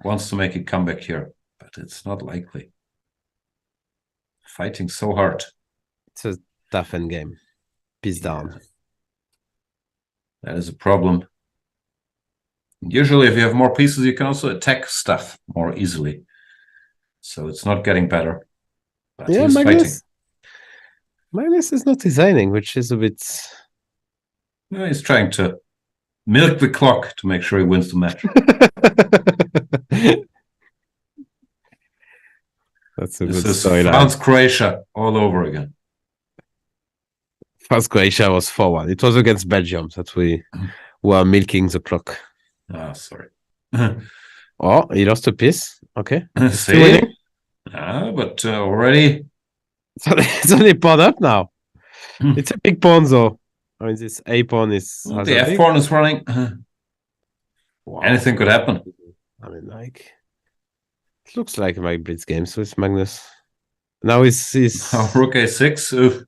wants to make a comeback here, but it's not likely. Fighting so hard. It's a tough end game. Piece down. That is a problem. Usually, if you have more pieces, you can also attack stuff more easily. So it's not getting better. But Yeah, he's fighting. Magnus is not designing, which is a bit... Yeah, he's trying to milk the clock to make sure he wins the match. That's a This good is storyline. France-Croatia all over again. France-Croatia was 4-1. It was against Belgium that we were milking the clock. Ah, sorry. Oh, he lost a piece. Okay. See? But already... It's only pawn up now. It's a big pawn, though. I mean, this A pawn is... Well, the F pawn is running. Wow. Anything could happen. I mean, like... It looks like my blitz game, so it's Magnus. Now he's... Rook A6. Oof.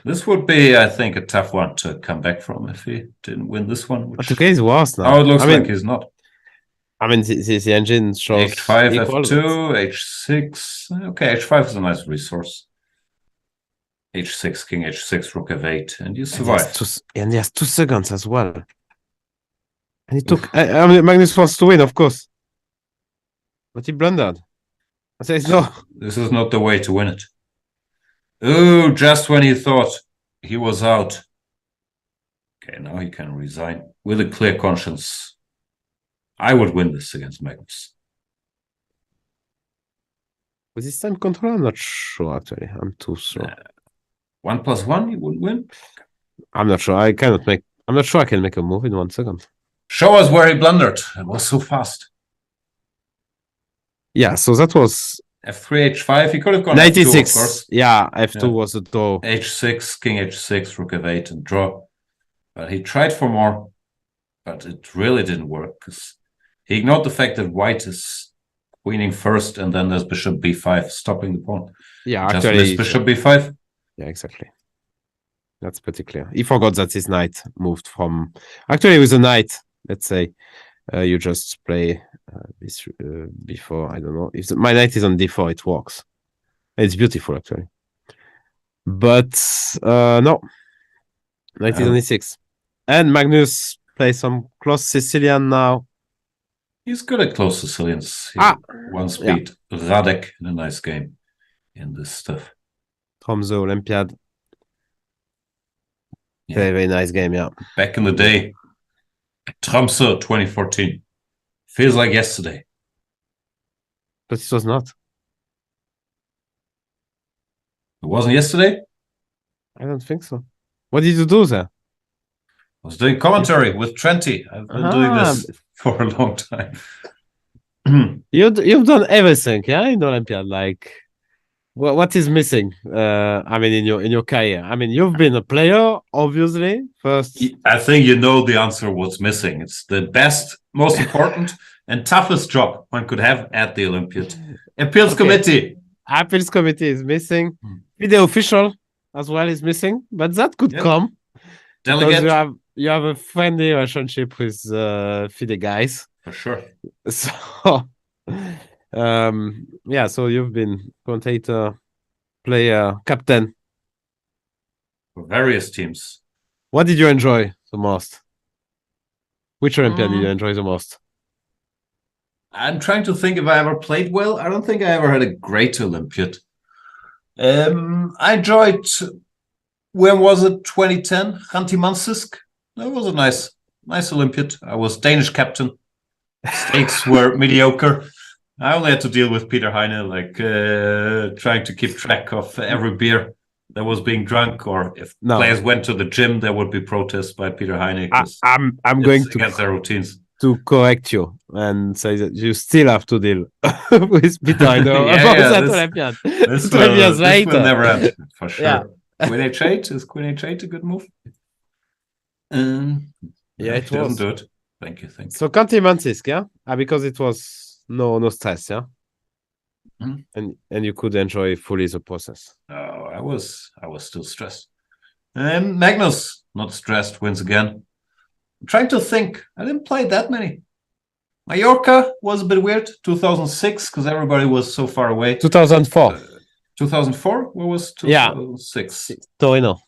This would be, I think, a tough one to come back from if he didn't win this one. But okay, he's worse now. Oh, it looks like he's not. I mean, the engine shows... H5, equal, F2, H6. Okay, H5 is a nice resource. H6, King H6, Rook F8, and you survive. And he has 2 seconds as well. And he took... I mean, Magnus wants to win, of course. But he blundered. I say no. This is not the way to win it. Oh, just when he thought he was out. Okay, now he can resign with a clear conscience. I would win this against Magnus. With this time control, I'm not sure, actually. I'm too slow. 1+1, you wouldn't win? I'm not sure. I cannot make... I'm not sure I can make a move in 1 second. Show us where he blundered. It was so fast. Yeah, so that was... F3, H5. He could have gone 96. F2, of course. Yeah, F2 was a draw. H6, King H6, Rook F8, and draw. But he tried for more. But it really didn't work because he ignored the fact that white is queening first, and then there's Bishop B5 stopping the pawn. Yeah, Just actually... missed Bishop B5. Yeah, exactly. That's pretty clear. He forgot that his knight moved from... Actually, with a knight, let's say, you just play this before, I don't know. If my knight is on d4, it works. It's beautiful, actually. But, no. Knight is on e6. And Magnus plays some close Sicilian now. He's good at close Sicilians. One speed. Yeah. Radek in a nice game in this stuff. From the Olympiad. Yeah. Very, very nice game, yeah. Back in the day, Tromsø 2014. Feels like yesterday. But it was not. It wasn't yesterday? I don't think so. What did you do there? I was doing commentary with Trenty. I've been doing this for a long time. You've done everything, yeah, in the Olympiad. Like, what is missing? I mean, in your career. I mean, you've been a player, obviously. First, I think you know the answer. What's missing? It's the best, most important, and toughest job one could have at the Olympiad. Appeals committee. Appeals committee is missing. Video official as well is missing, but that could come. Delegate. Because you have a friendly relationship with FIDE guys. For sure. So, yeah, so you've been commentator, player, captain. For various teams. What did you enjoy the most? Which Olympiad did you enjoy the most? I'm trying to think if I ever played well. I don't think I ever had a great Olympiad. I enjoyed, when was it, 2010, Khanty-Mansijsk. That was a nice Olympiad. I was Danish captain. Stakes were mediocre. I only had to deal with Peter Heine, like trying to keep track of every beer that was being drunk, or if players went to the gym, there would be protests by Peter Heine. I'm going to against their routines. To correct you and say that you still have to deal with Peter Heine about that Olympiad. This 12 years later. will never end, for sure. Yeah. Queen H8, is Queen H8 a good move? Yeah, it doesn't was. do it. Thank you. So Khanty-Mansijsk, yeah? Because it was no stress, yeah? And you could enjoy fully the process. Oh, I was still stressed. Magnus, not stressed, wins again. I'm trying to think. I didn't play that many. Mallorca was a bit weird. 2006, because everybody was so far away. 2004. 2004? What was 2006? Torino.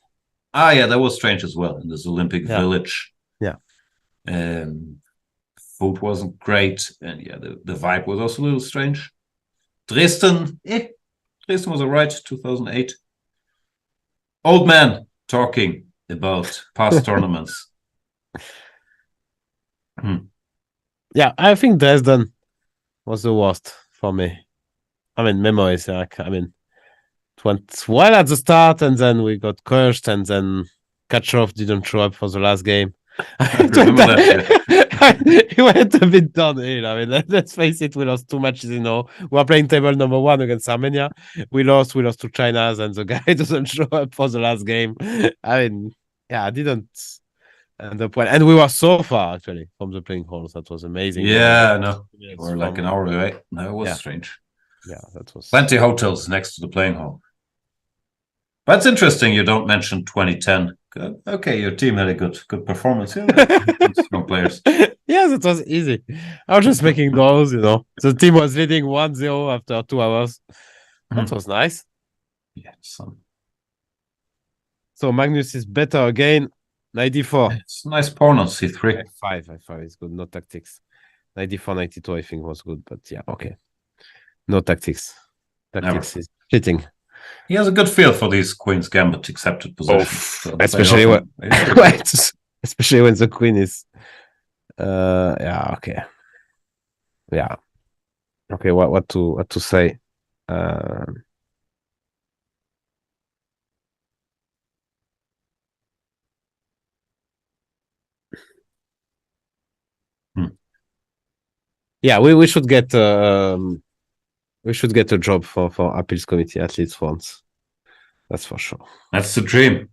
Ah, yeah, that was strange as well, in this Olympic village. Yeah. Food wasn't great, and yeah, the vibe was also a little strange. Dresden, Dresden was alright, 2008. Old man talking about past tournaments. Yeah, I think Dresden was the worst for me. I mean, memories. Like, I mean, it went well at the start, and then we got crushed, and then Kachov didn't show up for the last game. It went a bit downhill. I mean, let's face it, we lost 2 matches in a row. We were playing table number 1 against Armenia. We lost to China, and the guy doesn't show up for the last game. I mean, yeah, I didn't end up well. And we were so far, actually, from the playing halls. That was amazing. Yeah, no. We're like an hour away. No, it was strange. Yeah, that was... Plenty of hotels next to the playing hall. But it's interesting you don't mention 2010. Okay, your team had a good performance. Yeah, strong players. Yes, it was easy. I was just making those, The team was leading 1-0 after 2 hours. That was nice. Yeah, so Magnus is better again. 94. It's a nice pawn on c3. F5 is good. No tactics. 94, 92, I think was good. But yeah, okay. No tactics. Tactics is cheating. He has a good feel for these Queen's Gambit accepted positions. Especially when especially when the Queen is yeah, okay. Yeah. Okay, what to say? Yeah, we should get we should get a job for appeals committee at least once. That's for sure. That's the dream.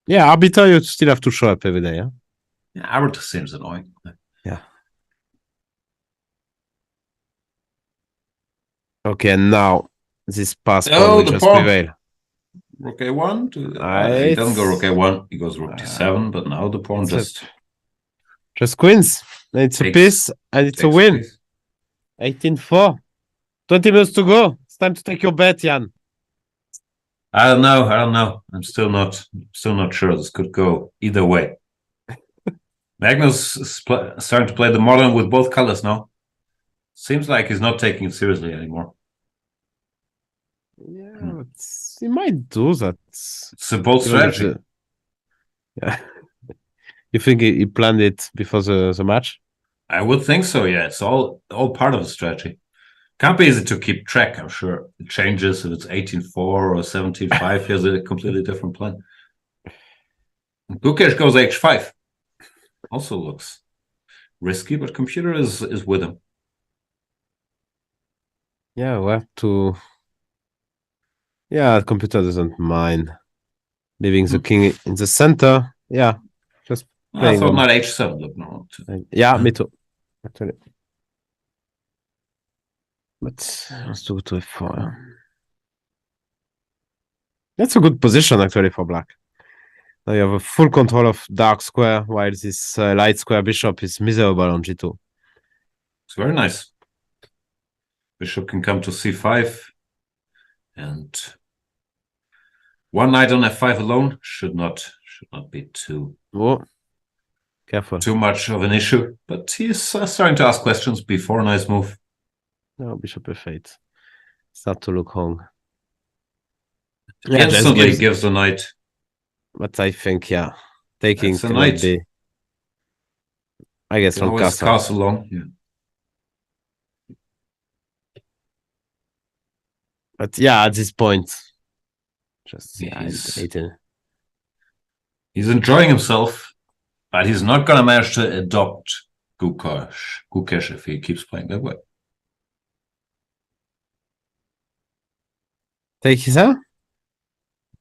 Yeah, arbiter, you still have to show up every day, yeah? Yeah, arbiter seems annoying. Yeah. Okay, and now this pass will just prevail. Rook a1. He doesn't go rook a1. He goes rook d7, but now the pawn just queens. It's a piece, and it's a win. 18-4. 20 minutes to go. It's time to take your bet, Jan. I don't know. I'm still not sure. This could go either way. Magnus is starting to play the modern with both colors now. Seems like he's not taking it seriously anymore. Yeah, he might do that. It's a bold strategy. Yeah. You think he planned it before the match? I would think so, yeah. It's all part of the strategy. Can't be easy to keep track, I'm sure. It changes if it's 18-4 or 17-5. He has a completely different plan. Gukesh goes h5. Also looks risky, but computer is with him. Yeah, we have to... Yeah, computer doesn't mind leaving the king in the center. Yeah. I thought knight h7 looked normal too. Yeah, me too. Actually. But let's do to f4. That's a good position actually for black. Now you have a full control of dark square, while this light square bishop is miserable on g2. It's very nice. Bishop can come to c5, and one knight on f5 alone should not be too careful, too much of an issue. But he's starting to ask questions before a nice move. No, bishop f8. Start to look wrong. Yeah, instantly gives the knight. But I think, yeah, taking That's a knight. Be, I guess, on castle long. Yeah. But yeah, at this point, just he's enjoying himself, but he's not going to manage to adopt Gukesh if he keeps playing that way. Take his out?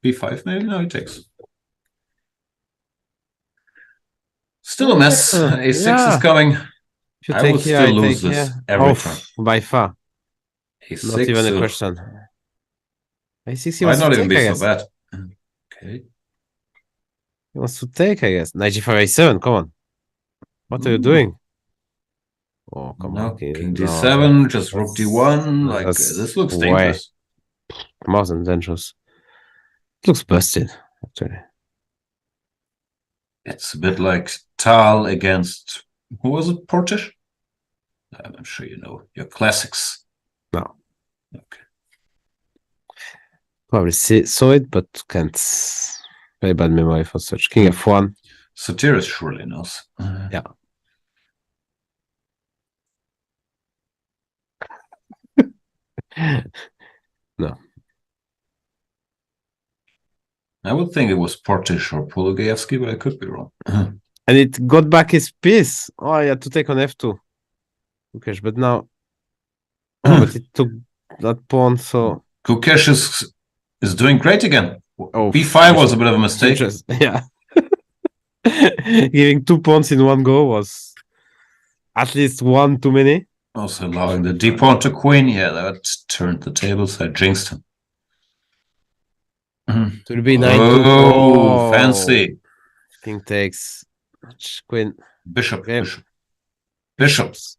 b5 maybe? No, he takes. Still a mess. a6 is coming. I will still lose this every time. By far. a6, not even a question. a6 might not even be so bad. Okay. He wants to take, I guess. Knight g5, a7, come on. What are you doing? Oh, come on. King d7, just rook d1. Like, this looks dangerous. More than dangerous. It looks busted, actually. It's a bit like Tal against, who was it, Portish? I'm sure you know your classics. No. Okay. Probably saw it, but can't. Very bad memory for such. King f1. Satiris surely knows. Yeah. No. I would think it was Portish or Pologaevsky, but I could be wrong. And it got back his piece. Oh, I had to take on f2. Gukesh, but now... Oh, but it took that pawn, so... Gukesh is doing great again. Oh, b5 was a bit of a mistake. Yeah. Giving 2 pawns in one go was at least one too many. Also allowing the d pawn to queen. Yeah, that turned the tables. I jinxed him. It will be 9 Oh, fancy. King takes queen. Bishop. Okay. Bishops.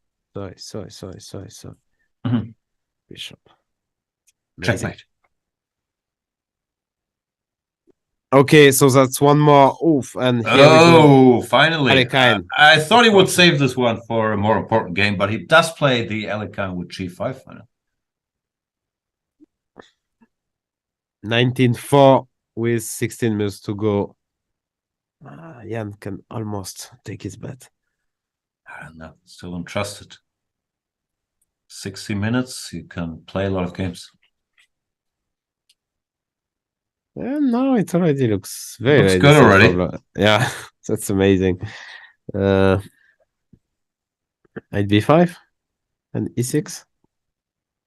Sorry. Bishop. Checkmate. Okay, so that's one more oof, and finally! I thought he would save this one for a more important game, but he does play the Alekhine with g5 final. 19-4 with 16 minutes to go. Jan can almost take his bet. No, still don't trust it. 60 minutes, you can play a lot of games. No, it already looks very good already. Yeah, that's amazing. Knight b5 and e6.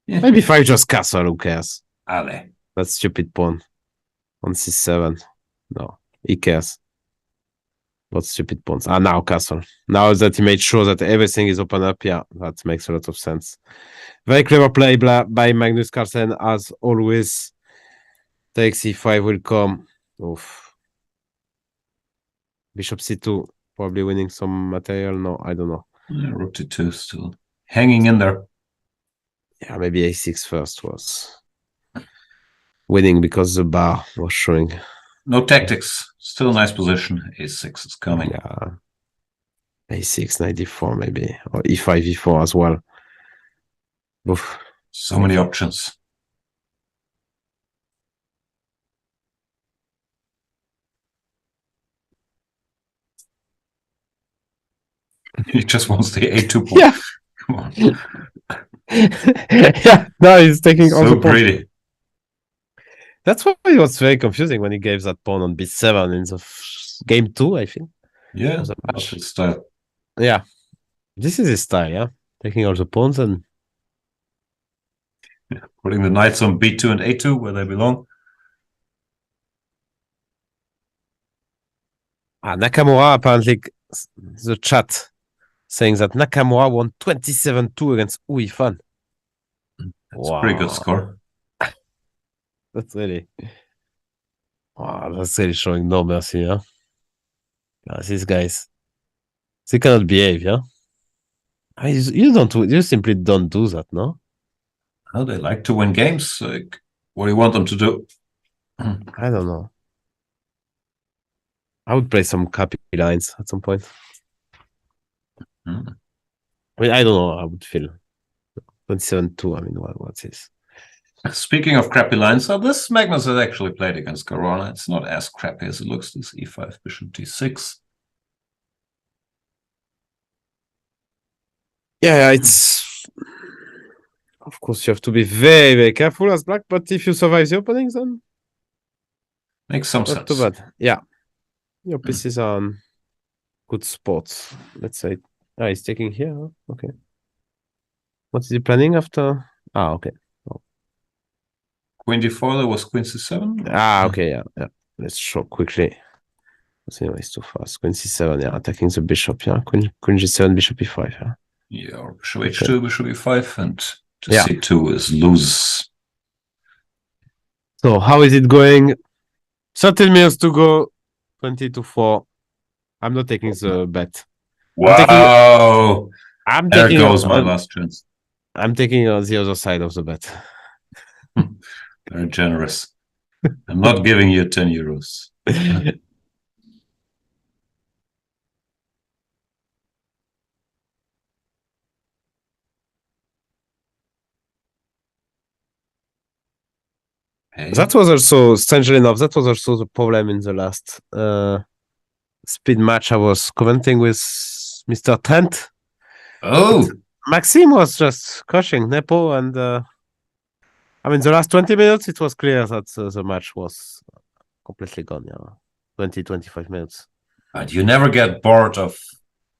Yeah. Maybe 5 just castle, who cares? Ale. That stupid pawn on c7. No, he cares. What stupid pawns? Now castle. Now that he made sure that everything is open up, yeah, that makes a lot of sense. Very clever play by Magnus Carlsen, as always. Take c5 will come. Oof. Bishop c2, probably winning some material. No, I don't know. Yeah, rook d2 still hanging in there. Yeah, maybe a6 first was winning because the bar was showing. No tactics. Still a nice position. a6 is coming. Yeah. a6, knight d4 maybe. Or e5, e4 as well. Oof. So many options. He just wants the a2 pawn. Yeah. Come on. Yeah, no, he's taking all the So greedy. That's why it was very confusing when he gave that pawn on b7 in the game 2, I think. Yeah, that's his style. Yeah, this is his style, yeah. Taking all the pawns and... Yeah, putting the knights on b2 and a2 where they belong. Nakamura apparently the chat saying that Nakamura won 27-2 against Uifan. That's a pretty good score. That's really showing no mercy, yeah. These guys, they cannot behave, yeah. You simply don't do that, no? Oh, they like to win games. Like, what do you want them to do? I don't know. I would play some copy lines at some point. I mean, I don't know how I would feel. 27-2, I mean, what's this? Speaking of crappy lines, so this Magnus has actually played against Corona. It's not as crappy as it looks. This e5, bishop d6. Yeah, it's... Of course, you have to be very, very careful as black, but if you survive the opening, then... Makes some not sense. too bad. Yeah. Your pieces are on good spots. Let's say... he's taking here, huh? Okay. What is he planning after? Okay. Queen d4, there was queen c7. Okay, yeah. Let's show quickly. Anyway, it's too fast. Queen c7, yeah, attacking the bishop, yeah. Queen g7, bishop e5, yeah. Yeah, or bishop h2, bishop e5, and Yeah. c2 is loose. So how is it going? 13 minutes to go. 20-4. I'm not taking the bet. Wow! There taking goes my last chance. I'm taking on the other side of the bet. Very generous. I'm not giving you 10 euros. Hey. That was also, strangely enough, that was also the problem in the last speed match I was commenting with Mr. Trent. Oh! But Maxime was just crushing Nepo, and I mean, the last 20 minutes, it was clear that the match was completely gone, yeah. 20-25 minutes. But you never get bored of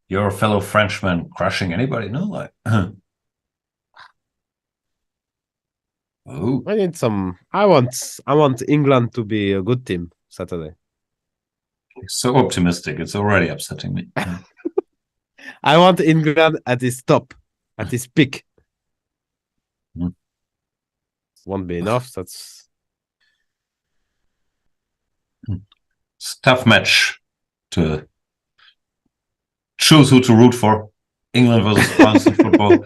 your fellow Frenchman crushing anybody, no? Like, oh, I need some. I want England to be a good team Saturday. so optimistic. It's already upsetting me. I want England at its top, at its peak. Won't be enough. That's it's a tough match to choose who to root for. England versus France in football.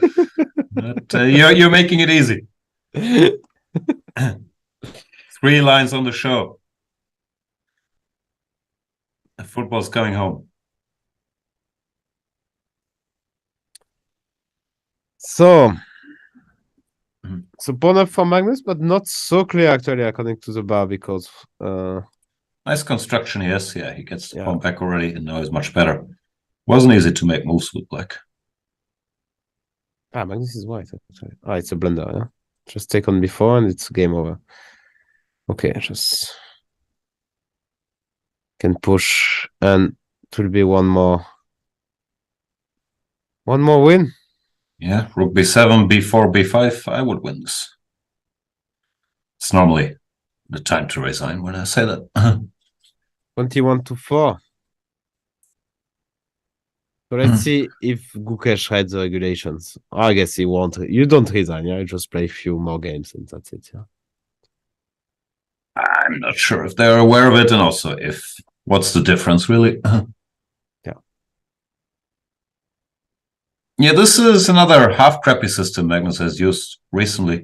But you're making it easy. 3 lines on the show. The football's coming home. so. So pawn up for Magnus, but not so clear actually, according to the bar, because nice construction, yes. Yeah, he gets the pawn back already, and now he's much better. Wasn't easy to make moves with black. Magnus is white. Actually. It's a blunder, yeah. Just take on before, and it's game over. Okay, just can push, and it will be one more win. Yeah, rook b7, b4, b5. I would win this. It's normally the time to resign when I say that. 21-4. So let's see if Gukesh read the regulations. I guess he won't. You don't resign, yeah? You just play a few more games and that's it, yeah? I'm not sure if they're aware of it, and also if what's the difference, really? Yeah, this is another half-crappy system Magnus has used recently.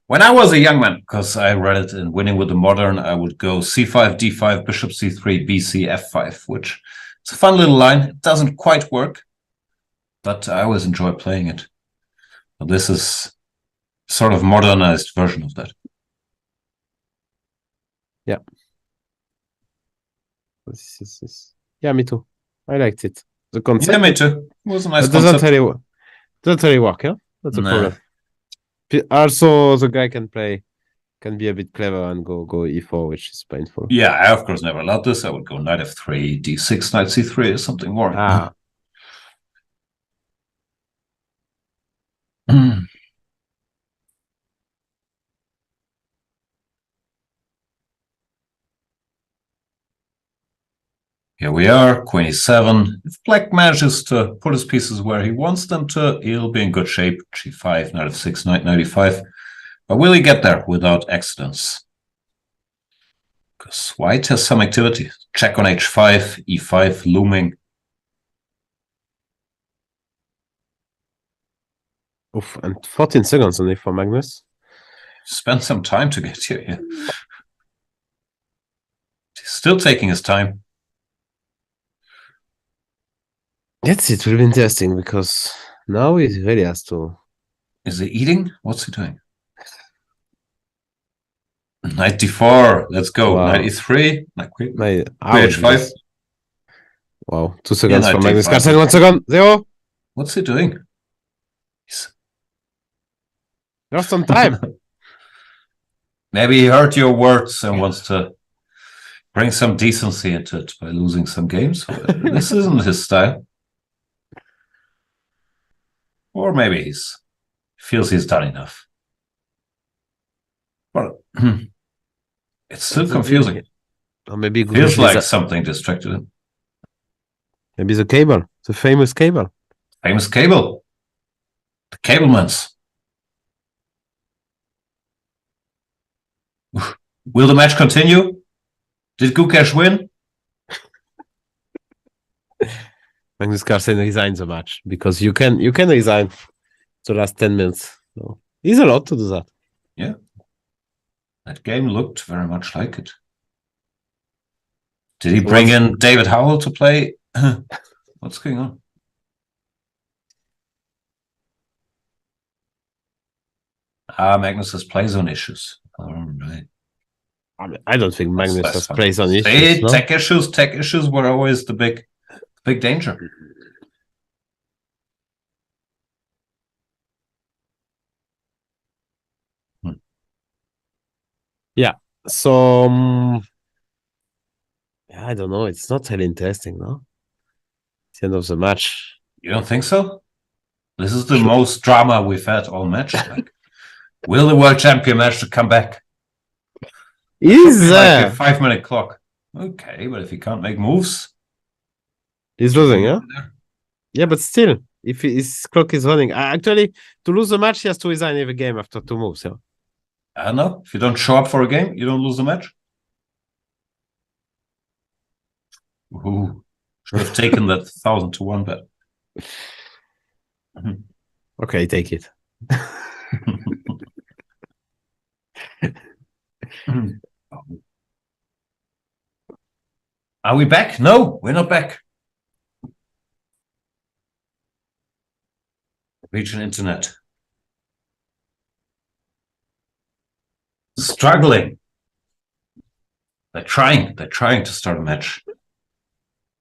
When I was a young man, because I read it in Winning with the Modern, I would go c5, d5, bishop c3, bc, f5, which is a fun little line. It doesn't quite work, but I always enjoy playing it. But this is sort of modernized version of that. Yeah. Yeah, me too. I liked it. The concept. Yeah, me too. It was a nice concept. concept. Doesn't really work, yeah? That's a problem. Also, the guy can be a bit clever and go e4, which is painful. Yeah, I of course never allowed this. I would go knight f3, d6, knight c3 or something more. Here we are, Queen e7. If Black manages to put his pieces where he wants them to, he'll be in good shape. G5, knight f6, knight 95. But will he get there without accidents? Because white has some activity. Check on h5, e5 looming. Oof, and 14 seconds only for Magnus. Spend some time to get here. Yeah. He's still taking his time. Yes, it will be interesting because now he really has to. Is he eating? What's he doing? Knight d4. Let's go. Wow. Knight e3. Knight queen. My, h5. Wow, 2 seconds Yeah, for knight Magnus d5. Carlsen. 1 second. 0. What's he doing? Lost some time. Maybe he heard your words and wants to bring some decency into it by losing some games. This isn't his style. Or maybe he feels he's done enough. But it's still confusing. Or maybe Feels Gukesh like is something distracted him. maybe the cable, the famous cable. Famous cable. The cablemans. Will the match continue? Did Gukesh win? Magnus Carlsen resigns the match because you can resign the last 10 minutes. So he's allowed to do that. Yeah. That game looked very much like it. Did he bring in David Howell to play? What's going on? Magnus has play zone issues. All right. I don't think Magnus has fun. plays on issues. See, No? tech issues were always the big danger. Yeah. So I don't know. It's not really interesting, no? It's the end of the match. You don't think so? This is the most drama we've had all match. Like, will the world champion manage to come back? Is like a 5-minute clock? Okay, but if he can't make moves, he's losing, yeah? Yeah, but still, if his clock is running, actually, to lose the match, he has to resign every game after 2 moves, yeah? I don't know. If you don't show up for a game, you don't lose the match. Ooh, should have taken that 1,000 to 1 bet. Okay, take it. Are we back? No, we're not back. Region internet. Struggling. They're trying to start a match.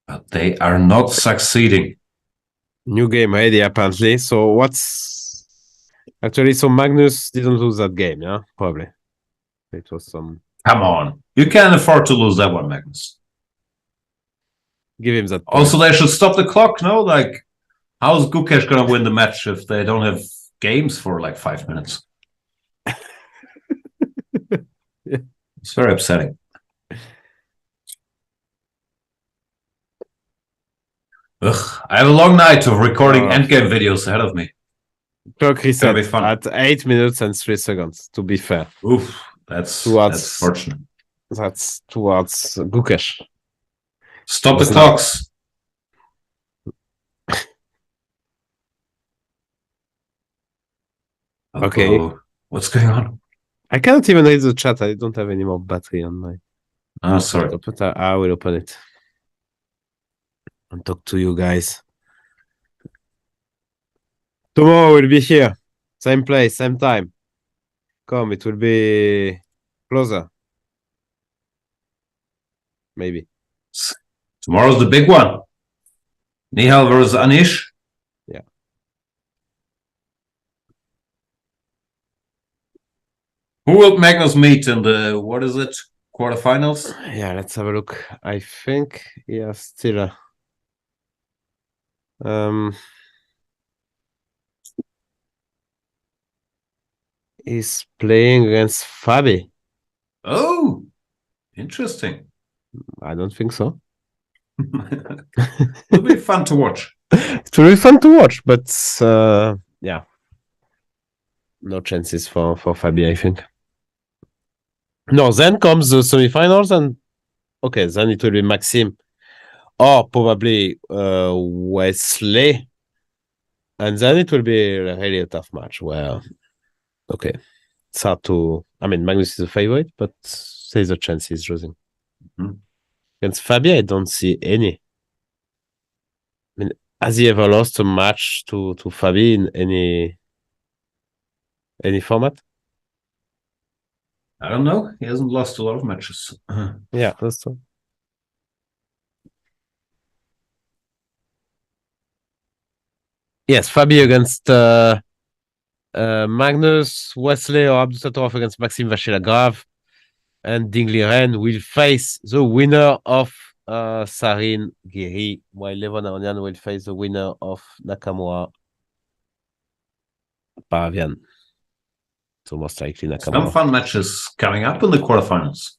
But they are not succeeding. New game ready, apparently. So what's... Actually, so Magnus didn't lose that game, yeah? Probably. It was some... Come on. You can't afford to lose that one, Magnus. Give him that point. Also, they should stop the clock, no? Like, how's Gukesh going to win the match if they don't have games for like 5 minutes? It's very upsetting. Ugh, I have a long night of recording endgame videos ahead of me. Clock reset be fun. at 8 minutes and 3 seconds, to be fair. Oof, that's fortunate. That's towards Gukesh. Stop the clocks. Okay. What's going on? I cannot even read the chat. I don't have any more battery on my... Oh, sorry. But I will open it. And talk to you guys. Tomorrow we'll be here. Same place, same time. Come, it will be closer. Maybe. Tomorrow's the big one. Nihal versus Anish. Yeah. Who will Magnus meet in the, what is it, quarterfinals? Yeah, let's have a look. I think, yeah, still. He's playing against Fabi. Oh, interesting. I don't think so. It'll be fun to watch. It will be fun to watch, but yeah, no chances for Fabi, I think. No, then comes the semifinals, and okay, then it will be Maxime or probably Wesley, and then it will be really a tough match where, okay, it's hard to. I mean, Magnus is a favorite, but there's a chance he's losing. Against Fabi, I don't see any. I mean, has he ever lost a match to Fabi in any format? I don't know. He hasn't lost a lot of matches. Yeah, that's true. Yes, Fabi against Magnus, Wesley or Abdusattorov against Maxime Vachier-Lagrave, and Dingley Ren will face the winner of Sarin Giri, while Levon Aronian will face the winner of Nakamura Paravian. So most likely Nakamura. Some fun matches coming up in the quarterfinals.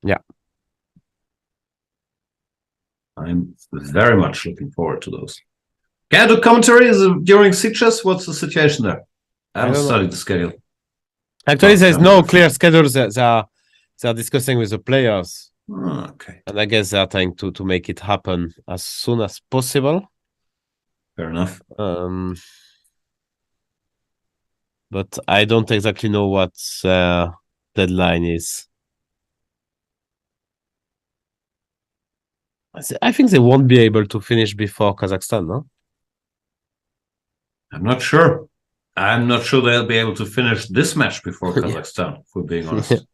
Yeah. I'm very much looking forward to those. Can I do commentary during Sitges? What's the situation there? I haven't studied the schedule. Actually, there's no clear schedule. They are discussing with the players. Okay. And I guess they are trying to make it happen as soon as possible. Fair enough. But I don't exactly know what deadline is. I think they won't be able to finish before Kazakhstan, no? I'm not sure. I'm not sure they'll be able to finish this match before Kazakhstan, if we're being honest.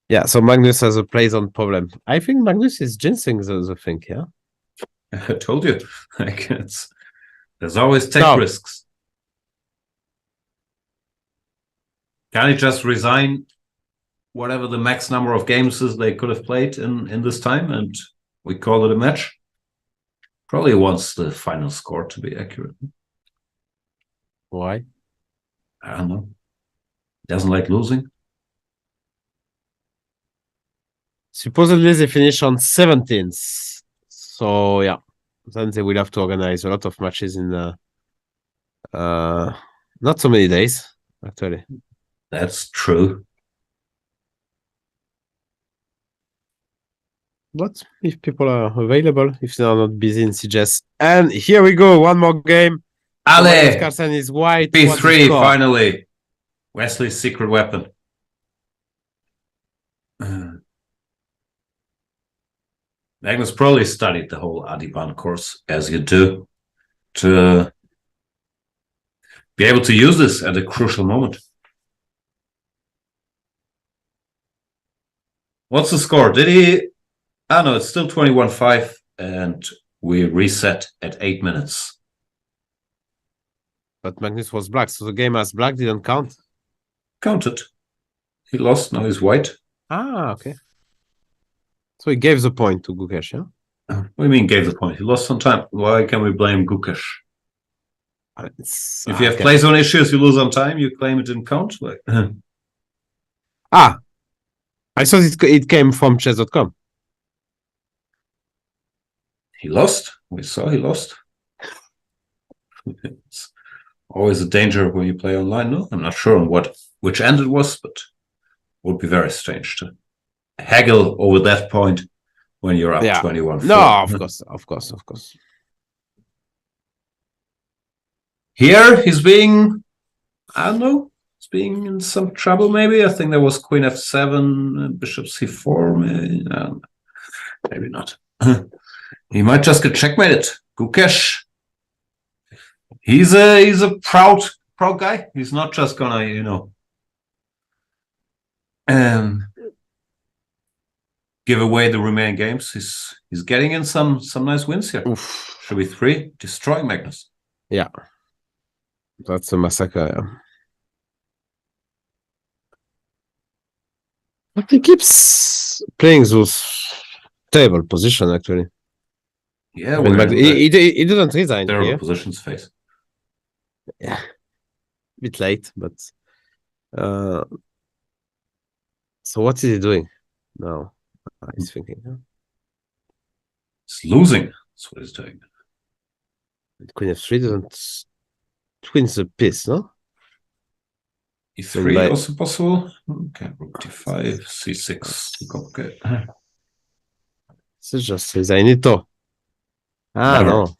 Yeah, so Magnus has a plays on problem. I think Magnus is jinxing the thing, yeah? I told you. Like there's always tech risks. Can he just resign whatever the max number of games is they could have played in this time and we call it a match? Probably wants the final score to be accurate. Why? I don't know. Doesn't like losing. Supposedly they finish on 17th. So yeah. Then they will have to organize a lot of matches in not so many days, actually. That's true. But if people are available, if they are not busy in CGS. And here we go, one more game. Ale! Carlsen is white. P3, finally. Wesley's secret weapon. Magnus probably studied the whole Adiban course, as you do, to be able to use this at a crucial moment. What's the score? Did he... Ah, no, it's still 21-5, and we reset at 8 minutes. But Magnus was black, so the game as black didn't count. Counted. He lost, now he's white. Ah, okay. So he gave the point to Gukesh, yeah? What do you mean gave the point? He lost some time. Why can we blame Gukesh? If you have play zone issues, you lose on time, you claim it didn't count? Like, I thought it came from chess.com. He lost. We saw he lost. It's always a danger when you play online, no? I'm not sure on which end it was, but it would be very strange to haggle over that point when you're up 21-4. No, of course. Here, he's being, I don't know, he's being in some trouble maybe. I think there was Queen F7, Bishop C4, maybe not. He might just get checkmated. Gukesh. He's a proud guy. He's not just gonna, give away the remaining games. He's getting in some nice wins here. Oof. Should be 3, destroying Magnus. Yeah. That's a massacre, yeah. But he keeps playing those terrible positions, actually. Yeah, I mean, he didn't resign terrible here. positions face. Yeah. A bit late, but so what is he doing now? He's thinking. It's losing. That's what he's doing. Queen f3 doesn't. Queen's a piece, no? E3 also possible. Okay, rook d5, c6. Okay. This is just Zainito. Ah, Never. no.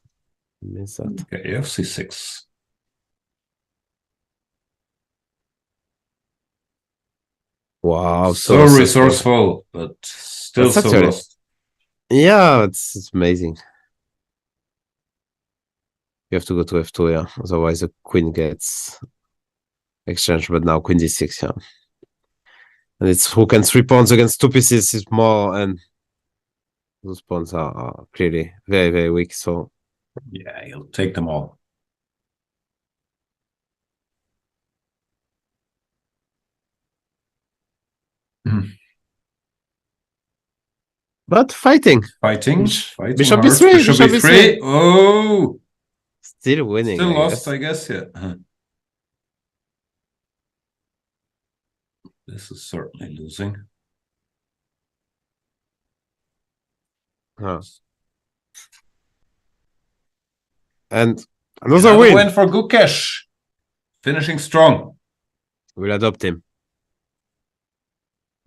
Miss that. Okay, you have c6. Wow, So resourceful, but still That's so actually- lost. Yeah, it's amazing. You have to go to f2, yeah. Otherwise, the queen gets exchanged. But now queen d6, yeah. And it's rook and 3 pawns against 2 pieces is more, and those pawns are clearly very, very weak. So Yeah, he'll take them all. but fighting. Fighting. Bishop hard. b3. Bishop b3. Oh, Still winning. still I lost, guess. I guess. Yeah. This is certainly losing. Huh. And another win. for Gukesh. Finishing strong. We'll adopt him.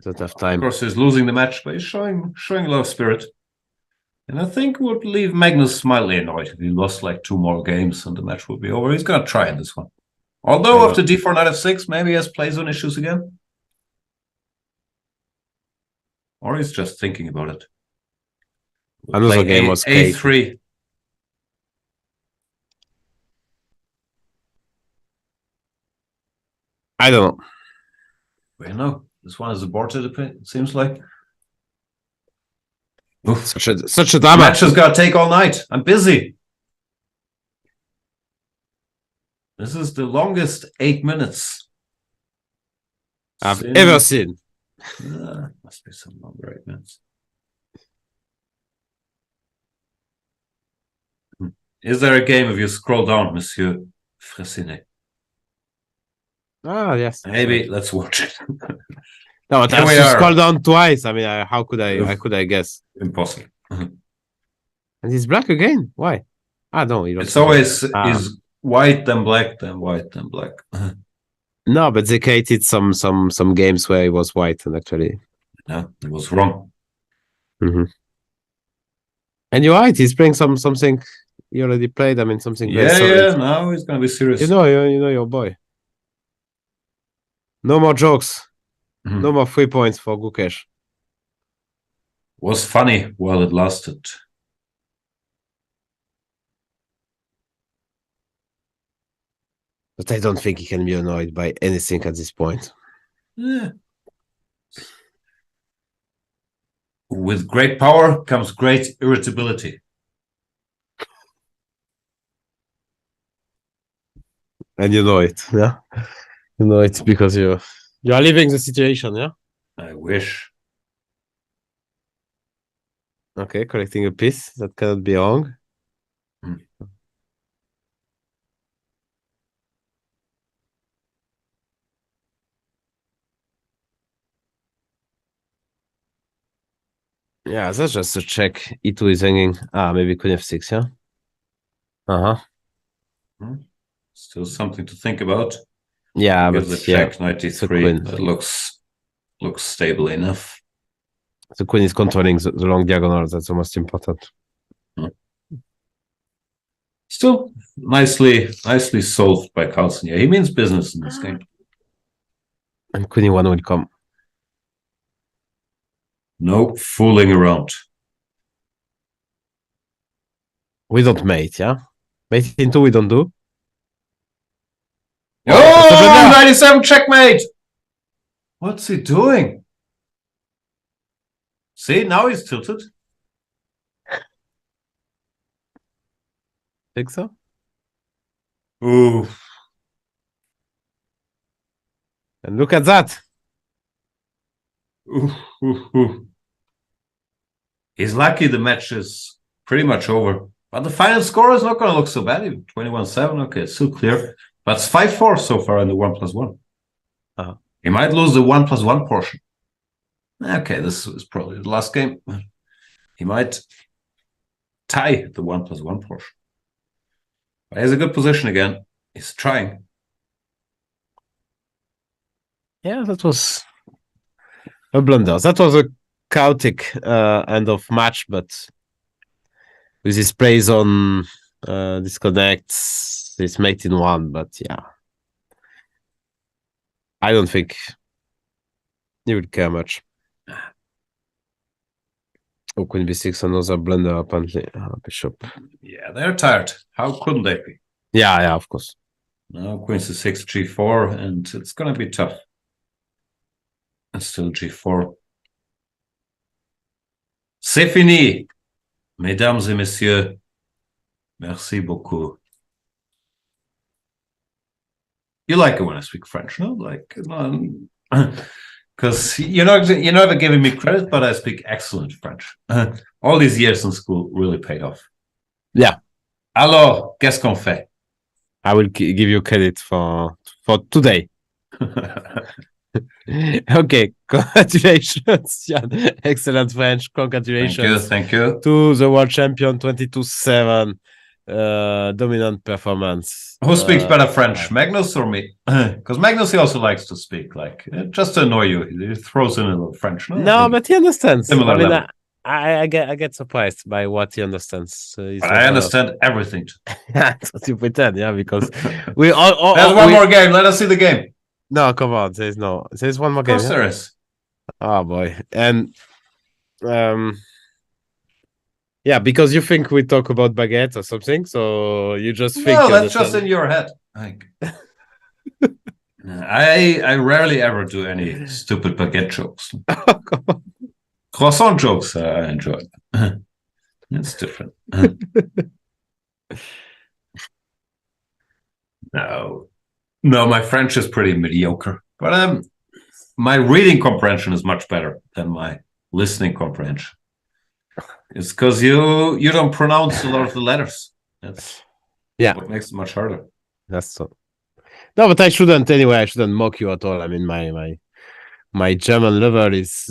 Don't have Of time. course, he's losing the match, but he's showing a lot of spirit. And I think would leave Magnus mildly annoyed if he lost like 2 more games and the match would be over. He's gonna try in this one. Although after d4 knight f6, maybe he has play zone issues again. Or he's just thinking about it. Another Play game was cake. a3. I don't know. Well, no, this one is aborted. It seems like. Such a drama. Match has got to take all night. I'm busy. This is the longest 8 minutes I've ever seen. Must be some longer 8 minutes. Is there a game if you scroll down, Monsieur Fressinet? Ah, yes. Maybe let's watch it. No, it Here has we to are. scroll down twice. I mean, how could I? How could I guess? Impossible. And he's black again. Why? Ah, no. It's always is white then black then white then black. No, but they created some games where it was white and actually. No, it was wrong. Mm-hmm. And you're right. He's playing something he already played. I mean, something. Very solid. Yeah. Now he's gonna be serious. You know your boy. No more jokes. Mhm. No more 3 points for Gukesh. Was funny while it lasted. But I don't think he can be annoyed by anything at this point. Yeah. With great power comes great irritability. And you know it, yeah? You know it because you are living the situation, yeah? I wish. Okay, collecting a piece. That cannot be wrong. Yeah, that's just a check. E2 is hanging. Ah, maybe queen f6, yeah? Uh-huh. Still something to think about. Yeah, Because but the yeah, check 93 queen. that looks stable enough. the queen is controlling the long diagonal. That's the most important. Still nicely solved by Carlsen. Yeah, he means business in this game. And queen e1 will come. No fooling around. We don't mate, yeah? Mate into we don't do. Oh, 97 checkmate! What's he doing? See, now he's tilted. Think so? Ooh. And look at that. Ooh, ooh, ooh. He's lucky the match is pretty much over. But the final score is not going to look so bad. 21-7, okay, it's still clear. But it's 5-4 so far in the 1+1. He might lose the 1+1 portion. Okay, this is probably the last game. He might tie the 1+1 portion. But he has a good position again. He's trying. Yeah, that was a blunder. That was a chaotic end of match, but with his plays on disconnects, his mate in one. But yeah, I don't think he would care much. Oh, Queen B6, another blunder apparently. Bishop. Yeah, they're tired. How couldn't they be? Yeah, of course. Now Queen C6, G4, and it's going to be tough. And still G4. C'est fini, mesdames et messieurs. Merci beaucoup. You like it when I speak French, no? Like, because you're not giving me credit, but I speak excellent French. All these years in school really paid off. Yeah. Alors, qu'est-ce qu'on fait? I will give you credit for today. Okay, congratulations, Jan. Excellent French. Congratulations. Thank you. To the world champion, 22-7. Dominant performance. Who speaks better French, Magnus or me? Because Magnus, he also likes to speak, like, just to annoy you. He throws in a little French. No, but he understands. Similar level. I get surprised by what he understands. I understand everything. That's what you pretend, yeah, because we all There's one more game. Let us see the game. No, come on. There's one more game. Of course there is. Oh boy. And yeah, because you think we talk about baguette or something, so you just think. No, that's just in your head. Like, I rarely ever do any stupid baguette jokes. Croissant jokes, I enjoy. It's different. No, my French is pretty mediocre, but my reading comprehension is much better than my listening comprehension. It's because you don't pronounce a lot of the letters. That's what makes it much harder. That's so. No, but I shouldn't anyway. I shouldn't mock you at all. I mean, my German level is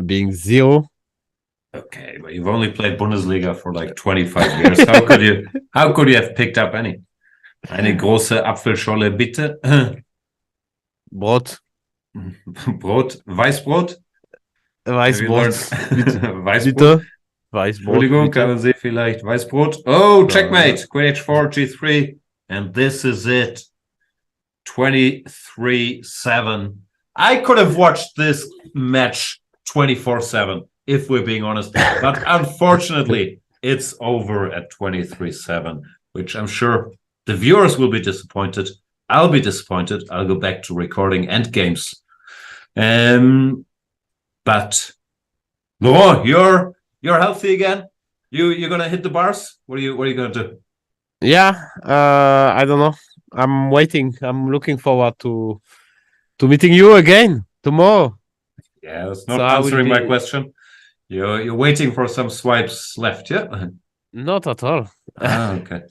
being 0. Okay, but you've only played Bundesliga for like 25 years. How could you have picked up any? Eine große Apfelscholle, bitte. Brot. Brot. Weißbrot? Weißbrot. Weißbrot. Entschuldigung, können Sie vielleicht Weißbrot? Oh, checkmate. Queen H4, G3. And this is it. 23-7. I could have watched this match 24/7, if we're being honest. But unfortunately, it's over at 23-7, which I'm sure the viewers will be disappointed. I'll be disappointed. I'll go back to recording end games. But Laurent, you're healthy again. You're gonna hit the bars. What are you gonna do? Yeah, I don't know. I'm waiting. I'm looking forward to meeting you again tomorrow. Yeah, that's not answering my question. You're waiting for some swipes left, yeah? Not at all. Okay.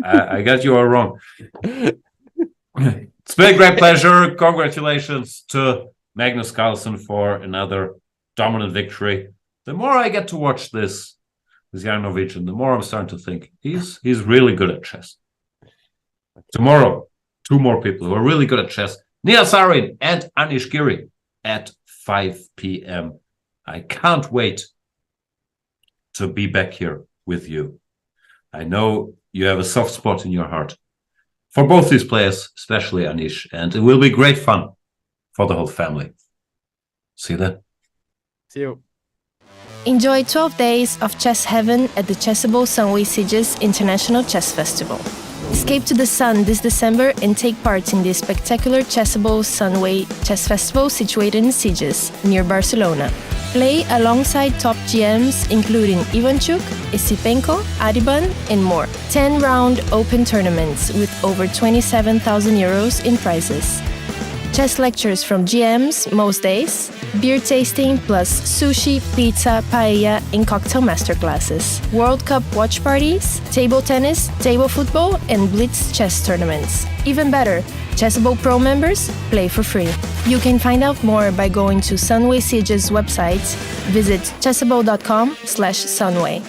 I got you all wrong. It's been a great pleasure. Congratulations to Magnus Carlsen for another dominant victory. The more I get to watch this young Norwegian, the more I'm starting to think he's really good at chess. Tomorrow, 2 more people who are really good at chess. Nia Sarin and Anish Giri at 5 p.m. I can't wait to be back here with you. I know you have a soft spot in your heart for both these players, especially Anish, and it will be great fun for the whole family. See you then. See you. Enjoy 12 days of chess heaven at the Chessable Sunway Sieges International Chess Festival. Escape to the sun this December and take part in the spectacular Chessable Sunway Chess Festival situated in Sieges, near Barcelona. Play alongside top GMs including Ivanchuk, Isipenko, Adiban, and more. 10-round open tournaments with over 27,000 euros in prizes. Chess lectures from GMs most days, beer tasting plus sushi, pizza, paella, and cocktail masterclasses. World Cup watch parties, table tennis, table football, and blitz chess tournaments. Even better, Chessable Pro members play for free. You can find out more by going to Sunway Sieges website. Visit chessable.com/Sunway.